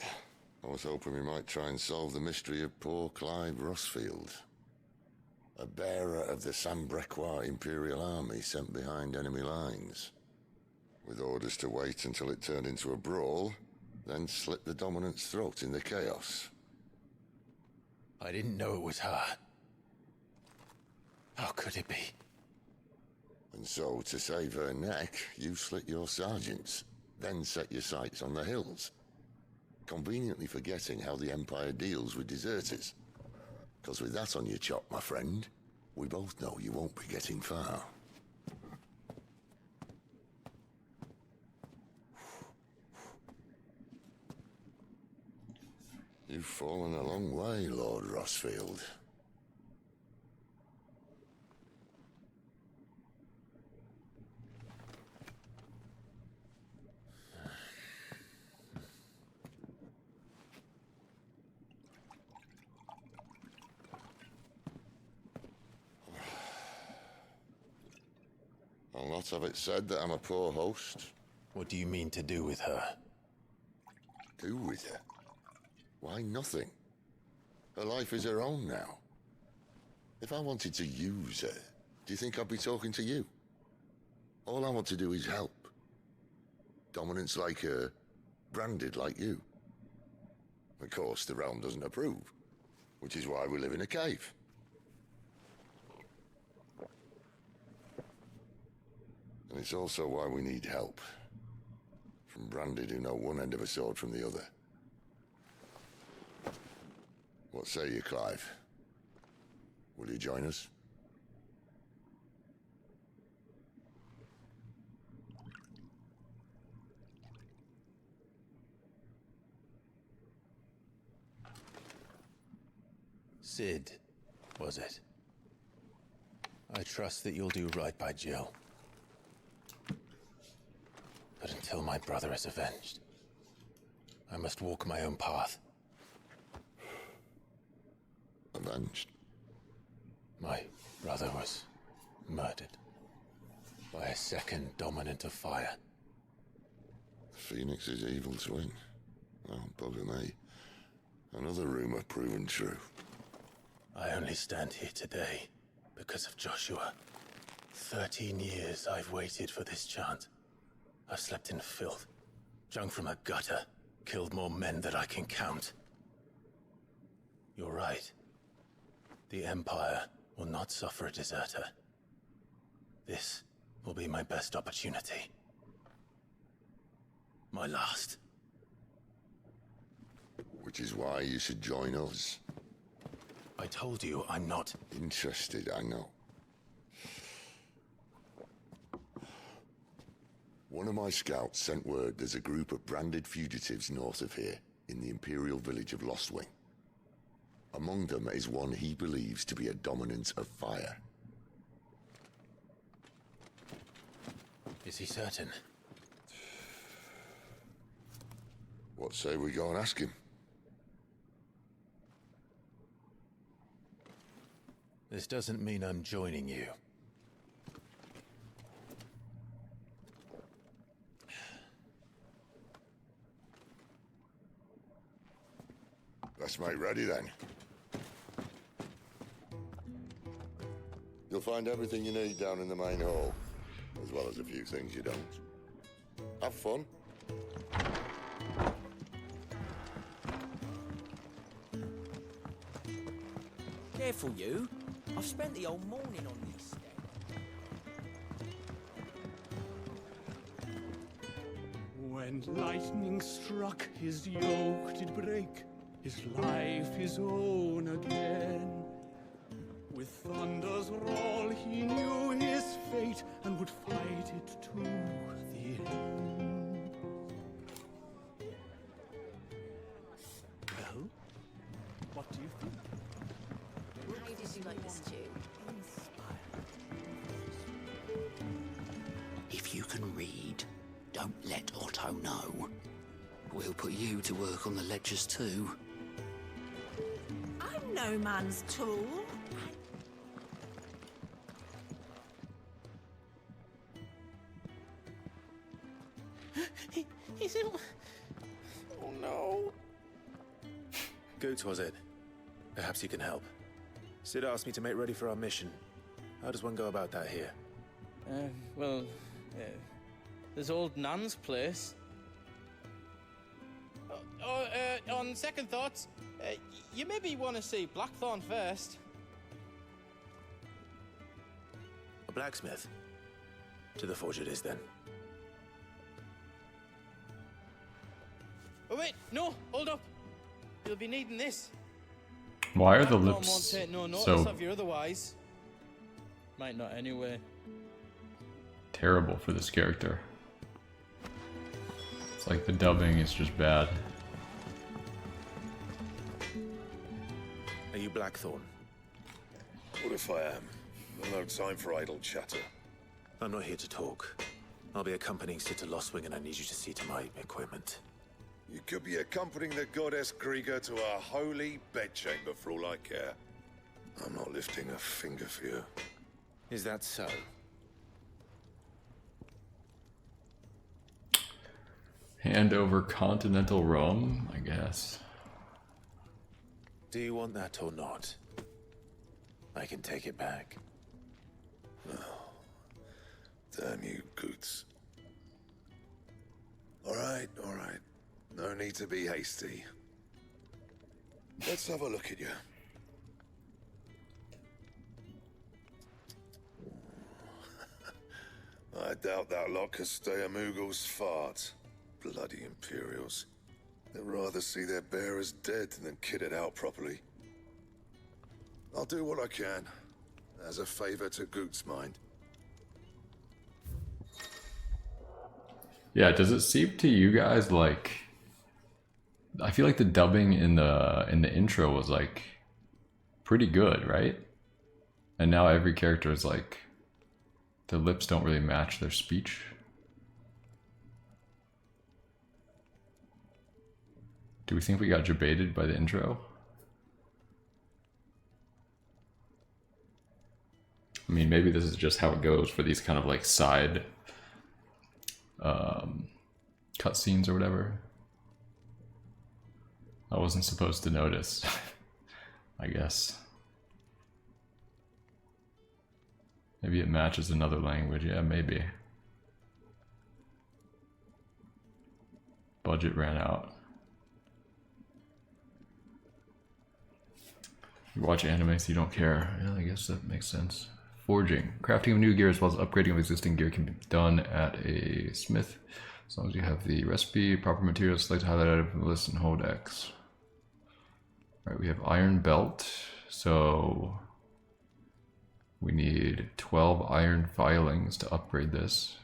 I was hoping we might try and solve the mystery of poor Clive Rossfield. A bearer of the Sambrequois Imperial Army sent behind enemy lines. With orders to wait until it turned into a brawl, then slit the Dominant's throat in the chaos. I didn't know it was her. How could it be? And so, to save her neck, you slit your sergeants, then set your sights on the hills. Conveniently forgetting how the Empire deals with deserters. Because with that on your chop, my friend, we both know you won't be getting far. fallen a long way, Lord Rossfield. I'll not have it said that I'm a poor host. What do you mean to do with her? Do with her? Why, nothing. Her life is her own now. If I wanted to use her, do you think I'd be talking to you? All I want to do is help. Dominants like her, branded like you. Of course, the realm doesn't approve, which is why we live in a cave. And it's also why we need help. From branded who know one end of a sword from the other. What say you, Clive? Will you join us? Sid, was it? I trust that you'll do right by Jill. But until my brother is avenged, I must walk my own path. Avenged? My brother was murdered by a second dominant of fire. Phoenix's evil twin. Oh, bugger me. Another rumor proven true. I only stand here today because of Joshua. 13 years I've waited for this chance. I've slept in filth, drunk from a gutter, killed more men than I can count. You're right. The Empire will not suffer a deserter. This will be my best opportunity. My last. Which is why you should join us. I told you I'm not interested, I know. One of my scouts sent word there's a group of branded fugitives north of here, in the Imperial village of Lostwing. Among them is one he believes to be a dominant of fire. Is he certain? What say we go and ask him? This doesn't mean I'm joining you. Let's make ready then. You'll find everything you need down in the main hall, as well as a few things you don't. Have fun. Careful, you. I've spent the whole morning on this step. When lightning struck, his yoke did break, his life his own again. With thunder's roll, he knew his fate and would fight it to the end. Well, what do you think? How did you like this stew? If you can read, don't let Otto know. We'll put you to work on the ledgers too. I'm no man's tool. He's ill. Oh no. Goot, was it? Perhaps you can help. Sid asked me to make ready for our mission. How does one go about that here? There's old Nan's place. On second thoughts, you maybe want to see Blackthorn first. A blacksmith? To the forge it is then. Oh wait, no, hold up. You'll be needing this. Why are the Blackthorn lips won't take no notice so of you otherwise. Might not anyway. terrible for this character? It's like the dubbing is just bad. you Blackthorn? What if I am? I've no time for idle chatter. I'm not here to talk. I'll be accompanying Sitter Lostwing, and I need you to see to my equipment. You could be accompanying the goddess Krieger to our holy bedchamber for all I care. I'm not lifting a finger for you. Is that so? Hand over continental rum, I guess. Do you want that or not? I can take it back. Oh, damn you, Goots. All right. No need to be hasty. Let's have a look at you. I doubt that lot could stay a Moogle's fart. Bloody Imperials. They'd rather see their bearers dead than kitted out properly. I'll do what I can, as a favor to Goot's mind. Yeah, does it seem to you guys like... I feel like the dubbing in the intro was like pretty good, right? And now every character is like, their lips don't really match their speech. Do we think we got jebaited by the intro? I mean, maybe this is just how it goes for these kind of like side cutscenes or whatever. I wasn't supposed to notice, I guess. Maybe it matches another language. Yeah, maybe. Budget ran out. You watch anime so you don't care. Yeah, I guess that makes sense. Forging. Crafting of new gear as well as upgrading of existing gear can be done at a smith. As long as you have the recipe, proper materials, select the highlight item from the list and hold X. Alright, we have iron belt. So we need 12 iron filings to upgrade this.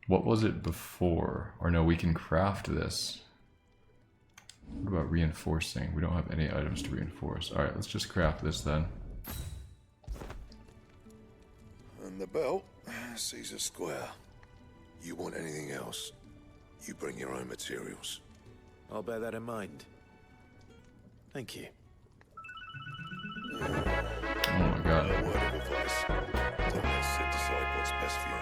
What was it before? Or no, we can craft this. What about reinforcing? We don't have any items to reinforce. Alright, let's just craft this then. And the belt, Caesar Square. You want anything else, you bring your own materials. I'll bear that in mind. Thank you. Oh my god. A word of advice. Don't let Sid decide what's best for you.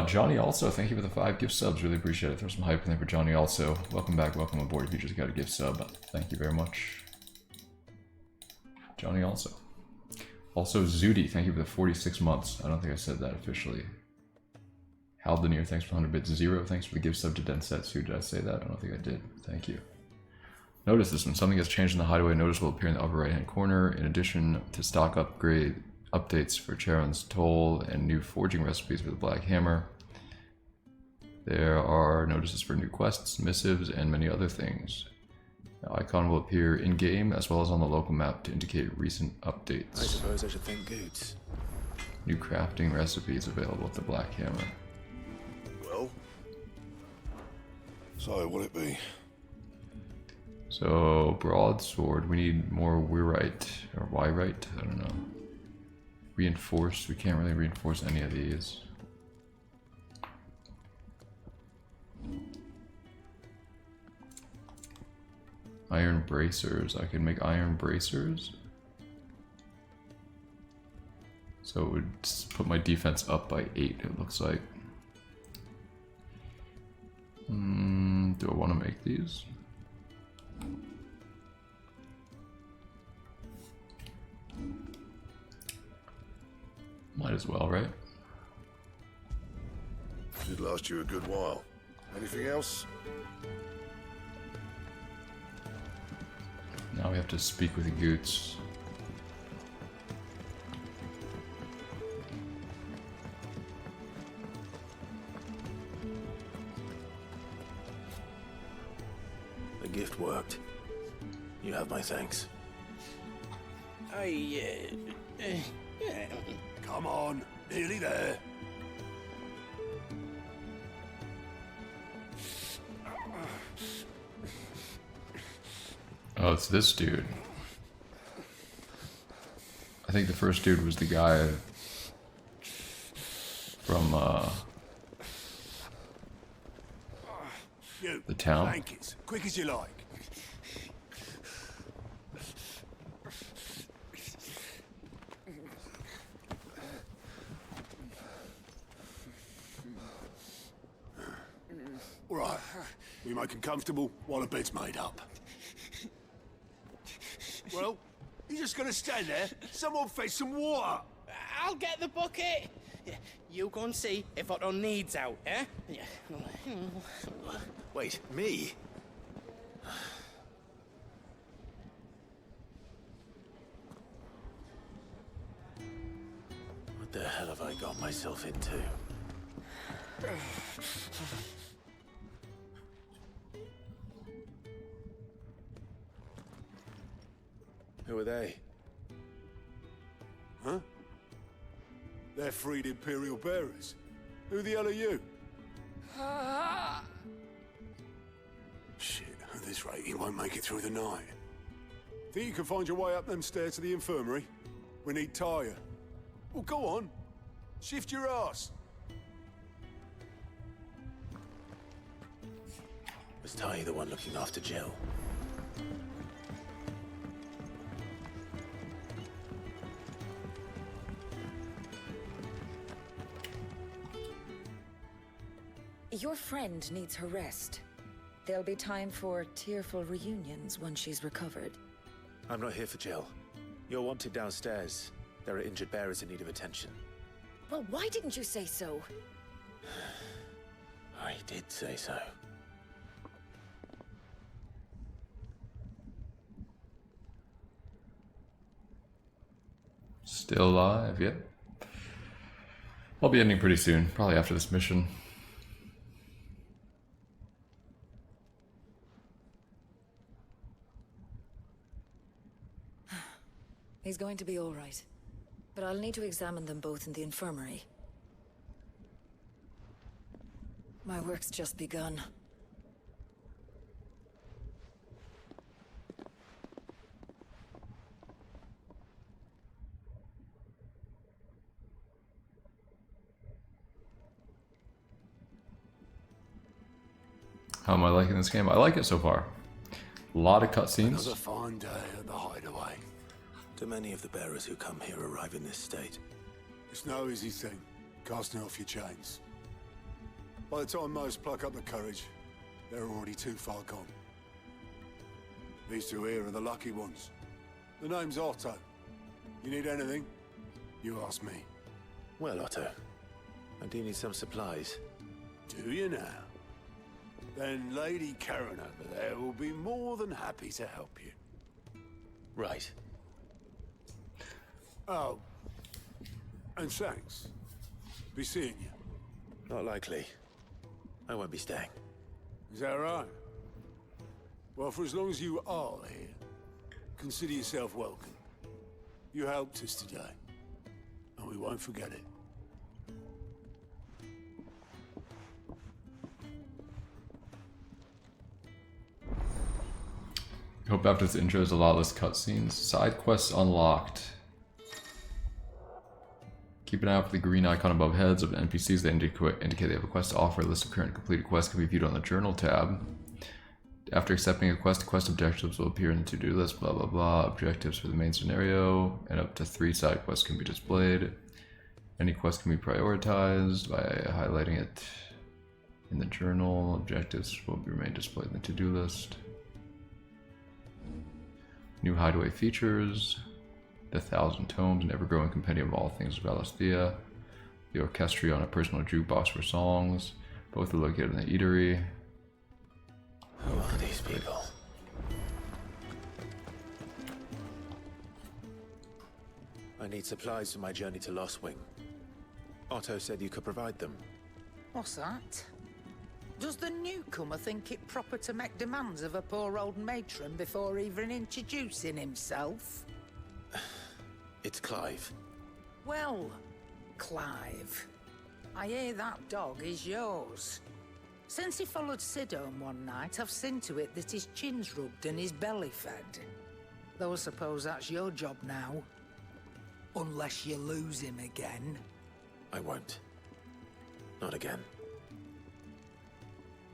Johnny also, thank you for the 5 gift subs. Really appreciate it. Throw some hype in there for Johnny also. Welcome back, welcome aboard. If you just got a gift sub, thank you very much. Johnny also. Also, Zudi, thank you for the 46 months. I don't think I said that officially. Haldenier, thanks for 100 bits. Zero, thanks for the gift sub to Densetsu. Did I say that? I don't think I did. Thank you. Notice this, when something has changed in the hideaway, notice will appear in the upper right hand corner. In addition to stock upgrade updates for Charon's Toll and new forging recipes for the Black Hammer, there are notices for new quests, missives, and many other things. The icon will appear in-game as well as on the local map to indicate recent updates. I suppose I should thank Goots. New crafting recipes available with the Black Hammer. Well, so what'll it be? So, broadsword, we need more wyrite, or wyrite, I don't know. Reinforced, we can't really reinforce any of these. Iron bracers, I can make iron bracers. So it would put my defense up by 8, it looks like. Do I want to make these? Might as well, right? Should last you a good while. Anything else? Now we have to speak with the Goots. The gift worked. You have my thanks. Come on, nearly there. Oh, it's this dude. I think the first dude was the guy from the town. Blankets, quick as you like. All right, we make him comfortable while the bed's made up. Well, you just gonna stand there? Someone fetch some water. I'll get the bucket. You go and see if Otto needs out, eh? Wait, me? What the hell have I got myself into? Who are they? Huh? They're freed Imperial bearers. Who the hell are you? Shit, at this rate, you won't make it through the night. Think you can find your way up them stairs to the infirmary? We need Tyre. Well, go on. Shift your ass. Was Ty the one looking after Jill? Your friend needs her rest. There'll be time for tearful reunions once she's recovered. I'm not here for Jill. You're wanted downstairs. There are injured bearers in need of attention. Well, why didn't you say so? I did say so. Still alive, yep. I'll be ending pretty soon, probably after this mission. He's going to be all right. But I'll need to examine them both in the infirmary. My work's just begun. How am I liking this game? I like it so far. A lot of cutscenes. Another fine day at the hideaway. Do many of the bearers who come here arrive in this state? It's no easy thing, casting off your chains. By the time most pluck up the courage, they're already too far gone. These two here are the lucky ones. The name's Otto. You need anything, you ask me. Well, Otto, I do need some supplies. Do you now? Then Lady Karen over there will be more than happy to help you. Right. Oh, and thanks. Be seeing you. Not likely. I won't be staying. Is that right? Well, for as long as you are here, consider yourself welcome. You helped us today, and we won't forget it. Hope after this intro is a lot less cutscenes. Side quests unlocked. Keep an eye out for the green icon above heads of NPCs that indicate they have a quest to offer. A list of current completed quests can be viewed on the Journal tab. After accepting a quest, quest objectives will appear in the to-do list, blah blah blah. Objectives for the main scenario, and up to 3 side quests can be displayed. Any quest can be prioritized by highlighting it in the journal. Objectives will remain displayed in the to-do list. New hideaway features. The 1,000 Tomes, an ever-growing compendium of all things Valisthea. The orchestra on a personal jukebox for songs. Both are located in the eatery. Who are these people? I need supplies for my journey to Lost Wing. Otto said you could provide them. What's that? Does the newcomer think it proper to make demands of a poor old matron before even introducing himself? It's Clive. Well, Clive, I hear that dog is yours. Since he followed Sid home one night, I've seen to it that his chin's rubbed and his belly fed. Though I suppose that's your job now. Unless you lose him again. I won't. Not again.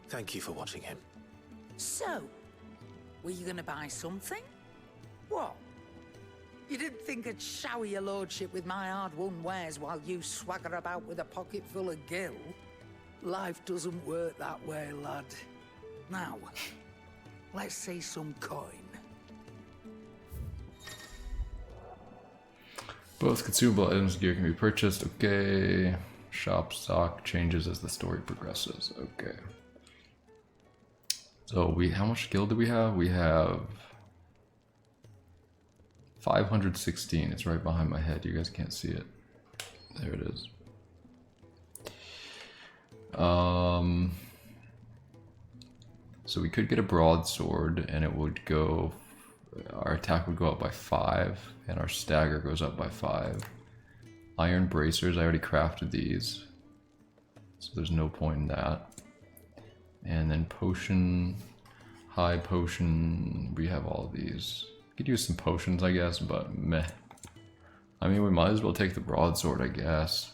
Thank you for watching him. So, were you gonna buy something? What? You didn't think I'd shower your lordship with my hard-won wares while you swagger about with a pocket full of gil? Life doesn't work that way, lad. Now, let's see some coin. Both consumable items and gear can be purchased. Okay. Shop stock changes as the story progresses. Okay. So how much gil do we have? We have 516. It's right behind my head. You guys can't see it. There it is. So we could get a broadsword and it would go, our attack would go up by 5 and our stagger goes up by 5. Iron bracers, I already crafted these, so there's no point in that. And then potion, high potion, we have all of these. Could use some potions, I guess, but meh. I mean, we might as well take the broadsword, I guess.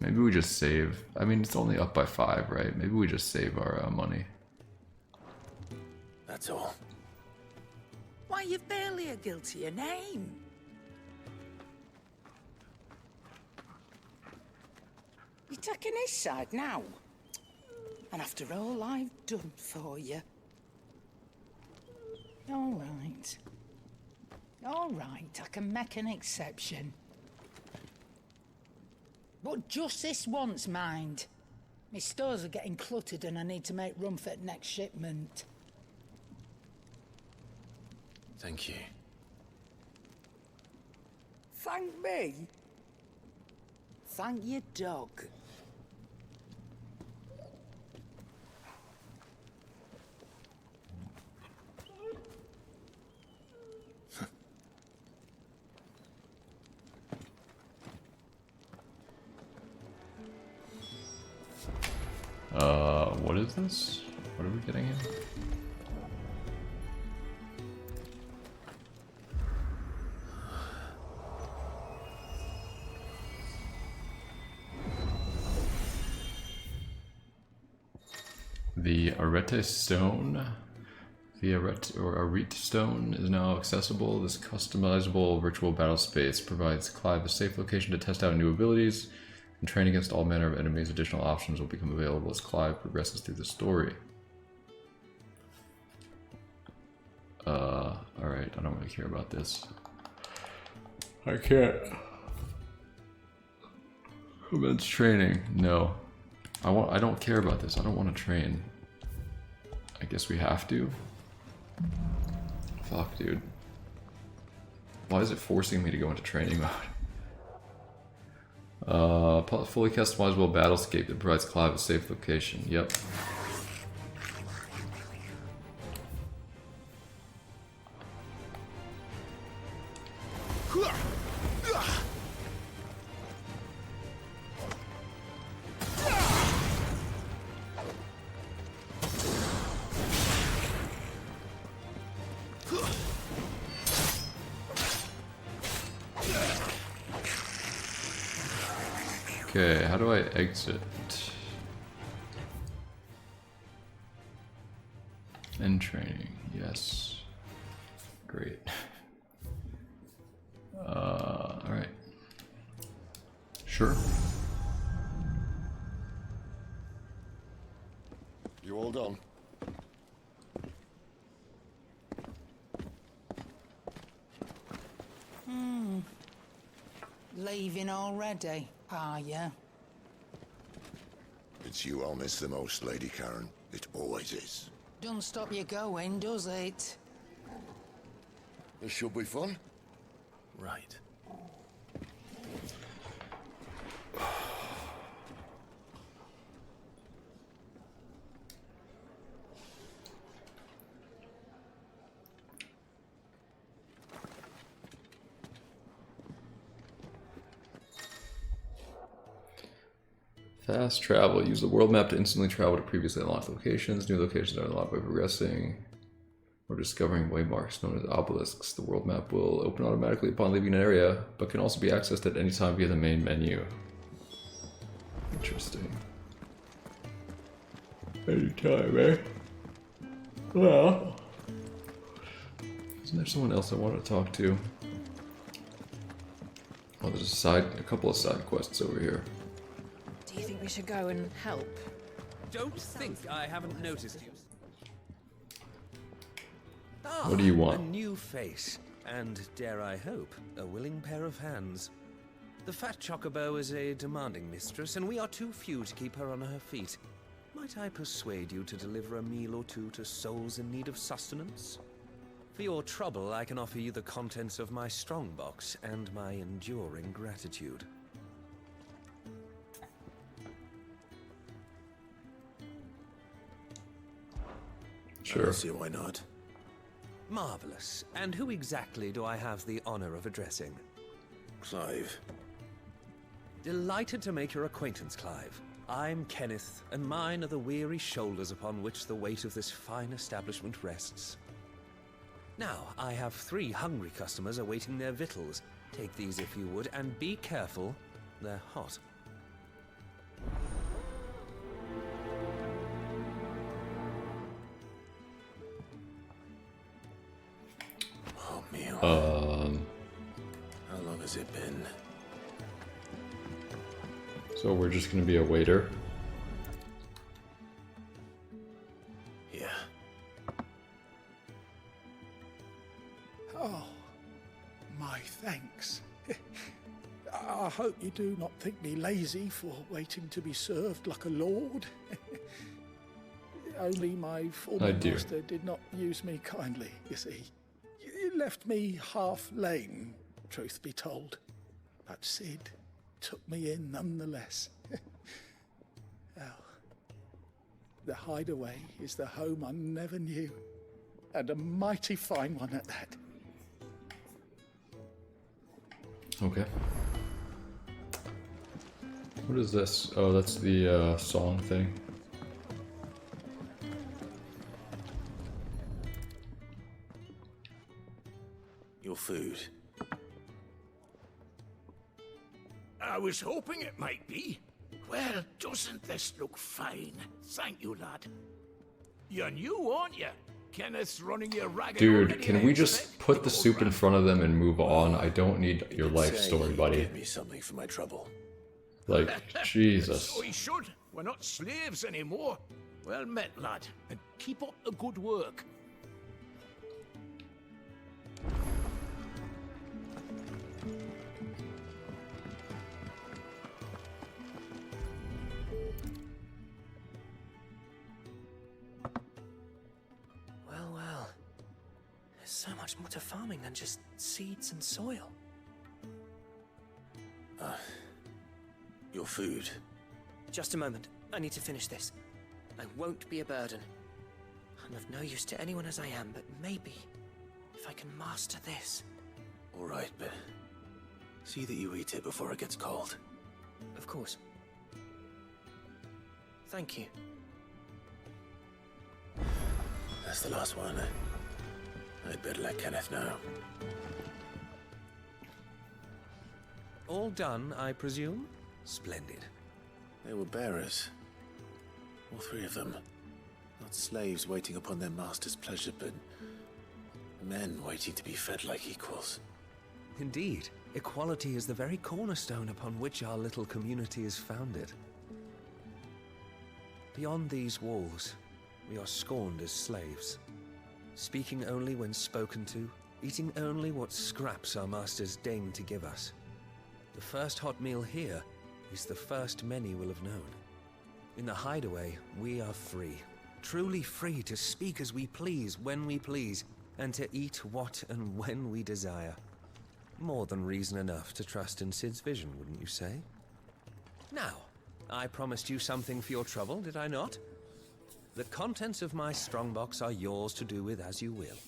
Maybe we just save. I mean, it's only up by 5, right? Maybe we just save our money. That's all. Why, you've barely a gil to your name. You're taking his side now. And after all I've done for you. All right. All right, I can make an exception. But just this once, mind. My stores are getting cluttered and I need to make room for the next shipment. Thank you. Thank me? Thank your dog. What is this? What are we getting in? The Aurateur stone. The Aurateur stone is now accessible. This customizable virtual battle space provides Clive a safe location to test out new abilities and train against all manner of enemies. Additional options will become available as Clive progresses through the story. Alright, I don't really care about this. I can't. Commence training. No. I don't care about this. I don't want to train. I guess we have to. Fuck, dude. Why is it forcing me to go into training mode? Fully customizable battlescape that provides Clive a safe location. Yep. Okay, how do I exit? End training, yes. Great. Alright. Sure. You all done? Leaving already, are ya? It's you I'll miss the most, Lady Karen. It always is. Don't stop you going, does it? This should be fun. Right. Fast travel. Use the world map to instantly travel to previously unlocked locations. New locations are unlocked by progressing or discovering waymarks known as obelisks. The world map will open automatically upon leaving an area, but can also be accessed at any time via the main menu. Interesting. Anytime, eh? Well, isn't there someone else I want to talk to? Oh, there's a couple of side quests over here. Do you think we should go and help? Don't think I haven't noticed you. What do you want? A new face, and dare I hope, a willing pair of hands. The fat chocobo is a demanding mistress, and we are too few to keep her on her feet. Might I persuade you to deliver a meal or two to souls in need of sustenance? For your trouble, I can offer you the contents of my strongbox and my enduring gratitude. Sure. I don't see why not. Marvelous. And who exactly do I have the honor of addressing? Clive. Delighted to make your acquaintance, Clive. I'm Kenneth, and mine are the weary shoulders upon which the weight of this fine establishment rests. Now, I have 3 hungry customers awaiting their victuals. Take these if you would, and be careful, they're hot. Oh, meal. How long has it been? So we're just gonna be a waiter? Yeah. Oh, my thanks. I hope you do not think me lazy for waiting to be served like a lord. Only my former master did not use me kindly, you see. He left me half lame, truth be told. But Sid took me in nonetheless. Well, the hideaway is the home I never knew, and a mighty fine one at that. Okay. What is this? Oh, that's the song thing. Your food. I was hoping it might be. Well, doesn't this look fine? Thank you, lad. You're new, aren't you? Kenneth's running your ragged. Dude, can we just put the soup in front of them and move on? I don't need your life story, buddy. Give me something for my trouble. Like, Jesus. So he should. We're not slaves anymore. Well met, lad. And keep up the good work. Well. There's so much more to farming than just seeds and soil. Your food. Just a moment. I need to finish this. I won't be a burden. I'm of no use to anyone as I am, but maybe if I can master this. All right, but see that you eat it before it gets cold. Of course. Thank you. That's the last one. I'd better let Kenneth know. All done, I presume? Splendid. They were bearers. All 3 of them. Not slaves waiting upon their master's pleasure, but men waiting to be fed like equals. Indeed. Equality is the very cornerstone upon which our little community is founded. Beyond these walls, we are scorned as slaves. Speaking only when spoken to, eating only what scraps our masters deign to give us. The first hot meal here is the first many will have known. In the hideaway, we are free. Truly free to speak as we please, when we please, and to eat what and when we desire. More than reason enough to trust in Sid's vision, wouldn't you say? Now, I promised you something for your trouble, did I not? The contents of my strongbox are yours to do with as you will.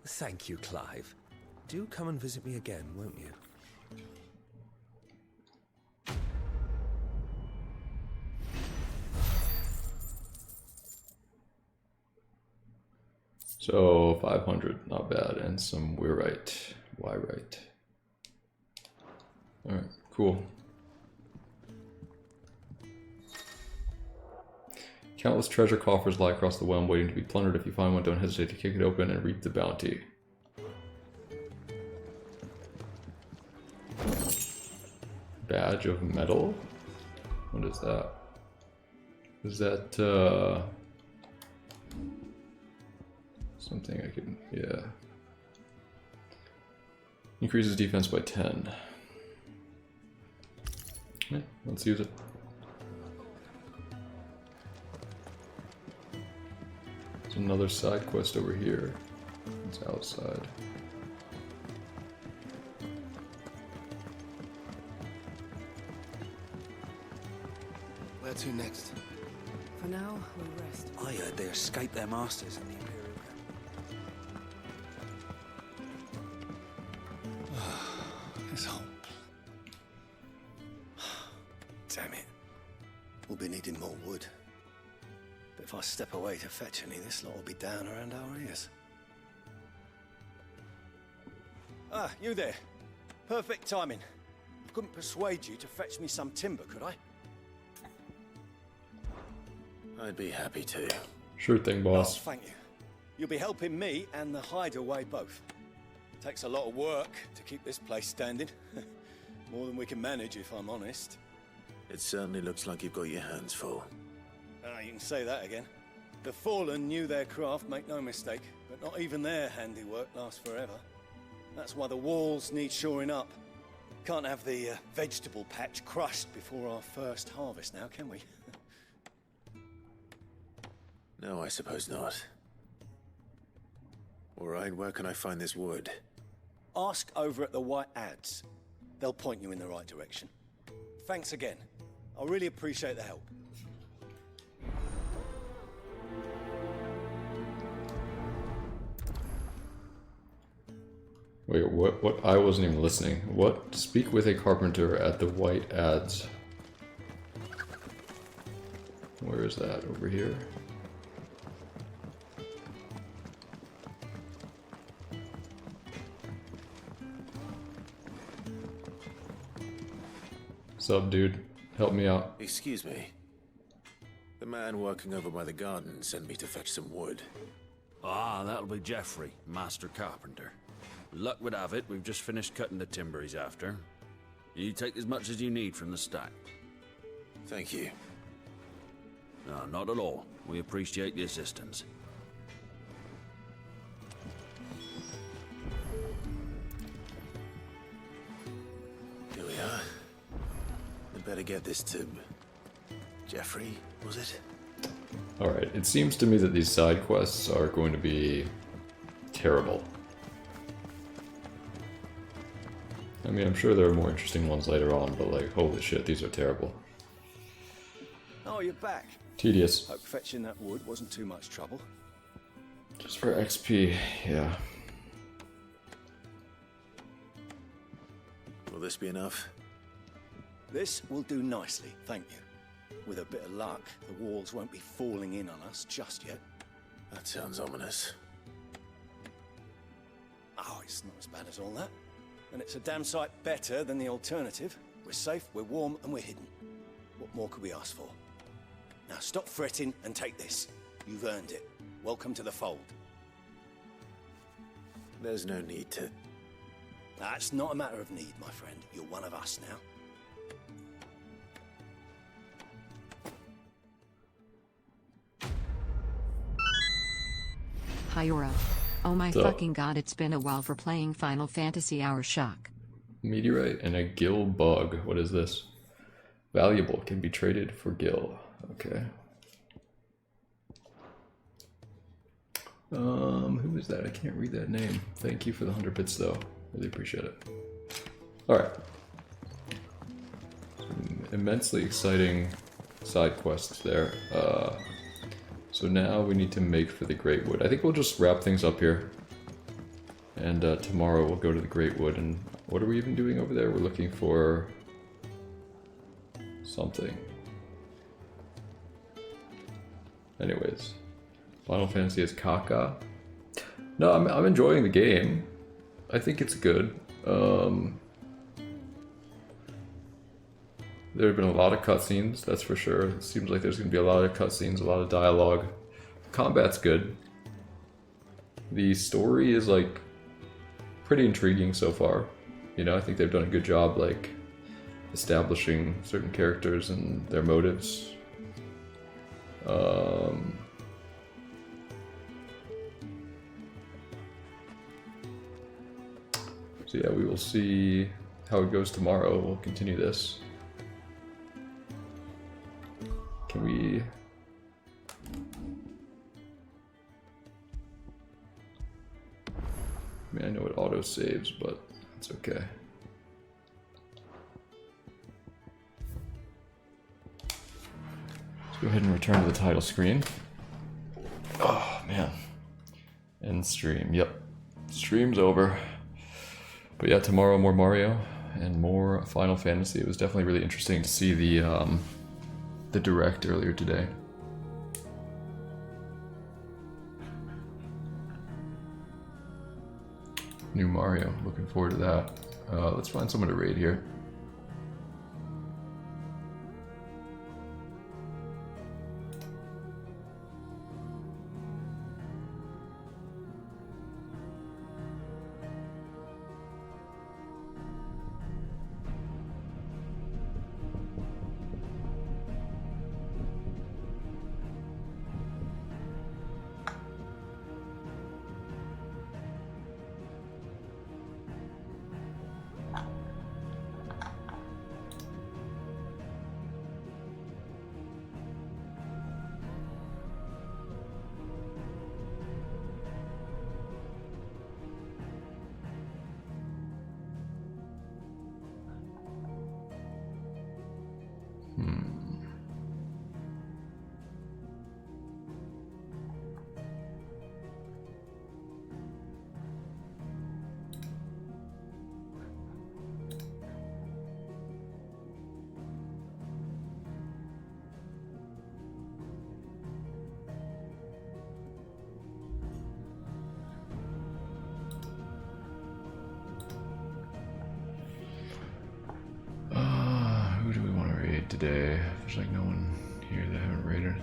Thank you, Clive. Do come and visit me again, won't you? So 500, not bad, and some we're right. Why right? All right, cool. Countless treasure coffers lie across the realm waiting to be plundered. If you find one, don't hesitate to kick it open and reap the bounty. Badge of metal? What is that? Is that, something I can, yeah. Increases defense by 10. Yeah, let's use it. There's another side quest over here. It's outside. Where to next? For now, we rest. I heard they escaped their masters in the Imperial camp. This whole... Damn it. We'll be needing more wood. But if I step away to fetch any, this lot will be down around our ears. Ah, you there. Perfect timing. I couldn't persuade you to fetch me some timber, could I? I'd be happy to. Sure thing, boss. Oh, thank you. You'll be helping me and the hideaway both. Takes a lot of work to keep this place standing. More than we can manage, if I'm honest. It certainly looks like you've got your hands full. Ah, you can say that again. The Fallen knew their craft, make no mistake, but not even their handiwork lasts forever. That's why the walls need shoring up. Can't have the vegetable patch crushed before our first harvest now, can we? No, I suppose not. Alright, where can I find this wood? Ask over at the White Ads. They'll point you in the right direction. Thanks again. I really appreciate the help. Wait, what? I wasn't even listening. What? Speak with a carpenter at the White Ads. Where is that? Over here? Sup, dude? Help me out. Excuse me. The man working over by the garden sent me to fetch some wood. Ah, that'll be Geoffrey, master carpenter. Luck would have it, we've just finished cutting the timber he's after. You take as much as you need from the stack. Thank you. No, not at all. We appreciate the assistance. Here we are. I'd better get this to... Geoffrey, was it? Alright, it seems to me that these side quests are going to be terrible. I mean, I'm sure there are more interesting ones later on, but like, holy shit, these are terrible. Oh, you're back. Tedious. Hope fetching that wood wasn't too much trouble. Just for XP, yeah. Will this be enough? This will do nicely, thank you. With a bit of luck, the walls won't be falling in on us just yet. That sounds ominous. Oh, it's not as bad as all that. And it's a damn sight better than the alternative. We're safe, we're warm, and we're hidden. What more could we ask for? Now stop fretting and take this. You've earned it. Welcome to the fold. There's no need to... That's not a matter of need, my friend. You're one of us now. Hyura. Oh my So- fucking god, it's been a while for playing Final Fantasy Hour Shock. Meteorite and a gill bug. What is this? Valuable. Can be traded for gill. Okay. Who is that? I can't read that name. Thank you for the 100 bits though. Really appreciate it. Alright. Some immensely exciting side quests there. So now we need to make for the Great Wood. I think we'll just wrap things up here. And tomorrow we'll go to the Great Wood. And what are we even doing over there? We're looking for something. Anyways. Final Fantasy is Kaka. No, I'm enjoying the game. I think it's good. There have been a lot of cutscenes, that's for sure. It seems like there's going to be a lot of cutscenes, a lot of dialogue. Combat's good. The story is like pretty intriguing so far. You know, I think they've done a good job like establishing certain characters and their motives. So yeah, we will see how it goes tomorrow. We'll continue this. Can we... I mean, I know it auto saves, but it's okay. Let's go ahead and return to the title screen. Oh man. End stream. Yep. Stream's over. But yeah, tomorrow more Mario and more Final Fantasy. It was definitely really interesting to see the direct earlier today. New Mario, looking forward to that. Let's find someone to raid here. Who do we want to raid today? There's like no one here that I haven't raided.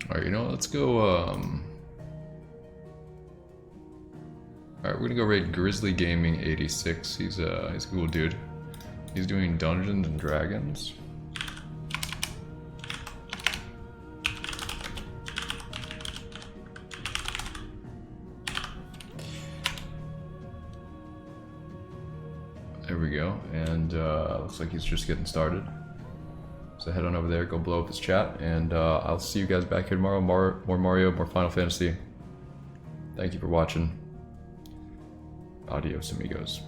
Alright, you know what, let's go, alright, we're gonna go raid Grizzly Gaming 86. He's a cool dude. He's doing Dungeons and Dragons. There we go, and looks like he's just getting started. So head on over there, go blow up his chat, and I'll see you guys back here tomorrow. More Mario, more Final Fantasy. Thank you for watching. Adios, amigos.